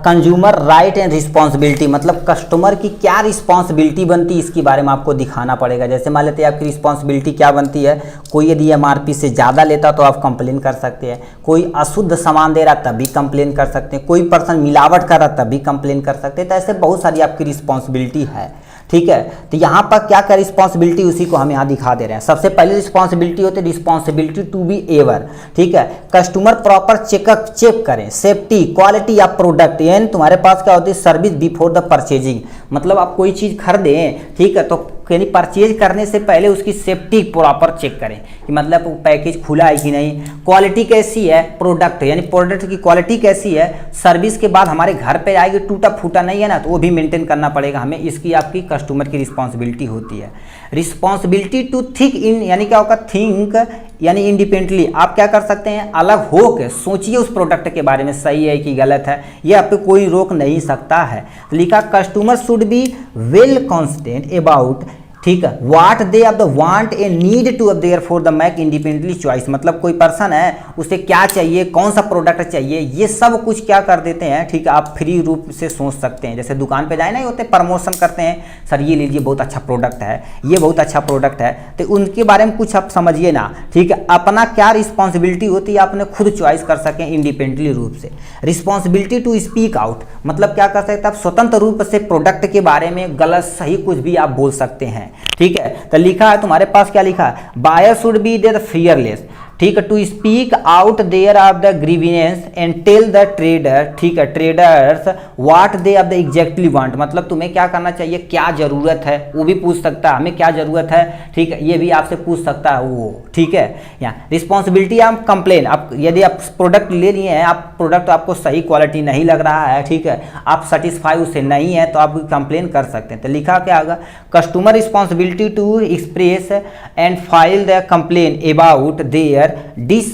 consumer right and responsibility, मतलब कस्टमर की क्या रिस्पॉन्सिबिलिटी बनती है इसके बारे में आपको दिखाना पड़ेगा। जैसे मान लेते हैं आपकी रिस्पॉन्सिबिलिटी क्या बनती है, कोई यदि एमआरपी से ज़्यादा लेता तो आप कंप्लेन कर सकते हैं, कोई अशुद्ध सामान दे रहा तब भी कंप्लेन कर सकते हैं, कोई पर्सन मिलावट कर रहा तब भी कंप्लेन कर सकते हैं। तो ऐसे बहुत सारी आपकी रिस्पॉन्सिबिलिटी है। ठीक है, तो यहाँ पर क्या क्या रिस्पॉन्सिबिलिटी उसी को हम यहाँ दिखा दे रहे हैं। सबसे पहले रिस्पॉन्सिबिलिटी होती है रिस्पॉन्सिबिलिटी टू बी एवर, ठीक है, कस्टमर प्रॉपर चेक करें सेफ्टी क्वालिटी ऑफ प्रोडक्ट, यानी तुम्हारे पास क्या होती है सर्विस बिफोर द परचेजिंग, मतलब आप कोई चीज़ खरीदें, ठीक है, तो यानी परचेज करने से पहले उसकी सेफ्टी प्रॉपर चेक करें कि मतलब पैकेज खुला है कि नहीं, क्वालिटी कैसी है प्रोडक्ट, यानी प्रोडक्ट की क्वालिटी कैसी है, सर्विस के बाद हमारे घर पे आएगी टूटा फूटा नहीं है ना, तो वो भी मेंटेन करना पड़ेगा हमें, इसकी आपकी कस्टमर की रिस्पॉन्सिबिलिटी होती है। रिस्पॉन्सिबिलिटी टू थिंक इन, यानी क्या होगा, थिंक यानी इंडिपेंडेंटली, आप क्या कर सकते हैं, अलग हो के सोचिए उस प्रोडक्ट के बारे में सही है कि गलत है, ये आप पे कोई रोक नहीं सकता है। लिखा customer should be well confident about, ठीक है, what they of the want a need to their for the make independently choice, मतलब कोई पर्सन है उसे क्या चाहिए, कौन सा प्रोडक्ट चाहिए, ये सब कुछ क्या कर देते हैं। ठीक है, आप फ्री रूप से सोच सकते हैं, जैसे दुकान पे जाए ना होते प्रमोशन करते हैं, सर ये लीजिए बहुत अच्छा प्रोडक्ट है, ये बहुत अच्छा प्रोडक्ट है, तो उनके बारे में कुछ आप समझिए ना। ठीक है, अपना क्या रिस्पॉन्सिबिलिटी होती है, आपने खुद चॉइस कर सकें इंडिपेंडेंटली रूप से। रिस्पॉन्सिबिलिटी टू स्पीक आउट, मतलब क्या कर सकते हैं, आप स्वतंत्र रूप से प्रोडक्ट के बारे में गलत सही कुछ भी आप बोल सकते हैं। ठीक है, तो लिखा है तुम्हारे पास क्या लिखा है, buyer should be there fearless, ठीक है, to speak out their of the grievance and tell the trader, ठीक है, traders what they of the exactly want, मतलब तुम्हें क्या करना चाहिए, क्या जरूरत है, वो भी पूछ सकता है, हमें क्या जरूरत है, ठीक है, ये भी आपसे पूछ सकता है वो। ठीक है, यहाँ रिस्पॉन्सिबिलिटी आप कंप्लेन, आप यदि आप प्रोडक्ट ले लिए हैं, आप प्रोडक्ट आपको सही क्वालिटी नहीं लग रहा है, ठीक है, आप सेटिस्फाई उससे नहीं है, तो आप कंप्लेन कर सकते हैं। तो लिखा क्या होगा, customer responsibility to express and file the complaint about their डिस,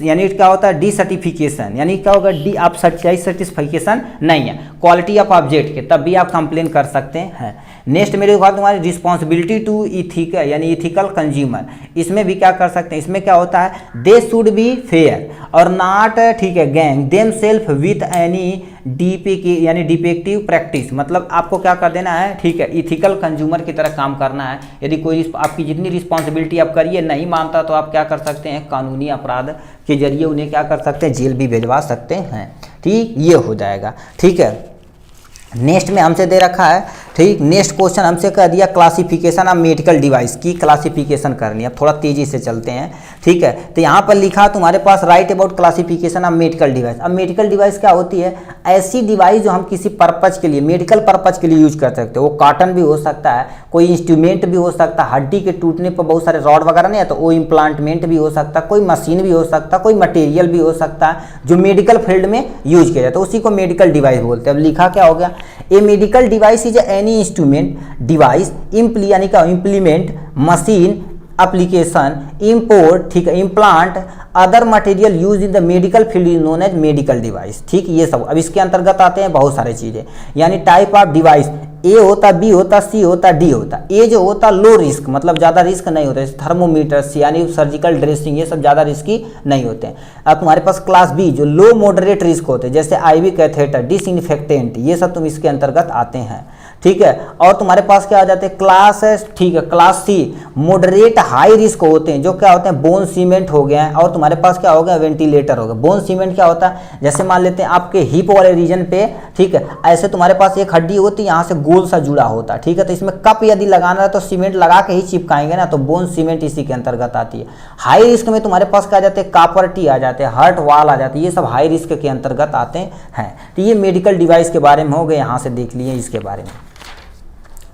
यानी क्या होता है डिसर्टिफिकेशन, यानी क्या होगा डी, आप सर्टिफिकेशन नहीं है क्वालिटी ऑफ ऑब्जेक्ट के, तब भी आप कंप्लेन कर सकते हैं। नेक्स्ट मेरे बाद तुम्हारी रिस्पॉन्सिबिलिटी टू इथिकल, यानी इथिकल कंज्यूमर, इसमें भी क्या कर सकते हैं, इसमें क्या होता है दे शुड बी फेयर और नॉट, ठीक है, gang them self with any यानी डिफेक्टिव प्रैक्टिस, मतलब आपको क्या कर देना है, ठीक है, इथिकल कंज्यूमर की तरह काम करना है। यदि कोई आपकी जितनी रिस्पॉन्सिबिलिटी आप करिए नहीं मानता तो आप क्या कर सकते हैं, कानूनी अपराध के जरिए उन्हें क्या कर सकते हैं, जेल भी भिजवा सकते हैं। ठीक, ये हो जाएगा। ठीक है, नेक्स्ट में हमसे दे रखा है, ठीक, नेक्स्ट क्वेश्चन हमसे कह दिया क्लासिफिकेशन ऑफ मेडिकल डिवाइस की क्लासिफिकेशन करनी है। अब थोड़ा तेजी से चलते हैं। ठीक है, तो यहाँ पर लिखा तुम्हारे पास write about classification of medical device. अब मेडिकल डिवाइस क्या होती है, ऐसी डिवाइस जो हम किसी पर्पज के लिए, मेडिकल पर्पज के लिए यूज कर सकते हो। वो कॉटन भी हो सकता है, कोई इंस्ट्रूमेंट भी हो सकता है, हड्डी के टूटने पर बहुत सारे रॉड वगैरह नहीं है तो वो इम्प्लांटमेंट भी हो सकता है, कोई मशीन भी हो सकता है, कोई मटेरियल भी हो सकता है जो मेडिकल फील्ड में यूज किया जाता है, उसी को मेडिकल डिवाइस बोलते हैं। अब लिखा क्या हो गया, a medical device is any instrument device यानी का इम्प्लीमेंट मशीन एप्लीकेशन, इम्पोर्ट, ठीक है, implant, other material use in the medical field is known as medical device. ठीक, ये सब अब इसके अंतर्गत आते हैं बहुत सारी चीज़ें, यानी टाइप ऑफ डिवाइस, ए होता, बी होता, सी होता, डी होता। ए जो होता लो रिस्क, मतलब ज़्यादा रिस्क नहीं होता, जैसे थर्मोमीटर्स यानी सर्जिकल ड्रेसिंग, ये सब ज़्यादा रिस्की नहीं होते हैं। अब तुम्हारे पास क्लास बी जो लो मॉडरेट रिस्क होते हैं, जैसे आईवी कैथेटर, डिसइंफेक्टेंट, ये सब तुम इसके अंतर्गत आते हैं। ठीक है, और तुम्हारे पास क्या आ जाते हैं क्लास, ठीक है, class C moderate high risk होते हैं, जो क्या होते हैं बोन सीमेंट हो गया है, और तुम्हारे पास क्या हो गया वेंटिलेटर हो गया। बोन सीमेंट क्या होता है, जैसे मान लेते हैं आपके हिप वाले रीजन पे, ठीक है, ऐसे तुम्हारे पास एक हड्डी होती है, यहाँ से गोल सा जुड़ा होता है, ठीक है, तो इसमें कप यदि लगाना है तो सीमेंट लगा के ही चिपकाएंगे ना, तो बोन सीमेंट इसी के अंतर्गत आती है। हाई रिस्क में तुम्हारे पास क्या आ जाते हैं कॉपर टी आ जाते हैं, हर्ट वाल आ जाते हैं, ये सब हाई रिस्क के अंतर्गत आते हैं। तो ये मेडिकल डिवाइस के बारे में हो गए, यहाँ से देख लिए इसके बारे में।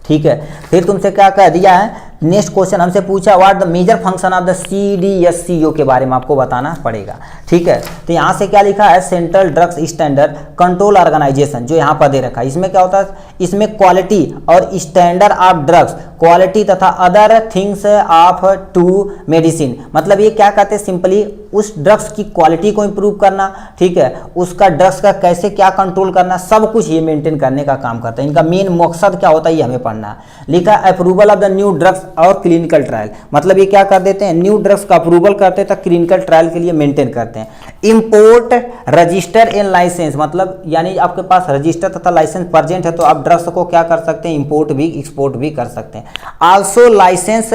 ठीक है, फिर तुमसे क्या कह दिया है, नेक्स्ट क्वेश्चन हमसे पूछा what the major function of the CDSCO के बारे में आपको बताना पड़ेगा। ठीक है, तो यहाँ से क्या लिखा है, central drugs standard control organisation, जो यहाँ पर दे रखा है। इसमें क्या होता है, इसमें क्वालिटी और स्टैंडर्ड ऑफ ड्रग्स, क्वालिटी तथा other things of to medicine, मतलब ये क्या कहते हैं सिंपली उस ड्रग्स की क्वालिटी को इंप्रूव करना, ठीक है, उसका ड्रग्स का कैसे क्या कंट्रोल करना, सब कुछ ये मेंटेन करने का काम करता है। इनका मेन मकसद क्या होता है ये हमें पढ़ना है। लिखा approval of the new drugs और क्लिनिकल ट्रायल, मतलब ये क्या कर देते हैं, न्यू ड्रग्स का अप्रूवल करते हैं तो क्लिनिकल ट्रायल के लिए मेंटेन करते हैं। इंपोर्ट, रजिस्टर एंड लाइसेंस, मतलब यानी आपके पास रजिस्टर तथा लाइसेंस प्रेजेंट है तो आप ड्रग्स को क्या कर सकते हैं, इंपोर्ट भी एक्सपोर्ट भी कर सकते हैं। आल्सो लाइसेंस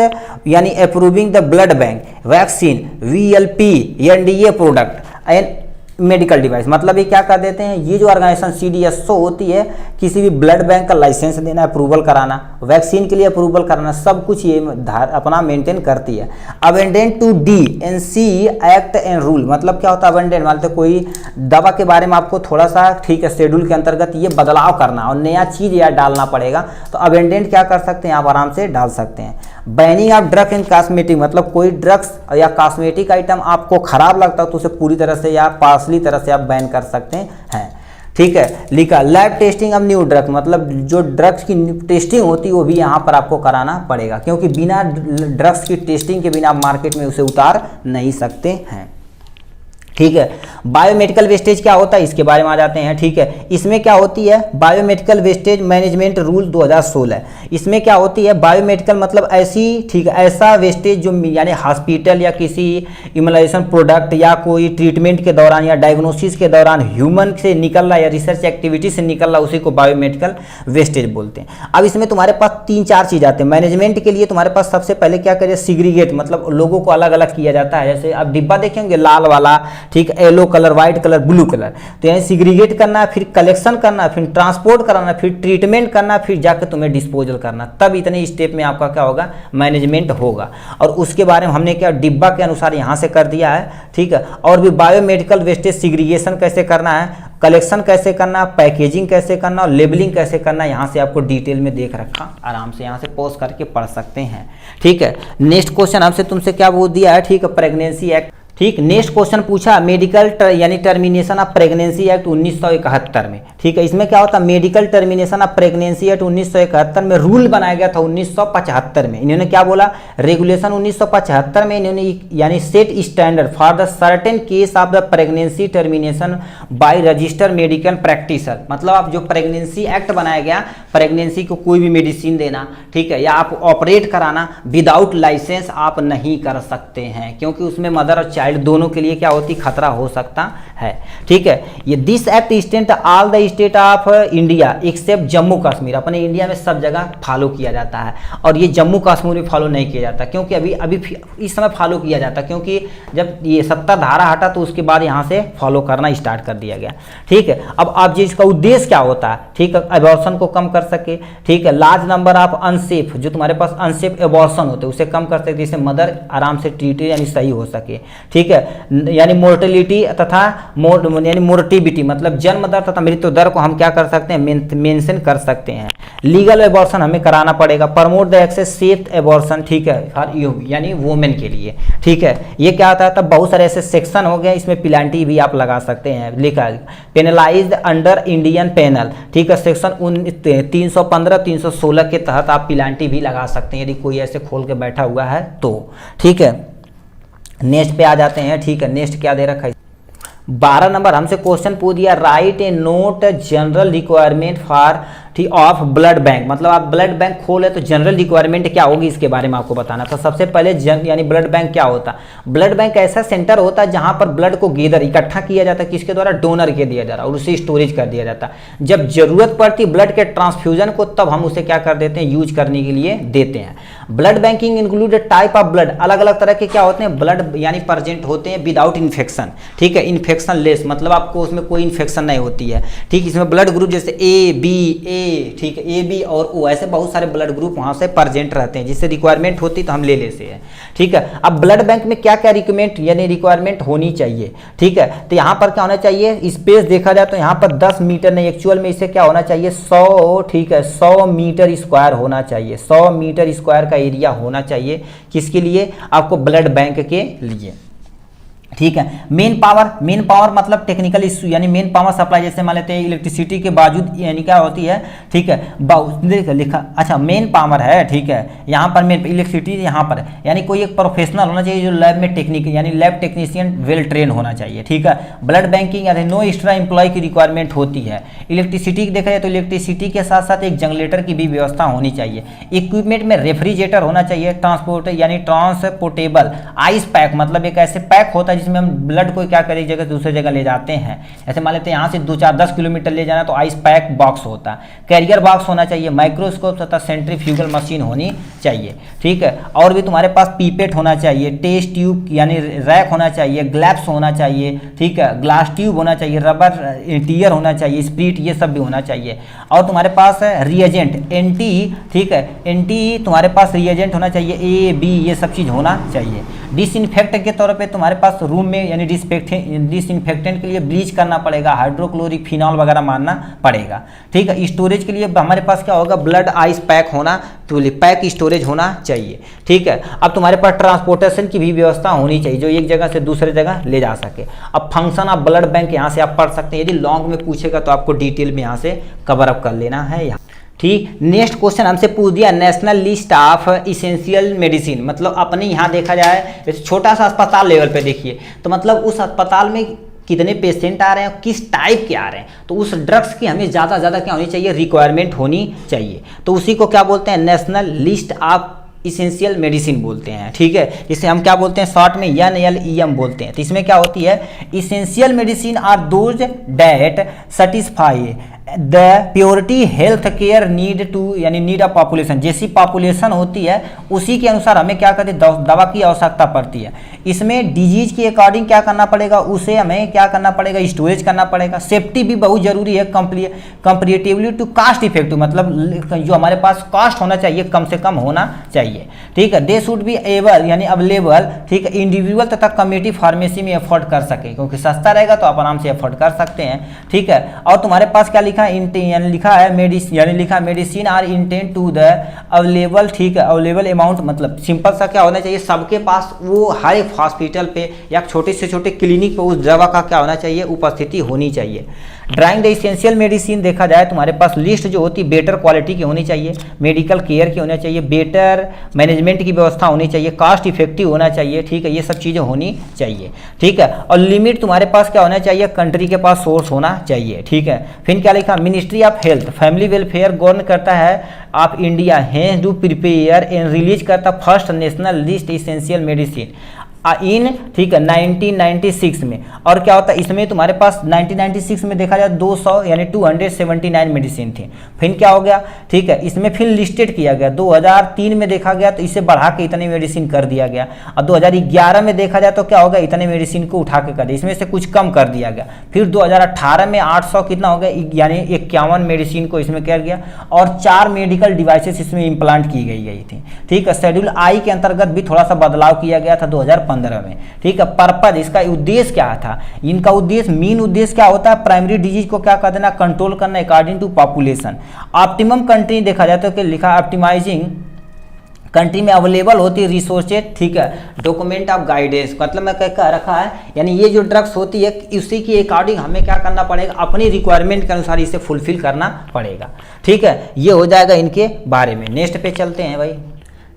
यानी approving the blood bank, vaccine, VLP, NDA product and medical device, मतलब ये क्या कर देते हैं, ये जो ऑर्गेनाइजेशन CDSCO होती है, किसी भी ब्लड बैंक का लाइसेंस देना, अप्रूवल कराना, वैक्सीन के लिए अप्रूवल कराना, सब कुछ ये अपना मेंटेन करती है। Amendment to DNC act and rule, मतलब क्या होता है अमेंडमेंट, मानते कोई दवा के बारे में आपको थोड़ा सा, ठीक है, शेड्यूल के अंतर्गत ये बदलाव करना और नया चीज़ या डालना पड़ेगा, तो अमेंडमेंट क्या कर सकते हैं आप आराम से डाल सकते हैं। Banning of drug and cosmetic, मतलब कोई ड्रग्स या कॉस्मेटिक आइटम आपको खराब लगता है तो उसे पूरी तरह से या पार्शली तरह से आप बैन कर सकते हैं। ठीक है, लिखा lab testing of new drug, मतलब जो ड्रग्स की टेस्टिंग होती है वो भी यहाँ पर आपको कराना पड़ेगा, क्योंकि बिना ड्रग्स की टेस्टिंग के बिना आप मार्केट में उसे उतार नहीं सकते हैं। ठीक है, बायोमेडिकल वेस्टेज क्या होता है इसके बारे में आ जाते हैं। ठीक है, इसमें क्या होती है बायोमेडिकल वेस्टेज मैनेजमेंट रूल 2016, इसमें क्या होती है बायोमेडिकल मतलब ऐसी, ठीक है, ऐसा वेस्टेज जो यानी हॉस्पिटल या किसी इम्यूनाइजेशन प्रोडक्ट या कोई ट्रीटमेंट के दौरान या डायग्नोसिस के दौरान ह्यूमन से निकल रहा या रिसर्च एक्टिविटी से निकल रहा, उसी को बायोमेडिकल वेस्टेज बोलते हैं। अब इसमें तुम्हारे पास 3-4 चीज़ आते हैं। मैनेजमेंट के लिए तुम्हारे पास सबसे पहले क्या करें, सिग्रीगेट, मतलब लोगों को अलग अलग किया जाता है। जैसे आप डिब्बा देखेंगे लाल वाला, ठीक है, yellow colour, white colour, blue colour, तो यानी सिग्रीगेट करना है, फिर कलेक्शन करना है, फिर ट्रांसपोर्ट कराना, फिर ट्रीटमेंट करना, फिर जाकर तुम्हें डिस्पोजल करना, तब इतने स्टेप में आपका क्या होगा मैनेजमेंट होगा। और उसके बारे में हमने क्या डिब्बा के अनुसार यहाँ से कर दिया है। ठीक है, और भी बायोमेडिकल वेस्टेज सिग्रीगेशन कैसे करना है, कलेक्शन कैसे करना, पैकेजिंग कैसे करना और लेबलिंग कैसे करना, यहाँ से आपको डिटेल में देख रखा, आराम से यहाँ से पॉज करके पढ़ सकते हैं। ठीक है, नेक्स्ट क्वेश्चन हमसे तुमसे क्या बोल दिया है, ठीक है, प्रेगनेंसी एक्ट। ठीक, नेक्स्ट क्वेश्चन पूछा मेडिकल यानी टर्मिनेशन ऑफ प्रेगनेंसी एक्ट 1971 में। ठीक है, इसमें क्या होता है medical termination of pregnancy act 1971 में रूल बनाया गया था 1975 में। इन्होंने क्या बोला, रेगुलेशन 1975 में इन्होंने यानी set standard for the certain case of the pregnancy termination by registered medical practiser, मतलब आप जो प्रेगनेंसी एक्ट बनाया गया, प्रेगनेंसी को कोई भी मेडिसिन देना, ठीक है, या आप ऑपरेट कराना विदाउट लाइसेंस आप नहीं कर सकते हैं, क्योंकि उसमें मदर और चाइल्ड दोनों के लिए क्या होती खतरा हो सकता है। ठीक है, ये this act extend all the state of India accept Jammu Kashmir, अपने इंडिया में सब जगह फॉलो किया जाता है, और ये जम्मू कश्मीर में फॉलो नहीं किया जाता, क्योंकि अभी इस समय फॉलो किया जाता, क्योंकि जब ये 70 धारा हटा तो उसके बाद यहाँ से फॉलो करना स्टार्ट कर दिया गया। ठीक है, अब आप इसका उद्देश्य क्या होता है, ठीक है, अबॉर्शन को कम कर सके, ठीक है, लार्ज नंबर ऑफ अनसेफ, जो तुम्हारे पास अनसेफ अबॉर्शन होते हैं उसे कम कर सके, जिससे मदर आराम से ट्रीट यानी सही हो सके। ठीक है, यानी मोर्टेलिटी तथा यानी मोर्टिविटी मतलब जन्म दर तथा मृत्यु दर को हम क्या कर सकते हैं, मेंशन कर सकते हैं। लीगल एबॉर्शन हमें कराना पड़ेगा। Promote the access safe abortion, ठीक है, फॉर यानी वुमेन के लिए, ठीक है। ये क्या होता है, तब बहुत सारे ऐसे सेक्शन हो गए, इसमें पेनल्टी भी आप लगा सकते हैं, लिखा है पेनलाइज्ड अंडर इंडियन पेनल, ठीक है, सेक्शन 315 316 के तहत आप पेनल्टी भी लगा सकते हैं यदि कोई ऐसे खोल के बैठा हुआ है तो, ठीक है। नेक्स्ट पे आ जाते हैं, ठीक है। नेक्स्ट क्या दे रखा है, 12 नंबर हमसे क्वेश्चन पूछ दिया, right a note general requirement for ठीक ऑफ ब्लड बैंक, मतलब आप ब्लड बैंक खोले तो जनरल रिक्वायरमेंट क्या होगी इसके बारे में आपको बताना। तो सबसे पहले यानी ब्लड बैंक क्या होता है, ब्लड बैंक ऐसा सेंटर होता है जहां पर ब्लड को गैदर इकट्ठा किया जाता है, किसके द्वारा, डोनर के दिया जा रहा है, और उसे स्टोरेज कर दिया जाता है। जब जरूरत पड़ती ब्लड के ट्रांसफ्यूजन को तब हम उसे क्या कर देते हैं, यूज करने के लिए देते हैं। Blood banking include type of blood, अलग अलग तरह के क्या होते हैं ब्लड यानी प्रेजेंट होते हैं विदाउट इन्फेक्शन, ठीक है, इन्फेक्शन लेस, मतलब आपको उसमें कोई इन्फेक्शन नहीं होती है, ठीक। इसमें ब्लड ग्रुप जैसे ए बी ए, ठीक है, ए बी और ओ, ऐसे बहुत सारे ब्लड ग्रुप वहां से प्रेजेंट रहते हैं, जिससे रिक्वायरमेंट होती तो हम ले लेते हैं, ठीक है। अब ब्लड बैंक में क्या क्या रिक्वायरमेंट यानी रिक्वायरमेंट होनी चाहिए, ठीक है। तो यहाँ पर क्या होना चाहिए, स्पेस देखा जाए तो यहाँ पर 10 मीटर नहीं, एक्चुअल में इसे क्या होना चाहिए 100, ठीक है, 100 मीटर स्क्वायर होना चाहिए, 100 मीटर स्क्वायर का एरिया होना चाहिए, किसके लिए, आपको ब्लड बैंक के लिए, ठीक है। मेन पावर मतलब टेक्निकल इशू यानी मेन पावर सप्लाई, जैसे मान लेते हैं इलेक्ट्रिसिटी के बावजूद यानी क्या होती है, ठीक है, लिखा अच्छा मेन पावर है, ठीक है, यहाँ पर मेन इलेक्ट्रिसिटी यहाँ पर है, यानी कोई एक प्रोफेशनल होना चाहिए जो लैब में टेक्निक यानी लैब टेक्नीशियन वेल ट्रेन होना चाहिए, ठीक है। ब्लड बैंकिंग यानी नो एक्स्ट्रा एम्प्लॉय की रिक्वायरमेंट होती है। इलेक्ट्रिसिटी देखा जाए तो इलेक्ट्रिसिटी के साथ साथ एक जनरेटर की भी व्यवस्था होनी चाहिए। इक्विपमेंट में रेफ्रिजरेटर होना चाहिए, ट्रांसपोर्ट यानी ट्रांसपोर्टेबल आइस पैक, मतलब एक ऐसे पैक होता है जिसमें हम ब्लड को क्या करें, एक जगह से दूसरे जगह ले जाते हैं। ऐसे मान लेते हैं यहाँ से 2-4-10 किलोमीटर ले जाना तो आइस पैक बॉक्स होता है। कैरियर बॉक्स होना चाहिए, माइक्रोस्कोप तथा सेंट्रीफ्यूगल मशीन होनी चाहिए, ठीक है। और भी तुम्हारे पास पीपेट होना चाहिए, टेस्ट ट्यूब यानी रैक होना चाहिए, ग्लैप्स होना चाहिए, ठीक है, ग्लास ट्यूब होना चाहिए, रबर टीयर होना चाहिए, स्प्रिट, ये सब भी होना चाहिए। और तुम्हारे पास रिएजेंट एंटी, ठीक है, एंटी तुम्हारे पास रिएजेंट होना चाहिए, ए बी ये सब चीज़ होना चाहिए। डिसइंफेक्टेंट के तौर पे तुम्हारे पास रूम में यानी डिसइंफेक्टेंट के लिए ब्लीच करना पड़ेगा, हाइड्रोक्लोरिक फिनॉल वगैरह मारना पड़ेगा, ठीक है। स्टोरेज के लिए हमारे पास क्या होगा, ब्लड आइस पैक होना, तो पैक स्टोरेज होना चाहिए, ठीक है। अब तुम्हारे पास ट्रांसपोर्टेशन की भी व्यवस्था होनी चाहिए जो एक जगह से दूसरे जगह ले जा सके। अब फंक्शन ऑफ ब्लड बैंक यहाँ से आप पढ़ सकते हैं, यदि लॉन्ग में पूछेगा तो आपको डिटेल में यहाँ से कवर अप कर लेना है यहाँ, ठीक। नेक्स्ट क्वेश्चन हमसे पूछ दिया, national list of essential medicine, मतलब अपने यहाँ देखा जाए छोटा सा अस्पताल लेवल पे देखिए तो मतलब उस अस्पताल में कितने पेशेंट आ रहे हैं, किस टाइप के आ रहे हैं, तो उस ड्रग्स की हमें ज़्यादा ज़्यादा क्या होनी चाहिए, रिक्वायरमेंट होनी चाहिए। तो उसी को क्या बोलते हैं, national list of essential medicine बोलते हैं, ठीक है। जिसे हम क्या बोलते हैं शॉर्ट में NLEM बोलते हैं। तो इसमें क्या होती है, essential medicine are those that satisfy the purity health care need to यानी नीड ऑफ पॉपुलेशन, जैसी पॉपुलेशन होती है उसी के अनुसार हमें क्या करते दवा की आवश्यकता पड़ती है। इसमें डिजीज के अकॉर्डिंग क्या करना पड़ेगा, उसे हमें क्या करना पड़ेगा, स्टोरेज करना पड़ेगा। सेफ्टी भी बहुत जरूरी है, कंपेरेटिवली टू कास्ट इफेक्टिव, मतलब जो हमारे पास कॉस्ट होना चाहिए कम से कम होना चाहिए, ठीक है। दे शुड बी एबल यानी अवेलेबल, ठीक है, इंडिविजुअल तथा कम्युनिटी फार्मेसी में अफोर्ड कर सके, क्योंकि सस्ता रहेगा तो आप आराम से अफोर्ड कर सकते हैं, ठीक है। और तुम्हारे पास क्या लिखा यानी लिखा है मेडिसिन यानी लिखा medicine are intend to the available, ठीक है, अवेलेबल अमाउंट, मतलब सिंपल सा क्या होना चाहिए, सबके पास वो हर एक हॉस्पिटल पे या छोटे से छोटे क्लिनिक पे उस दवा का क्या होना चाहिए, उपस्थिति होनी चाहिए। ड्राइंग द इसेंशियल मेडिसिन देखा जाए तुम्हारे पास लिस्ट जो होती है बेटर क्वालिटी की होनी चाहिए, मेडिकल केयर की होनी चाहिए, बेटर मैनेजमेंट की व्यवस्था होनी चाहिए, कॉस्ट इफेक्टिव होना चाहिए, ठीक है, ये सब चीज़ें होनी चाहिए, ठीक है। और लिमिट तुम्हारे पास क्या होना चाहिए, कंट्री के पास सोर्स होना चाहिए, ठीक है। फिर क्या लिखा, ministry of health family welfare govern करता है of India has to prepare and release करता first national list essential medicine in, ठीक है, 1996 में। और क्या होता है इसमें तुम्हारे पास 1996 में देखा जाए 200 यानी 279 मेडिसिन थी। फिर क्या हो गया, ठीक है, इसमें फिर लिस्टेड किया गया 2003 में देखा गया तो इसे बढ़ा के इतने मेडिसिन कर दिया गया। और 2011 में देखा जाए तो क्या होगा, इतने मेडिसिन को उठा के कर दिया, इसमें से कुछ कम कर दिया गया। फिर 2018 में 800 कितना हो गया यानी 51 मेडिसिन को इसमें किया गया और 4 मेडिकल डिवाइसेस इसमें इम्प्लांट की गई थी, ठीक है। शेड्यूल आई के अंतर्गत भी थोड़ा सा बदलाव किया गया था 2015 2015 में। ठीक है, पर्पज, इसका उद्देश्य क्या था, इनका उद्देश्य, मेन उद्देश्य क्या होता है, प्राइमरी डिजीज को क्या कर देना, कंट्रोल करना according to population. Optimum country देखा जाए तो क्या लिखा, ऑप्टिमाइजिंग कंट्री में अवेलेबल होती है रिसोर्सेज, ठीक है, डॉक्यूमेंट ऑफ गाइडेंस, मतलब मैं कह रखा है, यानी ये जो ड्रग्स होती है उसी के अकॉर्डिंग हमें क्या करना पड़ेगा, अपनी रिक्वायरमेंट के अनुसार इसे फुलफिल करना पड़ेगा। ठीक है, ये हो जाएगा इनके बारे में। नेक्स्ट पे चलते हैं भाई।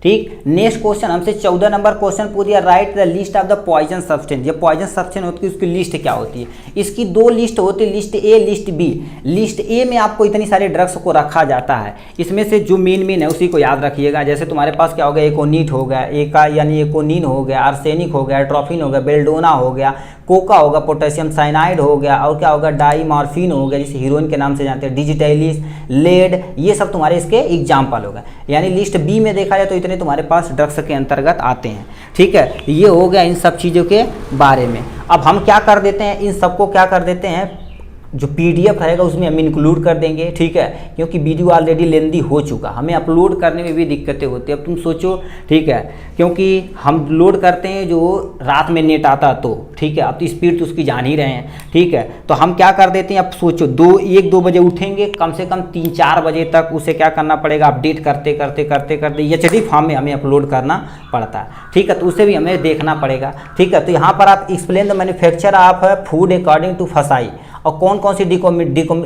ठीक, नेक्स्ट क्वेश्चन हमसे 14 नंबर क्वेश्चन पूछ दिया, write the list of the poison substance. ये पॉइजन सब्सटेंस होती है उसकी लिस्ट क्या होती है, इसकी दो लिस्ट होती है, list A list B. List A में आपको इतनी सारे ड्रग्स को रखा जाता है, इसमें से जो मेन है उसी को याद रखिएगा। जैसे तुम्हारे पास क्या हो गया, एकोनीट हो गया, एका यानी एकोनिन हो गया, आर्सेनिक हो गया, ट्रोफिन हो गया, बेल्डोना हो गया, कोका होगा, पोटेशियम साइनाइड हो गया, और क्या होगा, डाईमॉर्फिन हो गया जिसे हीरोइन के नाम से जानते हैं, डिजिटैलिस, लेड, ये सब तुम्हारे इसके एग्जाम्पल होगा। यानी लिस्ट बी में देखा जाए तो इतने तुम्हारे पास ड्रग्स के अंतर्गत आते हैं। ठीक है, ये हो गया इन सब चीज़ों के बारे में। अब हम क्या कर देते हैं, इन सबको क्या कर देते हैं, जो पीडीएफ रहेगा उसमें हम इंक्लूड कर देंगे। ठीक है, क्योंकि वीडियो ऑलरेडी लेंदी हो चुका, हमें अपलोड करने में भी दिक्कतें होती है। अब तुम सोचो, ठीक है, क्योंकि हम लोड करते हैं जो रात में नेट आता तो, ठीक है, अब तो स्पीड तो उसकी जान ही रहे हैं। ठीक है, तो हम क्या कर देते हैं, अब सोचो 1-2 बजे उठेंगे, कम से कम 3-4 बजे तक उसे क्या करना पड़ेगा, अपडेट करते करते करते करते एचडी फॉर्म में हमें अपलोड करना पड़ता है। ठीक है, तो उसे भी हमें देखना पड़ेगा। ठीक है, तो यहाँ पर आप explain the manufacture of food according to FSSAI, और कौन कौन सी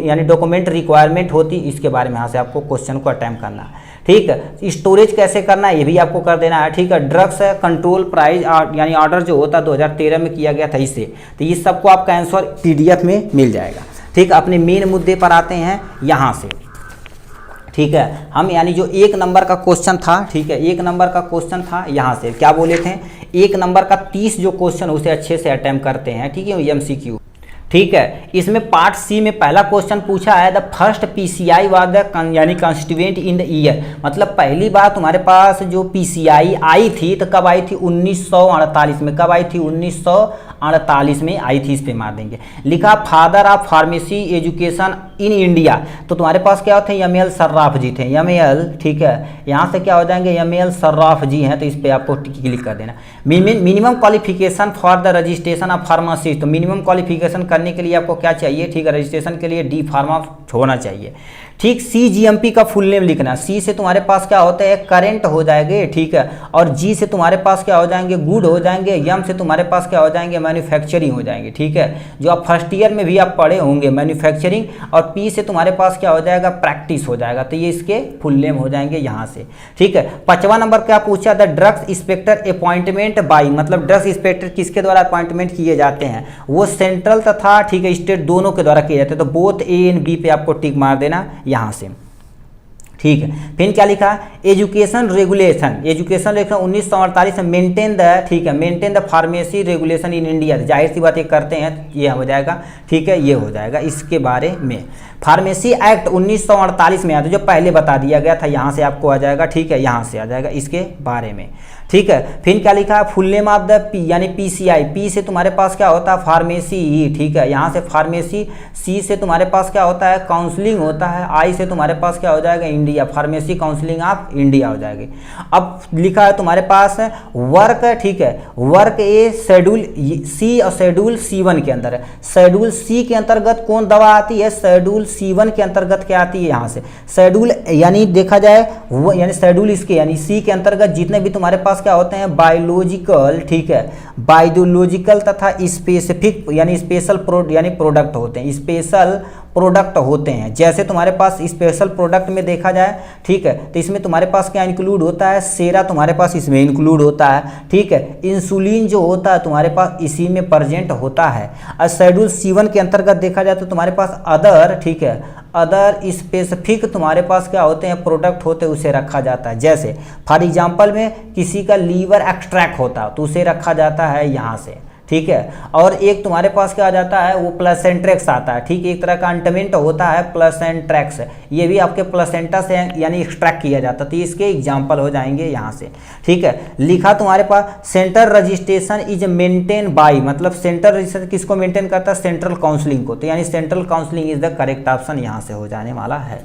यानी डॉक्यूमेंट रिक्वायरमेंट होती है, इसके बारे में यहाँ से आपको क्वेश्चन को अटेम्प्ट करना है। ठीक है, स्टोरेज कैसे करना है ये भी आपको कर देना है। ठीक है, ड्रग्स कंट्रोल प्राइस यानी ऑर्डर जो होता है 2013 में किया गया था इससे, तो ये सबको आपका आंसर पीडीएफ में मिल जाएगा। ठीक है, अपने मेन मुद्दे पर आते हैं यहाँ से। ठीक है, हम यानी जो 1 नंबर का क्वेश्चन था, ठीक है, 1 नंबर का क्वेश्चन था, यहाँ से क्या बोले थे, 1 नंबर का 30 जो क्वेश्चन उसे अच्छे से अटेम्प्ट करते हैं। ठीक है, एमसीक्यू। ठीक है, इसमें पार्ट सी में पहला क्वेश्चन पूछा है, the first PCI was the यानी कॉन्स्टिट्यूएंट इन द ईयर, मतलब पहली बार तुम्हारे पास जो पीसीआई आई थी तो कब आई थी, 1948 में। कब आई थी, 1948 में आई थी। इस पे मार देंगे। लिखा father of pharmacy education in India, तो तुम्हारे पास क्या होते हैं, एम.एल. सर्राफ जी थे, एम.एल. ठीक है, यहाँ से क्या हो जाएंगे, एम.एल. सर्राफ जी हैं, तो इस पर आपको क्लिक कर देना। Minimum qualification for the registration of pharmacist, तो मिनिमम क्वालिफिकेशन करने के लिए आपको क्या चाहिए, ठीक है, रजिस्ट्रेशन के लिए डी फार्मा होना चाहिए। ठीक, CGMP का फुल नेम लिखना। C से तुम्हारे पास क्या होता है, करेंट हो जाएंगे, ठीक है, और G से तुम्हारे पास क्या हो जाएंगे, गुड हो जाएंगे, M से तुम्हारे पास क्या हो जाएंगे, मैन्युफैक्चरिंग हो जाएंगे। ठीक है, जो आप फर्स्ट ईयर में भी आप पढ़े होंगे मैन्युफैक्चरिंग, और P से तुम्हारे पास क्या हो जाएगा, प्रैक्टिस हो जाएगा, तो ये इसके फुल नेम हो जाएंगे यहाँ से। ठीक है, 5वां नंबर क्या पूछा, the drugs inspector appointment by, मतलब ड्रग्स इंस्पेक्टर किसके द्वारा अपॉइंटमेंट किए जाते हैं, वो सेंट्रल तथा ठीक है स्टेट दोनों के द्वारा किए जाते हैं। तो बोथ A एंड B पे आपको टिक मार देना यहाँ से। ठीक है, फिर क्या लिखा, एजुकेशन रेगुलेशन, 1948 में मेंटेन द, ठीक है, maintain the pharmacy regulation in India, जाहिर सी बात ये करते हैं, ये हो जाएगा। ठीक है, ये हो जाएगा इसके बारे में। फार्मेसी एक्ट 1948 में आया था, जो पहले बता दिया गया था, यहाँ से आपको आ जाएगा। ठीक है, यहाँ से आ जाएगा इसके बारे में। ठीक है, फिर क्या लिखा है, full name of the P यानी पीसीआई, पी से तुम्हारे पास क्या होता है, फार्मेसी। ठीक है, यहाँ से फार्मेसी, सी से तुम्हारे पास क्या होता है, काउंसलिंग होता है, आई से तुम्हारे पास क्या हो जाएगा, India, pharmacy counselling of India हो जाएगी। अब लिखा है तुम्हारे पास वर्क, ठीक है, वर्क ए शेड्यूल सी और शेड्यूल C1 के अंदर है। शेड्यूल सी के अंतर्गत कौन दवा आती है, शेड्यूल C1 के अंतर्गत क्या आती है, यहाँ से शेड्यूल यानी देखा जाए वो यानी शेड्यूल इसके यानी सी के अंतर्गत जितने भी तुम्हारे पास क्या होते हैं, बायोलॉजिकल, ठीक है, बायोलॉजिकल तथा स्पेसिफिक यानी स्पेशल यानी प्रोडक्ट होते हैं, स्पेशल प्रोडक्ट होते हैं। जैसे तुम्हारे पास स्पेशल प्रोडक्ट में देखा जाए, ठीक है, तो इसमें तुम्हारे पास क्या इंक्लूड होता है, सेरा तुम्हारे पास इसमें इंक्लूड होता है। ठीक है, इंसुलिन जो होता है तुम्हारे पास इसी में प्रेजेंट होता है। और शेड्यूल C1 के अंतर्गत देखा जाए तो तुम्हारे पास अदर, ठीक है, अदर स्पेसिफिक तुम्हारे पास क्या होते हैं, प्रोडक्ट होते हैं, उसे रखा जाता है। जैसे फॉर एग्जांपल में किसी का लीवर एक्सट्रैक्ट होता है तो उसे रखा जाता है यहाँ से। ठीक है, और एक तुम्हारे पास क्या आ जाता है, वो प्लेसेंट्रेक्स आता है। ठीक, एक तरह का अंटमेंट होता है प्लेसेंट्रेक्स, ये भी आपके प्लेसेंटा से यानी एक्सट्रैक्ट किया जाता है, तो इसके एग्जाम्पल हो जाएंगे यहाँ से। ठीक है, लिखा तुम्हारे पास centre registration is maintain by, मतलब सेंटर रजिस्ट्रेशन किसको मेंटेन करता है, सेंट्रल काउंसलिंग को, तो यानी central counselling is the correct option यहाँ से हो जाने वाला है।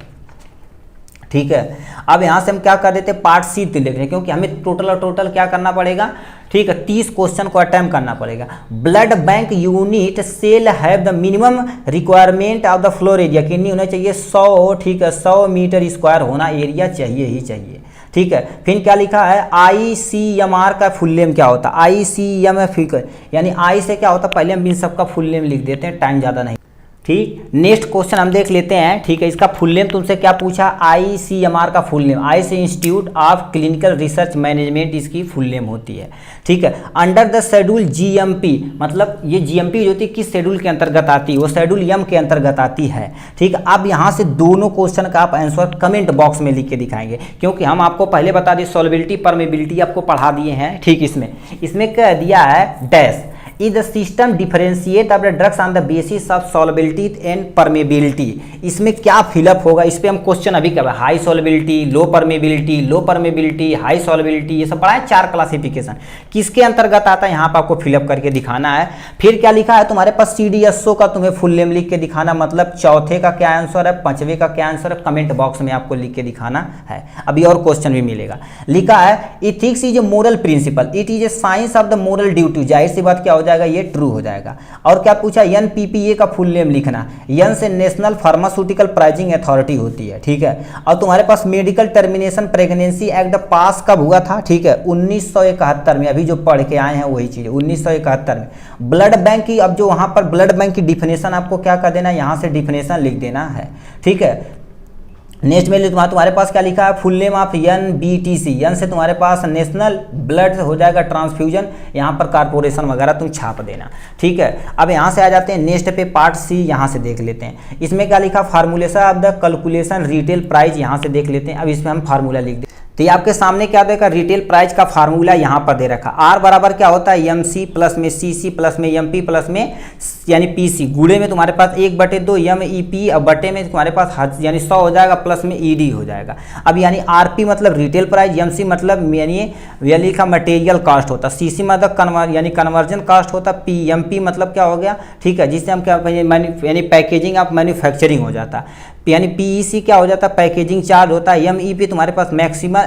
ठीक है, अब यहाँ से हम क्या कर देते हैं, पार्ट C लिख रहे हैं, क्योंकि हमें टोटल क्या करना पड़ेगा, ठीक है, 30 क्वेश्चन को अटेम्प्ट करना पड़ेगा। Blood bank unit shall have the minimum requirement of the floor area, कितनी होना चाहिए 100, ठीक है 100 मीटर स्क्वायर होना एरिया चाहिए ही चाहिए, ठीक है। फिर क्या लिखा है, ICMR का फुल नेम क्या होता है, ICMR यानी आई से क्या होता है, पहले हम इन सबका फुल नेम लिख देते हैं, टाइम ज़्यादा नहीं, ठीक। नेक्स्ट क्वेश्चन हम देख लेते हैं, ठीक है। इसका फुल नेम तुमसे क्या पूछा, ICMR का फुल नेम, आई से institute of clinical research management इसकी फुल नेम होती है, ठीक है। अंडर द शेड्यूल GMP, मतलब ये GMP जो होती है किस शेड्यूल के अंतर्गत आती है, वो शेड्यूल M के अंतर्गत आती है, ठीक है। अब यहाँ से दोनों क्वेश्चन का आप आंसर कमेंट बॉक्स में लिख के दिखाएंगे, क्योंकि हम आपको पहले बता दिए सॉल्युबिलिटी परमेबिलिटी आपको पढ़ा दिए हैं, ठीक। इसमें कह दिया है dash is the system differentiate of the drugs on the basis of solubility and permeability. इसमें क्या फिलअप होगा, इस पे हम क्वेश्चन अभी कर, high solubility, low permeability, high solubility, ये सब पढ़ा है 4 क्लासिफिकेशन, किसके अंतर्गत आता है यहाँ पर आपको फिलअप करके दिखाना है। फिर क्या लिखा है तुम्हारे पास CDSO का तुम्हें फुल नेम लिख के दिखाना, मतलब चौथे का क्या आंसर है, पांचवे का क्या आंसर है, कमेंट बॉक्स में आपको लिख के दिखाना है। अभी और क्वेश्चन भी मिलेगा। लिखा है ethics is a moral principle, it is a science of the moral duty, जाहिर सी बात क्या हो जाएगा, ये ट्रू हो जाएगा। और क्या पूछा, NPPA का फुल नेम लिखना, N से नेशनल फार्मास्यूटिकल प्राइजिंग अथॉरिटी होती है, ठीक है। और तुम्हारे पास medical termination pregnancy act pass कब हुआ था, ठीक है 1971 में, अभी जो पढ़ के आए हैं वही चीज 1971 में। ब्लड बैंक की, अब जो वहां पर ब्लड बैंक की डिफिनेशन आपको क्या कर देना, यहां से डिफिनेशन लिख देना है, ठीक है। नेक्स्ट में तुम्हारे पास क्या लिखा है, full name of NBTC, N से तुम्हारे पास नेशनल ब्लड हो जाएगा ट्रांसफ्यूजन, यहाँ पर कारपोरेशन वगैरह तुम छाप देना, ठीक है। अब यहाँ से आ जाते हैं नेक्स्ट पे, पार्ट C यहाँ से देख लेते हैं। इसमें क्या लिखा, formulation of the calculation retail price, यहाँ से देख लेते हैं। अब इसमें हम फार्मूला लिख दें, तो ये आपके सामने क्या देगा, रिटेल प्राइस का फार्मूला यहाँ पर दे रखा, R बराबर क्या होता है MC प्लस में CC प्लस में MP प्लस में यानी PC, गुणे में तुम्हारे पास 1/2 MEP, और बटे में तुम्हारे पास यानी 100 हो जाएगा, प्लस में ED हो जाएगा। अब यानी RP मतलब रिटेल प्राइस, MC मतलब यानी का मटेरियल कॉस्ट होता, CC मतलब यानी कन्वर्जन कॉस्ट होता, MP मतलब क्या हो गया, ठीक है, जिससे हम क्या यानी पैकेजिंग ऑफ मैन्युफैक्चरिंग हो जाता, यानी PEC क्या हो जाता है, पैकेजिंग चार्ज होता है। MEP तुम्हारे पास मैक्सिमम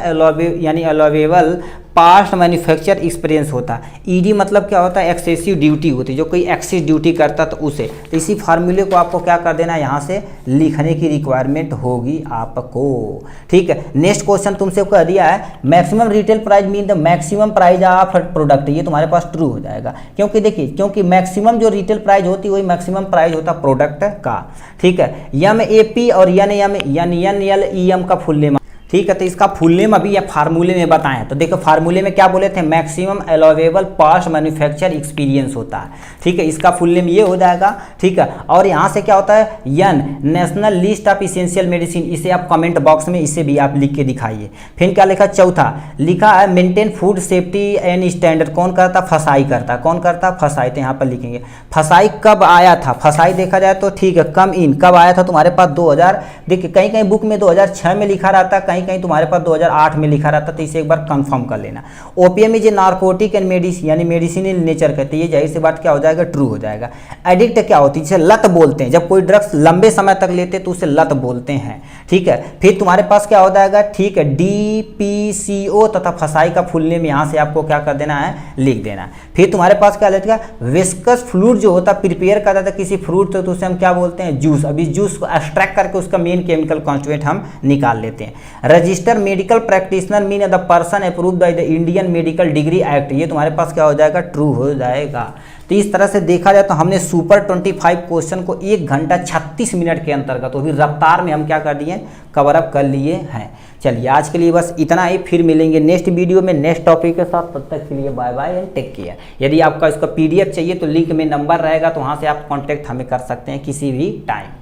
यानी अलाउेबल पास्ट मैन्युफैक्चर एक्सपीरियंस होता है। ED मतलब क्या होता है, एक्सेसिव ड्यूटी होती है, जो कोई एक्सेस ड्यूटी करता तो उसे, तो इसी फार्मूले को आपको क्या कर देना, यहाँ से लिखने की रिक्वायरमेंट होगी आपको, ठीक है। नेक्स्ट क्वेश्चन तुमसे कह दिया है maximum retail price mean the maximum price of product, ये तुम्हारे पास ट्रू हो जाएगा, क्योंकि देखिए क्योंकि मैक्सिमम जो रिटेल प्राइस होती है वही मैक्सिमम प्राइस होता है प्रोडक्ट का, ठीक है। MAP और NLEM का फुल नेम, ठीक है। तो इसका फुल नेम अभी या फार्मूले में बताएं, तो देखो फार्मूले में क्या बोले थे, maximum allowable past manufacture experience होता है, ठीक है। इसका फुल नेम ये हो जाएगा, ठीक है। और यहाँ से क्या होता है, N national list of essential medicine, इसे आप कमेंट बॉक्स में इसे भी आप लिख के दिखाइए। फिर क्या लिखा, चौथा लिखा है maintain food safety and standard, कौन करता, फसाई करता, कौन करता, फसाई, तो यहाँ पर लिखेंगे फसाई कब आया था, फसाई देखा जाए तो ठीक है कम इन कब आया था तुम्हारे पास 2000, देखिए कहीं कहीं बुक में 2006 में लिखा रहता, कहीं कहीं तुम्हारे पास 2008 में लिखा रहता, तो इसे एक बार कंफर्म कर लेना। Opium is a narcotic and medicine यानी मेडिसिनल नेचर का, तो ये जाहिर सी बात क्या हो जाएगा, ट्रू हो जाएगा। एडिक्ट क्या होती है, जिसे लत बोलते हैं, जब कोई ड्रग्स लंबे समय तक लेते तो उसे लत बोलते हैं, ठीक है। फिर तुम्हारे पास क्या हो जाएगा, ठीक है, DPCO तथा फसाई का फुल नेम यहाँ से आपको क्या कर देना है, लिख देना। फिर तुम्हारे पास क्या लगेगा, विस्कस फ्लूइड जो होता है प्रिपेयर कर देता है किसी फ्रूट तो उसे हम क्या बोलते हैं, जूस। अभी जूस को एक्सट्रैक्ट करके उसका मेन केमिकल कॉन्स्टिट्यूएंट हम निकाल लेते हैं। Register medical practitioner mean the person approved by the Indian medical degree act, ये तुम्हारे पास क्या हो जाएगा, ट्रू हो जाएगा। तो इस तरह से देखा जाए तो हमने सुपर 25 क्वेश्चन को 1 घंटा 36 मिनट के अंतर्गत तो भी रफ्तार में हम क्या कर दिए, कवर अप कर लिए हैं। चलिए आज के लिए बस इतना ही, फिर मिलेंगे नेक्स्ट वीडियो में नेक्स्ट टॉपिक के साथ, तब तक के लिए bye bye and take care. यदि आपका इसका PDF चाहिए तो लिंक में नंबर रहेगा, तो वहाँ से आप कॉन्टैक्ट हमें कर सकते हैं किसी भी टाइम।